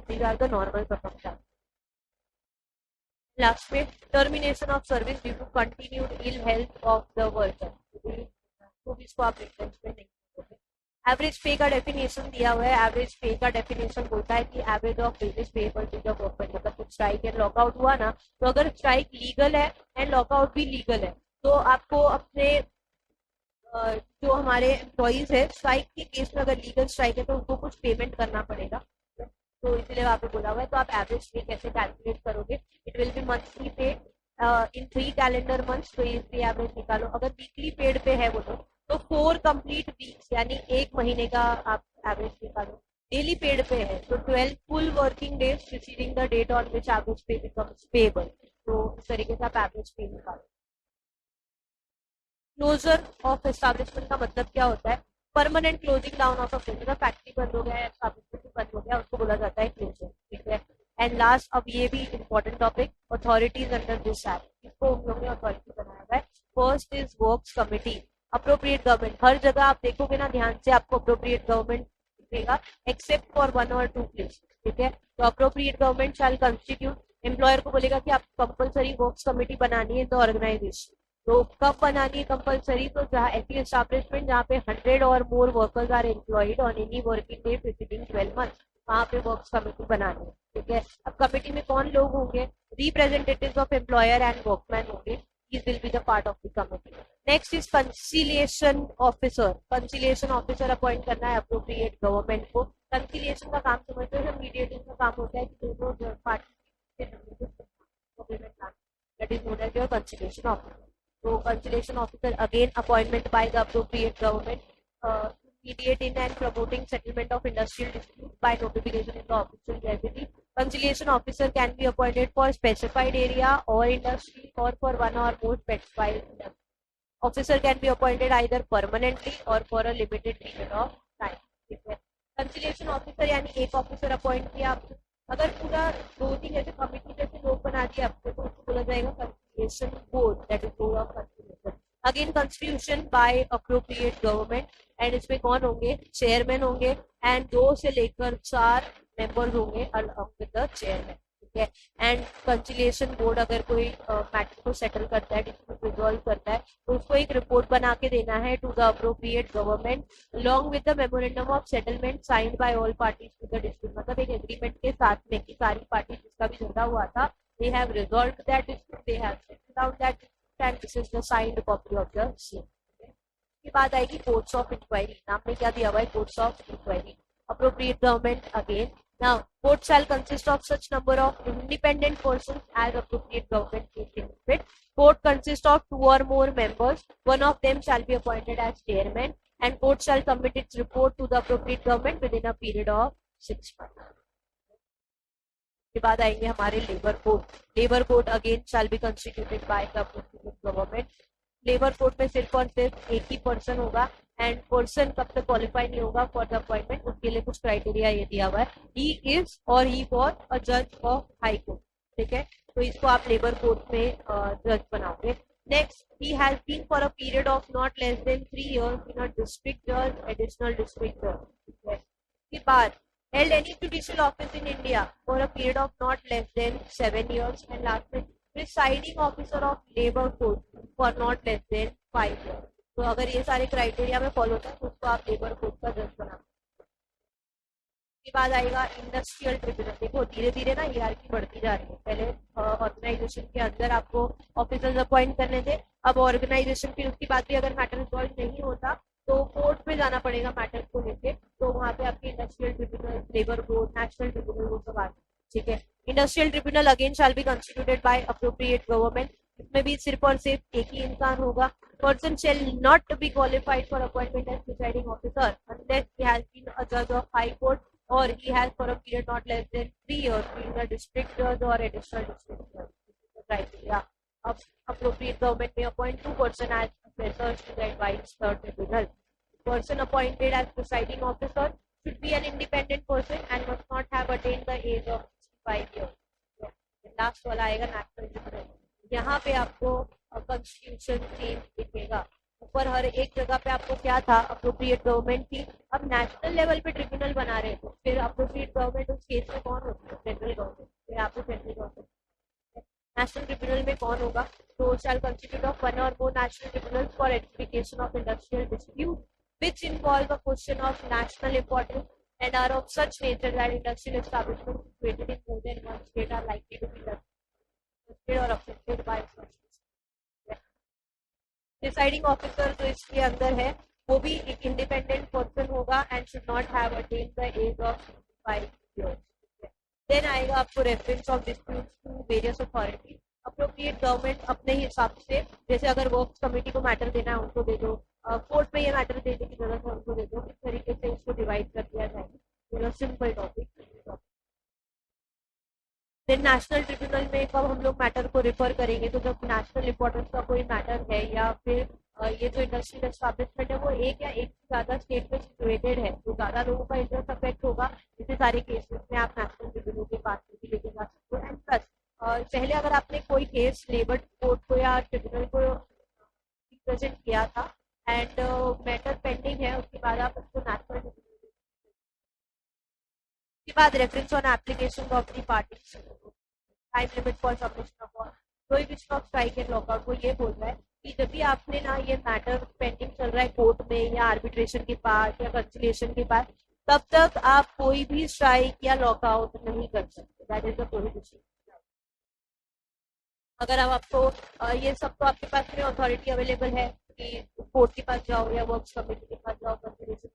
these are the normal circumstances। Last में termination of service due to continued ill health of the worker, तो इसको आप retrenchment नहीं करोगे। एवरेज पे का डेफिनेशन दिया हुआ है, एवरेज पे का डेफिनेशन बोलता है कि average of wages payable to the workman. मतलब कुछ स्ट्राइक एंड लॉकआउट हुआ ना, तो अगर स्ट्राइक लीगल है एंड लॉकआउट भी लीगल है तो आपको अपने जो हमारे एम्प्लॉइज है स्ट्राइक के केस में अगर लीगल स्ट्राइक है तो उनको कुछ पेमेंट करना पड़ेगा, तो इसलिए वहाँ पे बोला हुआ है। तो आप एवरेज पे कैसे कैलकुलेट करोगे, it will be monthly paid in 3 calendar months, तो इसलिए एवरेज निकालो। अगर वीकली पेड पे है वो तो 4 कंप्लीट वीक्स यानी 1 महीने का आप एवरेज निकालो। डेली पेड पे है तो 12 full working days preceding the date on which average pay becomes payable, तो इस तरीके से आप एवरेज पे निकालो। क्लोजर ऑफ एस्टैब्लिशमेंट का मतलब क्या होता है, permanent closing down of a factory बंद हो गया है, एस्टैब्लिशमेंट बंद हो गया, उसको बोला जाता है क्लोजर, ठीक है। एंड लास्ट, अब ये भी important topic, authorities under this act, इसको हम लोगों ने अथॉरिटी बनाया हुआ है। First is works committee, appropriate government. हर जगह आप देखोगे ना ध्यान से, आपको अप्रोप्रिएट गवर्नमेंट दिखेगा एक्सेप्ट फॉर 1 or 2 प्लेसेस, ठीक है। तो appropriate government shall constitute, employer को बोलेगा कि आप कंपलसरी वर्क्स कमिटी बनानी है द ऑर्गेनाइजेशन। तो कब बनानी है कंपलसरी? तो जहाँ ऐसी एस्टैब्लिशमेंट जहाँ पे 100 or more workers are employed on any working day preceding 12 months, वहाँ पे वर्क्स कमेटी बनानी है, ठीक है। अब कमेटी में कौन लोग होंगे? Representatives of employer and workman होंगे, these will be the part of the committee. Next is conciliation officer. Conciliation officer appoint करना है अप्रोप्रिएट गवर्नमेंट को। कंसिलिएशन का काम समझते हैं, मीडिएटिंग का काम होता है कि दोनों party that is known as your conciliation officer. So conciliation officer again appointment by the appropriate government to mediate in and promoting settlement of industrial disputes by notification in the official gazette. Conciliation officer can be appointed for specified area or industry or for one or more specified industry. Officer can be appointed either permanently or for a limited period of time. Conciliation officer यानी एक officer appoint किया आपको, अगर पूरा 2-3 ऐसे committee जैसे लोग बना दिए आपको, तो उसको बोला जाएगा conciliation board, that is board of conciliation. Again constitution by appropriate government, and इसमें कौन होंगे? चेयरमैन होंगे एंड 2 से लेकर 4 मेंबर्स होंगे अलॉन्ग विद द चेयरमैन, ठीक है। एंड कंसिलिएशन बोर्ड अगर कोई मैटर को सेटल करता है, डिस्प्यूट रिजॉल्व करता है, तो उसको एक रिपोर्ट बना के देना है to the appropriate government along with the memorandum of settlement signed by all parties to the dispute. मतलब एक एग्रीमेंट के साथ में कि सारी पार्टी जिसका भी झगड़ा हुआ था, they have resolved that dispute, they have settled out that dispute and this is the signed copy of the same. इसके बाद आएगी कोर्ट्स ऑफ इंक्वायरी। नाम में क्या दिया हुआ है? Courts of inquiry. Appropriate government again. Now, court shall consist of such number of independent persons as appropriate government deems fit. Court consists of 2 or more members. One of them shall be appointed as chairman, and court shall submit its report to the appropriate government within a period of 6 months. के बाद आएंगे हमारे labour court. Labour court again shall be constituted by the appropriate government. Labour court में सिर्फ और सिर्फ एक ही person होगा, एंड पर्सन कब तक क्वालिफाई नहीं होगा फॉर द अपॉइंटमेंट, उसके लिए कुछ क्राइटेरिया ये दिया हुआ है, ही इज और ही वॉज अ जज ऑफ हाई कोर्ट, ठीक है। तो इसको आप लेबर कोर्ट में जज बनाओगे। Next, he has been for a period of not less then 3 years in a district जज, एडिशनल डिस्ट्रिक्ट जज, ठीक है। इसके बाद held any judicial office in India for a period of not less than 7 years, and last में presiding officer of labour court for not less then 5 years। तो अगर ये सारे क्राइटेरिया में फॉलो होता है तो उसको आप लेबर कोर्ट का जज बना। इसके बाद आएगा इंडस्ट्रियल ट्रिब्यूनल। देखो धीरे धीरे ना हियरार्की बढ़ती जा रही है। पहले ऑर्गेनाइजेशन के अंदर आपको ऑफिसर्स अपॉइंट करने थे, अब ऑर्गेनाइजेशन फिर उसके बाद भी अगर मैटर रिजॉल्व नहीं होता तो कोर्ट में जाना पड़ेगा मैटर को लेके, तो वहाँ पे आपके industrial tribunal, labour court, national tribunal वो सब आते हैं, ठीक है। Industrial tribunal again shall be constituted by appropriate government. इसमें भी सिर्फ और सिर्फ एक ही इंसान होगा। Person shall not be qualified for appointment as presiding officer unless he has been a जज ऑफ हाई कोर्ट और he has for a period not less than 3 years being a district judge or additional district judge. This is the criteria. Appropriate government may appoint 2 persons as assessors to the advice the tribunal. Person appointed as presiding officer should be an independent person and must not have attained the age of 65 years. Last वाला आएगा national tribunal. यहाँ पे आपको constitution change दिखेगा। ऊपर हर एक जगह पे आपको क्या था? अप्रोप्रिएट गवर्नमेंट थी। अब नेशनल लेवल पे ट्रिब्यूनल बना रहे थे, फिर अप्रोप्रिएट गवर्नमेंट उस केस में कौन होती है? Central government. फिर आपको सेंट्रल गवर्नमेंट नेशनल ट्रिब्यूनल में कौन होगा? तो शैल constitute of 1 or more national tribunals for adjudication of industrial dispute which involve a question of national importance and are of such nature that industrial establishments situated in more than one state are likely to be affected or affected by such dispute. Deciding officer जो इसके अंदर है वो भी एक independent person होगा and should not have attained the age of 65 years. Then आएगा आपको reference of disputes to various authority. Appropriate government अपने हिसाब से, जैसे अगर वर्क्स कमेटी को मैटर देना है उनको दे दो, कोर्ट में ये मैटर देने की जरूरत है उनको दे दो, किस तरीके से इसको डिवाइड कर दिया जाए। Simple topic. फिर नेशनल ट्रिब्यूनल में कब हम लोग मैटर को रिफर करेंगे? तो जब नेशनल इंपॉर्टेंस का कोई मैटर है या फिर ये जो इंडस्ट्रियल एस्टैब्लिशमेंट है वो एक या एक से ज्यादा स्टेट में सिचुएटेड है, तो ज्यादा लोगों का इंटरेस्ट अफेक्ट होगा, इसे सारे केसेस में आप नेशनल ट्रिब्यूनल के पास लेके पहले अगर आपने कोई केस लेबर कोर्ट को या ट्रिब्यूनल को रिप्रेजेंट किया था एंड मैटर पेंडिंग है, उसके बाद आप उसको नेशनल, उसके बाद reference on application of the parties, time limit for submission of prohibition of strike and lockout. वो ये बोल रहा है कि जब भी आपने ना ये मैटर पेंडिंग चल रहा है कोर्ट में या आर्बिट्रेशन के पास या कंसिलिएशन के पास, तब तक आप कोई भी स्ट्राइक या लॉकआउट नहीं कर सकते। That is the prohibition. अगर आप आपको ये सब तो आपके पास में अथॉरिटी अवेलेबल है कि कोर्ट के पास जाओ या वर्क्स कमेटी के पास जाओ, कंसिलिएशन।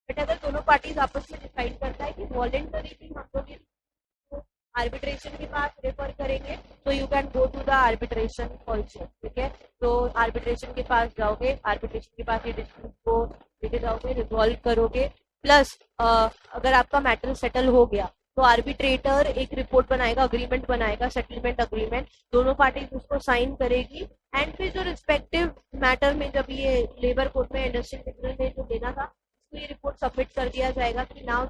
बट अगर दोनों पार्टीज आपस में डिसाइड करता है कि वॉलेंटरी हम लोग आर्बिट्रेशन के पास रेफर करेंगे, तो you can go to the arbitration also. ठीक है, तो आर्बिट्रेशन के पास जाओगे, आर्बिट्रेशन के पास ये डिस्प्यूट को लेके जाओगे, रिजॉल्व करोगे। प्लस अगर आपका मैटर सेटल हो गया तो आर्बिट्रेटर एक रिपोर्ट बनाएगा, अग्रीमेंट बनाएगा, सेटलमेंट अग्रीमेंट, दोनों पार्टीज उसको साइन करेगी एंड फिर जो रिस्पेक्टिव मैटर में जब ये लेबर कोर्ट में इंडस्ट्रियल ट्रिब्यूनल में जो देना था, उसको ये रिपोर्ट सबमिट कर दिया जाएगा कि now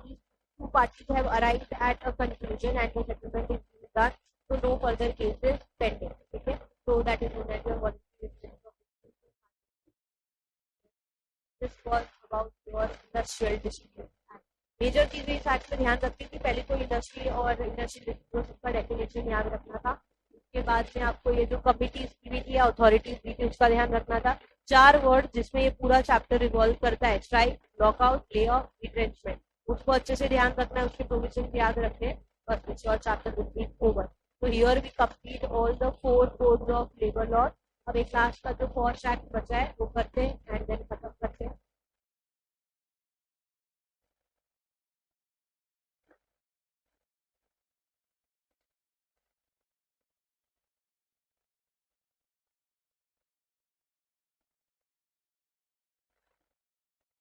two parties have arrived at a conclusion and the settlement is done, so no further cases pending. Okay, so that is known as your voluntary exchange of dispute. This was about your industrial dispute act. Major चीजें इस act में ध्यान रखनी थी। पहले तो industry और industrial dispute का डेफिनेशन याद रखना था। उसके बाद में आपको ये जो कमिटीज की भी थी या अथॉरिटीज भी थी उसका ध्यान रखना था। 4 वर्ड जिसमें ये पूरा चैप्टर रिवॉल्व करता है, strike, lockout, lay off, retrenchment, उसको अच्छे से ध्यान रखना है, उसके प्रोविजन याद रखें बस, और चैप्टर विल बी ओवर। तो here we complete all the 4 codes of labour law. अब एक लास्ट का जो फॉर्स एक्ट बचा है वो करते हैं एंड देन खत्म करते हैं।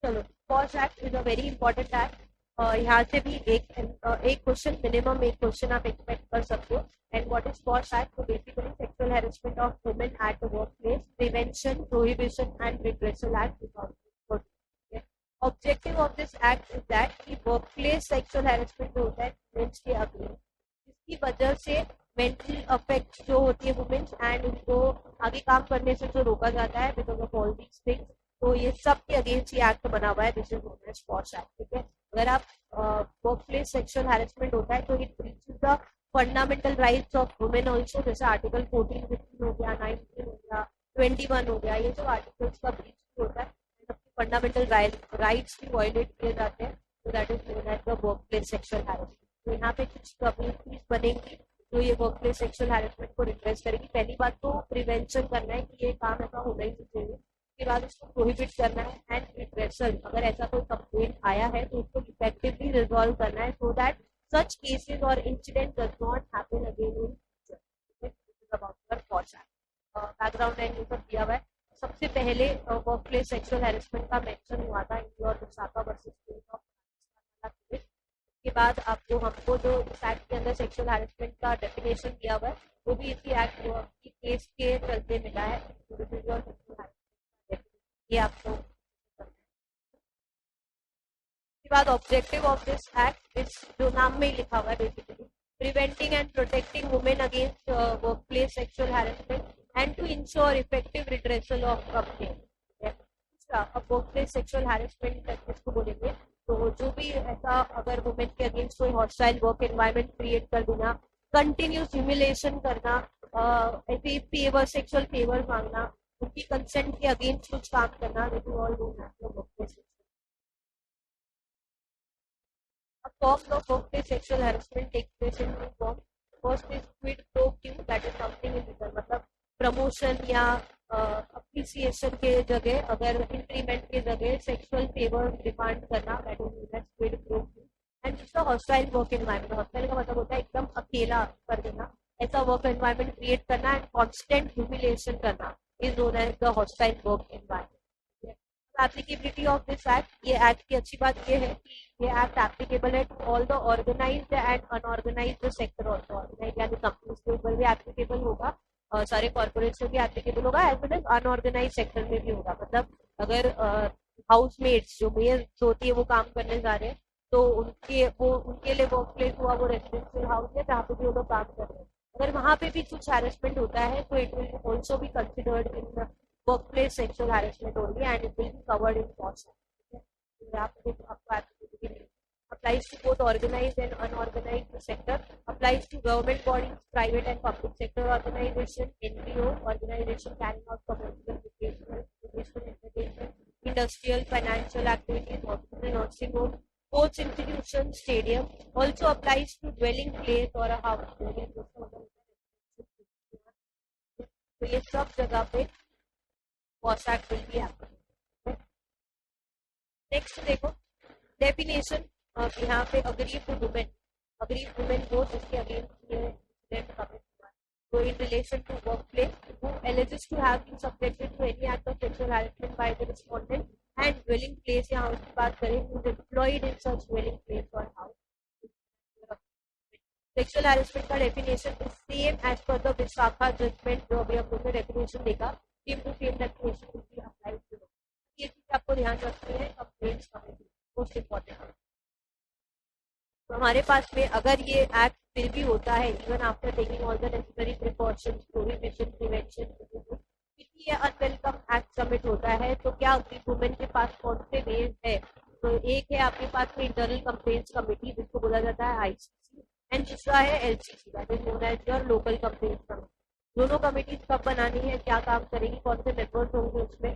चलो, POSH act is a very important act. यहाँ से भी एक क्वेश्चन, मिनिमम एक क्वेश्चन आप एक्सपेक्ट कर सकते हो। And what is POSH act? तो basically sexual harassment of women at the work place, prevention, prohibition and redressal act 2014। Objective of this act is that कि वर्क प्लेस सेक्सुअल हैरेसमेंट जो होता है women's के against, जिसकी वजह से mental affect जो होती है वुमेन्स एंड उनको आगे काम करने से जो रोका जाता है because of all these things, तो ये सब के अगेंस्ट ये एक्ट बना हुआ है, this is known as force act. ठीक है, अगर आप वर्क प्लेस सेक्सुअल हैरेसमेंट होता है तो it breaches the fundamental rights of women also, जैसे आर्टिकल 14, 15 हो गया, 19 हो गया, 21 हो गया, ये जो आर्टिकल्स का ब्रीच होता है, फंडामेंटल राइट्स भी वायलेट किए जाते हैं, तो that is known as the work place sexual harassment. तो यहाँ पे कुछ कम्युनिटीज बनेंगी तो ये वर्क प्लेस सेक्सुअल हैरेसमेंट को रिड्रेस करेगी। पहली बात तो प्रिवेंशन करना है कि ये काम ऐसा होना ही चाहिए, उसके बाद उसको प्रोहिबिट करना है एंड रिड्रेसल, अगर ऐसा कोई कंप्लेंट आया है तो उसको इफेक्टिवली रिजॉल्व करना है सो दैट सच केसेस और incident does not happen again in future. About force act background and ये सब दिया हुआ है। सबसे पहले वर्क प्लेस सेक्सुअल हैरेसमेंट का मेंशन हुआ था Indore Vishakha versus state of case. उसके बाद आपको हमको जो इस एक्ट के अंदर सेक्सुअल हैरेसमेंट का डेफिनेशन दिया हुआ है वो भी इसी एक्ट की केस के चलते मिला है। ये आपको उसके बाद ऑब्जेक्टिव ऑफ दिस एक्ट इस जो नाम में ही लिखा हुआ है basically preventing and protecting women against work place sexual harassment and to ensure effective redressal of complaint. अब वर्क प्लेस सेक्सुअल हैरेसमेंट किसको बोलेंगे? तो जो भी ऐसा अगर वुमेन के अगेंस्ट कोई हॉस्टाइल वर्क एनवायरनमेंट क्रिएट कर देना, कंटिन्यूस ह्यूमिलेशन करना, ऐसे फेवर सेक्सुअल फेवर मांगना, उनकी कंसेंट के अगेंस्ट कुछ काम करना, forms of workplace sexual harassment take place in two forms. First is quid pro quo, that is something in return, मतलब प्रमोशन या अप्रिसिएशन के जगह अगर इंक्रीमेंट के जगह सेक्सुअल फेवर डिमांड करना, that is known as quid pro quo. And दूसरा hostile work environment, hostile का मतलब होता है एकदम अकेला कर देना, ऐसा वर्क एनवायरनमेंट क्रिएट करना एंड कॉन्स्टेंट ह्यूमिलेशन करना is known as the hostile work environment. Applicability of this act, ये एक्ट की अच्छी बात ये है कि ये एक्ट एप्लीकेबल है to all the organised and unorganised sector also. Organised यानी कंपनीज के ऊपर भी एप्लीकेबल होगा, सारे कॉर्पोरेट्स में भी एप्लीकेबल होगा, as well as unorganised sector में भी होगा। मतलब अगर हाउसमेट्स जो मेड्स होती है वो काम करने जा रहे हैं तो उनके लिए वर्क प्लेस हुआ वो रेजिडेंशियल हाउस है जहाँ पे भी वो लोग काम कर रहे हैं। अगर वहाँ पे भी कुछ हैरेसमेंट होता है तो it will also be considered in workplace sexual harassment only and it will be covered in cost. applies to both organized and unorganized sector, applies to government bodies, private and public sector organization, NPO, organization carrying out commercial, educational, entertainment, industrial, financial activities, hospital, nursing home, sports institution, stadium. Also applies to dwelling place or a house. तो ये सब जगह पे posh act will be happen. Next देखो definition. यहाँ पे aggrieved women वो जिसके अगेंस्ट ये इंसिडेंट कमिट हुआ. So in relation to workplace, who alleges to have been subjected to any act of sexual harassment by the respondent, and dwelling place यहाँ उसकी बात करें who is employed in such dwelling place or house. Sexual harassment का definition is same as per the Vishakha judgment जो अभी हम लोग ने definition देखा. Same to same definition will be applied to. ये चीज आपको ध्यान रखनी है. कंप्लेंट्स कमेटी मोस्ट इम्पोर्टेंट है. तो हमारे पास में अगर ये एक्ट फिर भी होता है even after taking all the necessary precautions, prohibition, prevention, ये अनवेलकम एक्ट सबमिट होता है तो क्या वुमेन के पास कौन से वेज है. तो एक है आपके पास में इंटरनल कंप्लेंट्स कमेटी जिसको बोला जाता है आईसीसी, एंड दूसरा है LCC that is known as your local complaints committee. दोनों कमेटीज कब बनानी है, क्या काम करेगी, कौन से मेंबर्स होंगे उसमें,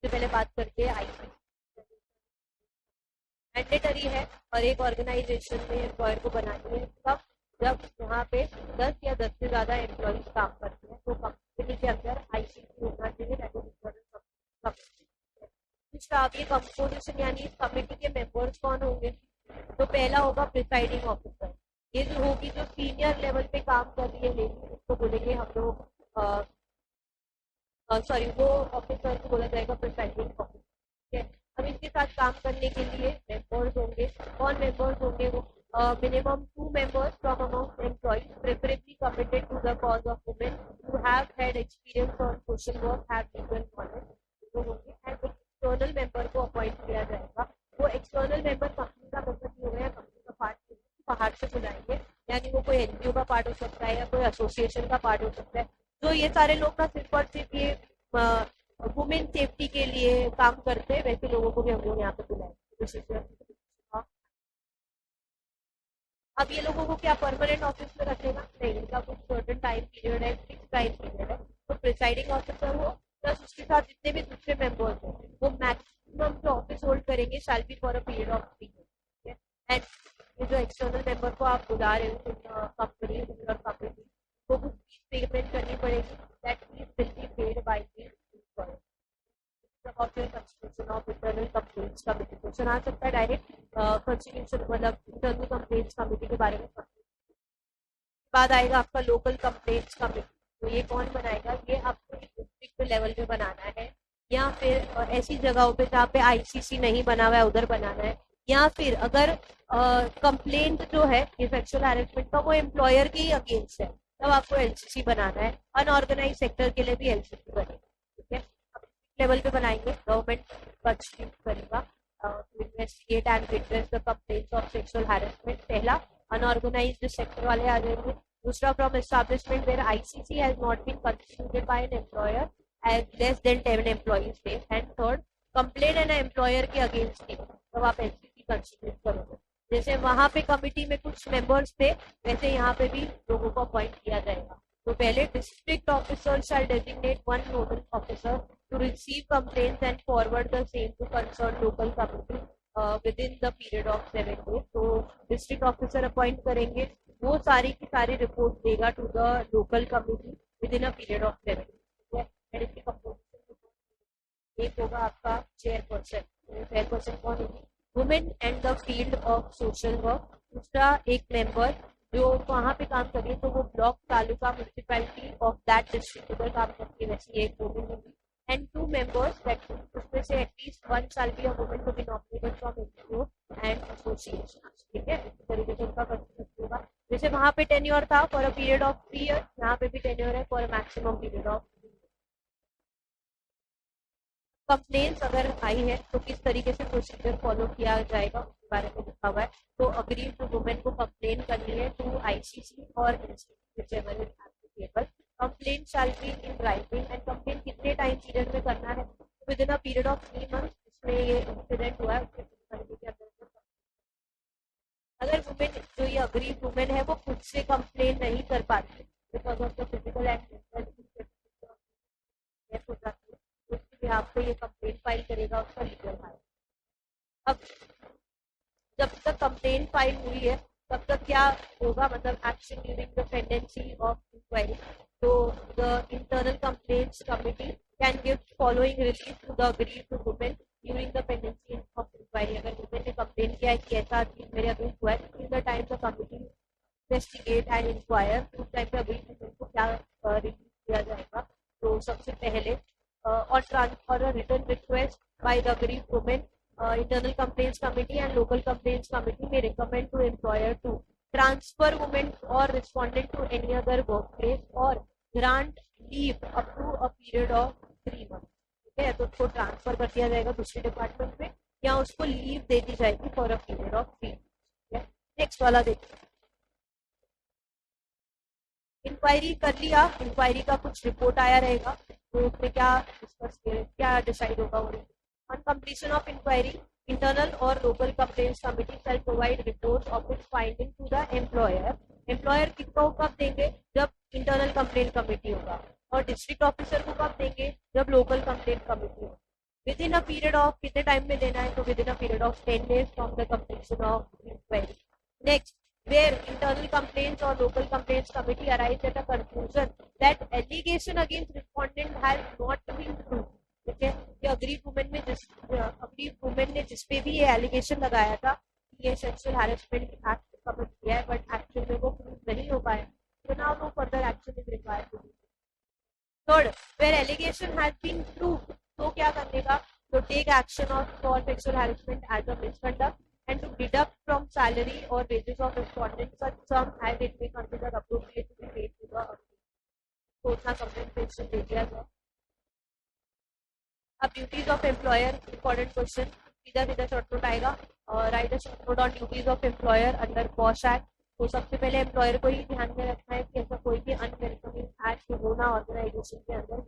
सबसे पहले बात करते हैं आईसीसी. मैंडेटरी है और एक ऑर्गेनाइजेशन में एम्प्लॉयर को बनानी है तब जब यहाँ पे 10 या 10 से ज्यादा एम्प्लॉयज काम करते हैं तो कंपनी के अंदर आईसीसी होना चाहिए. दूसरा अब ये कंपोजिशन यानी इस कमेटी के मेंबर्स कौन होंगे. तो पहला होगा प्रिसाइडिंग ऑफिसर. ये जो होगी जो सीनियर लेवल पे काम कर रही है लेडी उसको बोलेंगे हम लोग वो ऑफिसर को बोला जाएगा प्रिसाइडिंग ऑफिसर. अब इसके साथ काम करने के लिए मेंबर्स होंगे. कौन मेंबर्स होंगे वो minimum 2 members from among employees preferably committed to the cause of women who have had experience on social work, have legal knowledge. तो होंगे एंड एक्सटर्नल मेंबर को अपॉइंट किया जाएगा. वो एक्सटर्नल मेंबर कंपनी का मेंबर नहीं होगा या कंपनी का पार्ट बाहर से बुलाएंगे, यानी वो कोई एनजीओ का पार्ट हो सकता है या कोई एसोसिएशन का पार्ट हो सकता है. तो ये सारे लोग ना सिर्फ और सिर्फ ये वुमेन सेफ्टी के लिए काम करते हैं वैसे लोगों को भी हम लोग यहाँ पे बुलाएंगे. अब ये लोगों को क्या परमानेंट ऑफिस में रखेगा नहीं, इनका कुछ सर्टेन टाइम पीरियड है, फिक्स टाइम पीरियड है. तो प्रिसाइडिंग ऑफिसर हो प्लस उसके साथ जितने भी दूसरे मेंबर्स हो वो मैक्सिमम जो ऑफिस होल्ड करेंगे shall be for a period of 3 year. And ये जो एक्सटर्नल मेंबर को आप बुला रहे हो कंपनी को कुछ फीस पेमेंट करनी पड़ेगी. That fees will be paid by the constitution of internal complaints committee. Question आ सकता है डायरेक्ट कंस्टिट्यूशन मतलब इंटरनल कंप्लेंट्स कमेटी के बारे में. बाद आएगा आपका लोकल कंप्लेंट्स कमेटी. तो ये कौन बनाएगा, ये आपको डिस्ट्रिक्ट लेवल पे बनाना है या फिर ऐसी जगहों पे जहाँ पे आईसीसी नहीं बना हुआ है उधर बनाना है. या फिर अगर कंप्लेंट जो है ये सेक्सुअल हैरेसमेंट का वो एम्प्लॉयर के ही अगेंस्ट है तब आपको एलसीसी बनाना है. अनऑर्गेनाइज सेक्टर के लिए भी एलसीसी बनेगा. ठीक है, लेवल पे बनाएंगे. गवर्नमेंट कंस्टिट्यूट करेगा to investigate and redress the complaints of sexual harassment. पहला unorganized sector वाले आ जाएंगे. दूसरा from establishment where ICC has not been constituted by an employer as less than 10 employees base. And third complaint and employer के against थी तब आप LCC constitute करोगे. जैसे वहाँ पे कमिटी में कुछ मेंबर्स थे वैसे यहाँ पे भी लोगों को अपॉइंट किया जाएगा. तो पहले district officer shall designate one nodal officer to receive complaints and forward the same to concerned local committee within the period of 7 days. तो district officer appoint करेंगे, वो सारी की सारी रिपोर्ट देगा to the local committee within a period of 7 days. एक होगा आपका चेयरपर्सन. चेयरपर्सन कौन होगी, women and the field of social work. दूसरा एक मेंबर जो वहाँ पे काम करिए तो वो block taluka municipality of that district उधर काम करती है वैसे एक वुमेन होगी. And 2 members that उसमें से at least one shall be a woman to be nominated from NGO and association. ठीक है, इस तरीके से उनका कंसेप्ट होगा. जैसे वहाँ पे टेन्योर था for a period of 3 years, यहाँ पे भी टेन्योर है for a maximum period of complaints अगर आई है तो किस तरीके से प्रोसीजर फॉलो किया जाएगा उसके बारे में लिखा हुआ है। तो अग्री टू वुमेन को कंप्लेन करनी है टू आईसीसी और whichever is applicable. Complain shall be in writing and complain कितने टाइम पीरियड में करना है, with in a period of 3 months जिसमें ये इंसिडेंट हुआ है उसके महीने के अंदर। अगर वुमेन जो ये अग्री वुमेन है वो खुद से कंप्लेन नहीं कर पाती because of the physical and mental हो जाती है, उसके बिहाफ पे ये कंप्लेन फाइल करेगा उसका लीगल हायर। अब जब तक कंप्लेन फाइल हुई है तब तक क्या होगा, मतलब action during the pendency of inquiry. तो the internal complaints committee can give following relief to the aggrieved women during the pendency of inquiry. अगर वुमेन ने कंप्लेन किया है कि ऐसा चीज मेरे अगेंस्ट हुआ है, during the time the committee investigate and inquire, उस टाइम पे अग्री वुमेन को क्या रिलीफ दिया जाएगा। तो सबसे पहले or a written request by the aggrieved woman, internal complaints committee and local complaints committee may recommend to employer to transfer woman or respondent to any other workplace or grant leave up to a period of 3 months। ठीक है, तो उसको transfer कर दिया जाएगा दूसरे department में या उसको लीव दे दी जाएगी for a period of 3 months. Next वाला देखिए, इंक्वायरी कर लिया, इंक्वायरी का कुछ रिपोर्ट आया रहेगा तो उसमें क्या डिस्कस क्या डिसाइड होगा वो। On completion of inquiry internal or local complaints committee shall provide report of its finding to the employer. Employer किसको कब देंगे, जब इंटरनल कंप्लेंट कमिटी होगा, और डिस्ट्रिक्ट ऑफिसर को कब देंगे, जब लोकल कंप्लेंट कमिटी होगा। Within a period of कितने टाइम में देना है, तो within a period of 10 days from the completion of inquiry. Next, where internal complaints or local complaints committee arrives at a conclusion that allegation against respondent has not been proved। ठीक है, ये agreed women ने जिस पे भी ये allegation लगाया था कि ये सेक्सुअल हैरेसमेंट एक्ट कमिट किया है बट एक्चुअल में वो प्रूव नहीं हो पाया, तो now no further action is required to be. Third, where allegation has been proved, तो क्या करने का, तो take action of for sexual harassment as a misconduct and to deduct from salary or wages of respondent such sum as it may consider appropriate to be paid to the तो उतना compensation दे दिया जाए। अब duties of employer, important question, सीधा सीधा short note आएगा और right a short note on duties of employer under posh act. तो सबसे पहले एम्प्लॉयर को ही ध्यान में रखना है कि ऐसा कोई भी अनवेलकमिंग एक्ट होना ऑर्गेनाइजेशन के अंदर।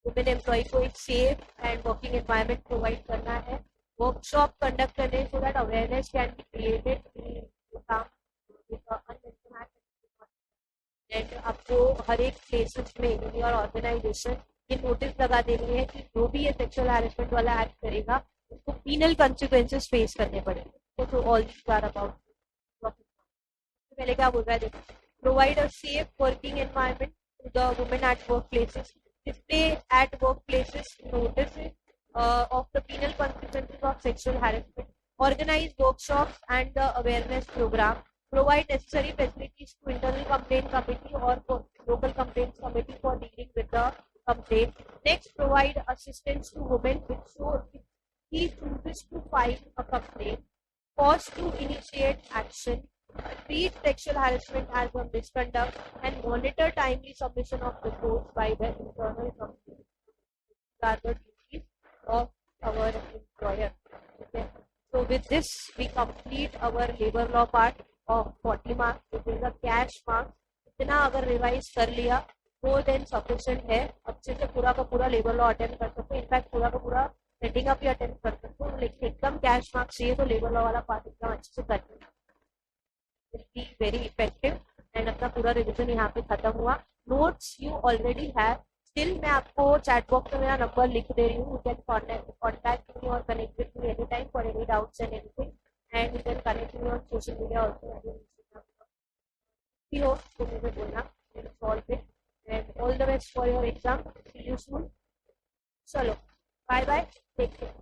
वुमेन एम्प्लॉय को एक safe and working environment provide करना है, वर्कशॉप कंडक्ट करने so that awareness can be created. आपको हर एक प्लेसेस में इन योर ऑर्गेनाइजेशन ये नोटिस लगा देनी है कि जो भी ये सेक्सुअल हैरेसमेंट वाला एक्ट करेगा उसको पीनल कॉन्सिक्वेंसेस फेस करने पड़ेंगे। तो ऑल दिस आर अबाउट। पहले क्या बोल रहा है, देखो, provide a safe working environment to the women at work places, display at work places notice of the penal consequences of sexual harassment, organize workshops and the awareness program, provide necessary facilities to internal complaint committee or local complaints committee for dealing with the complaint. Next, provide assistance to women if he chooses to file a complaint, pause to initiate action, treat sexual harassment as a misconduct, and monitor timely submission of reports by the internal complaint of our employer। Okay, so with this we complete our labor law part of 40 marks, which is a cash marks। इतना अगर revise कर लिया तो than sufficient है, अच्छे से पूरा का पूरा लेबर लॉ अटेम्प्ट कर सकते हो, इनफैक्ट पूरा का पूरा सेटिंग अप भी अटेम्प्ट कर सकते हो, लेकिन एकदम कैश मार्क्स चाहिए तो लेबर लॉ वाला पार्ट एकदम अच्छे से करना, will be very effective. And अपना पूरा रिविजन यहाँ पे खत्म हुआ। Notes you already have, still मैं आपको चैट बॉक्स में मेरा नंबर लिख दे रही हूँ, यू कैन कॉन्टैक्ट मी और connect with me any time for any doubts and anything, and you can connect me on social media also. तो मुझे बोलना, solve it, and all the best for your exam, see you soon. चलो bye bye, take care.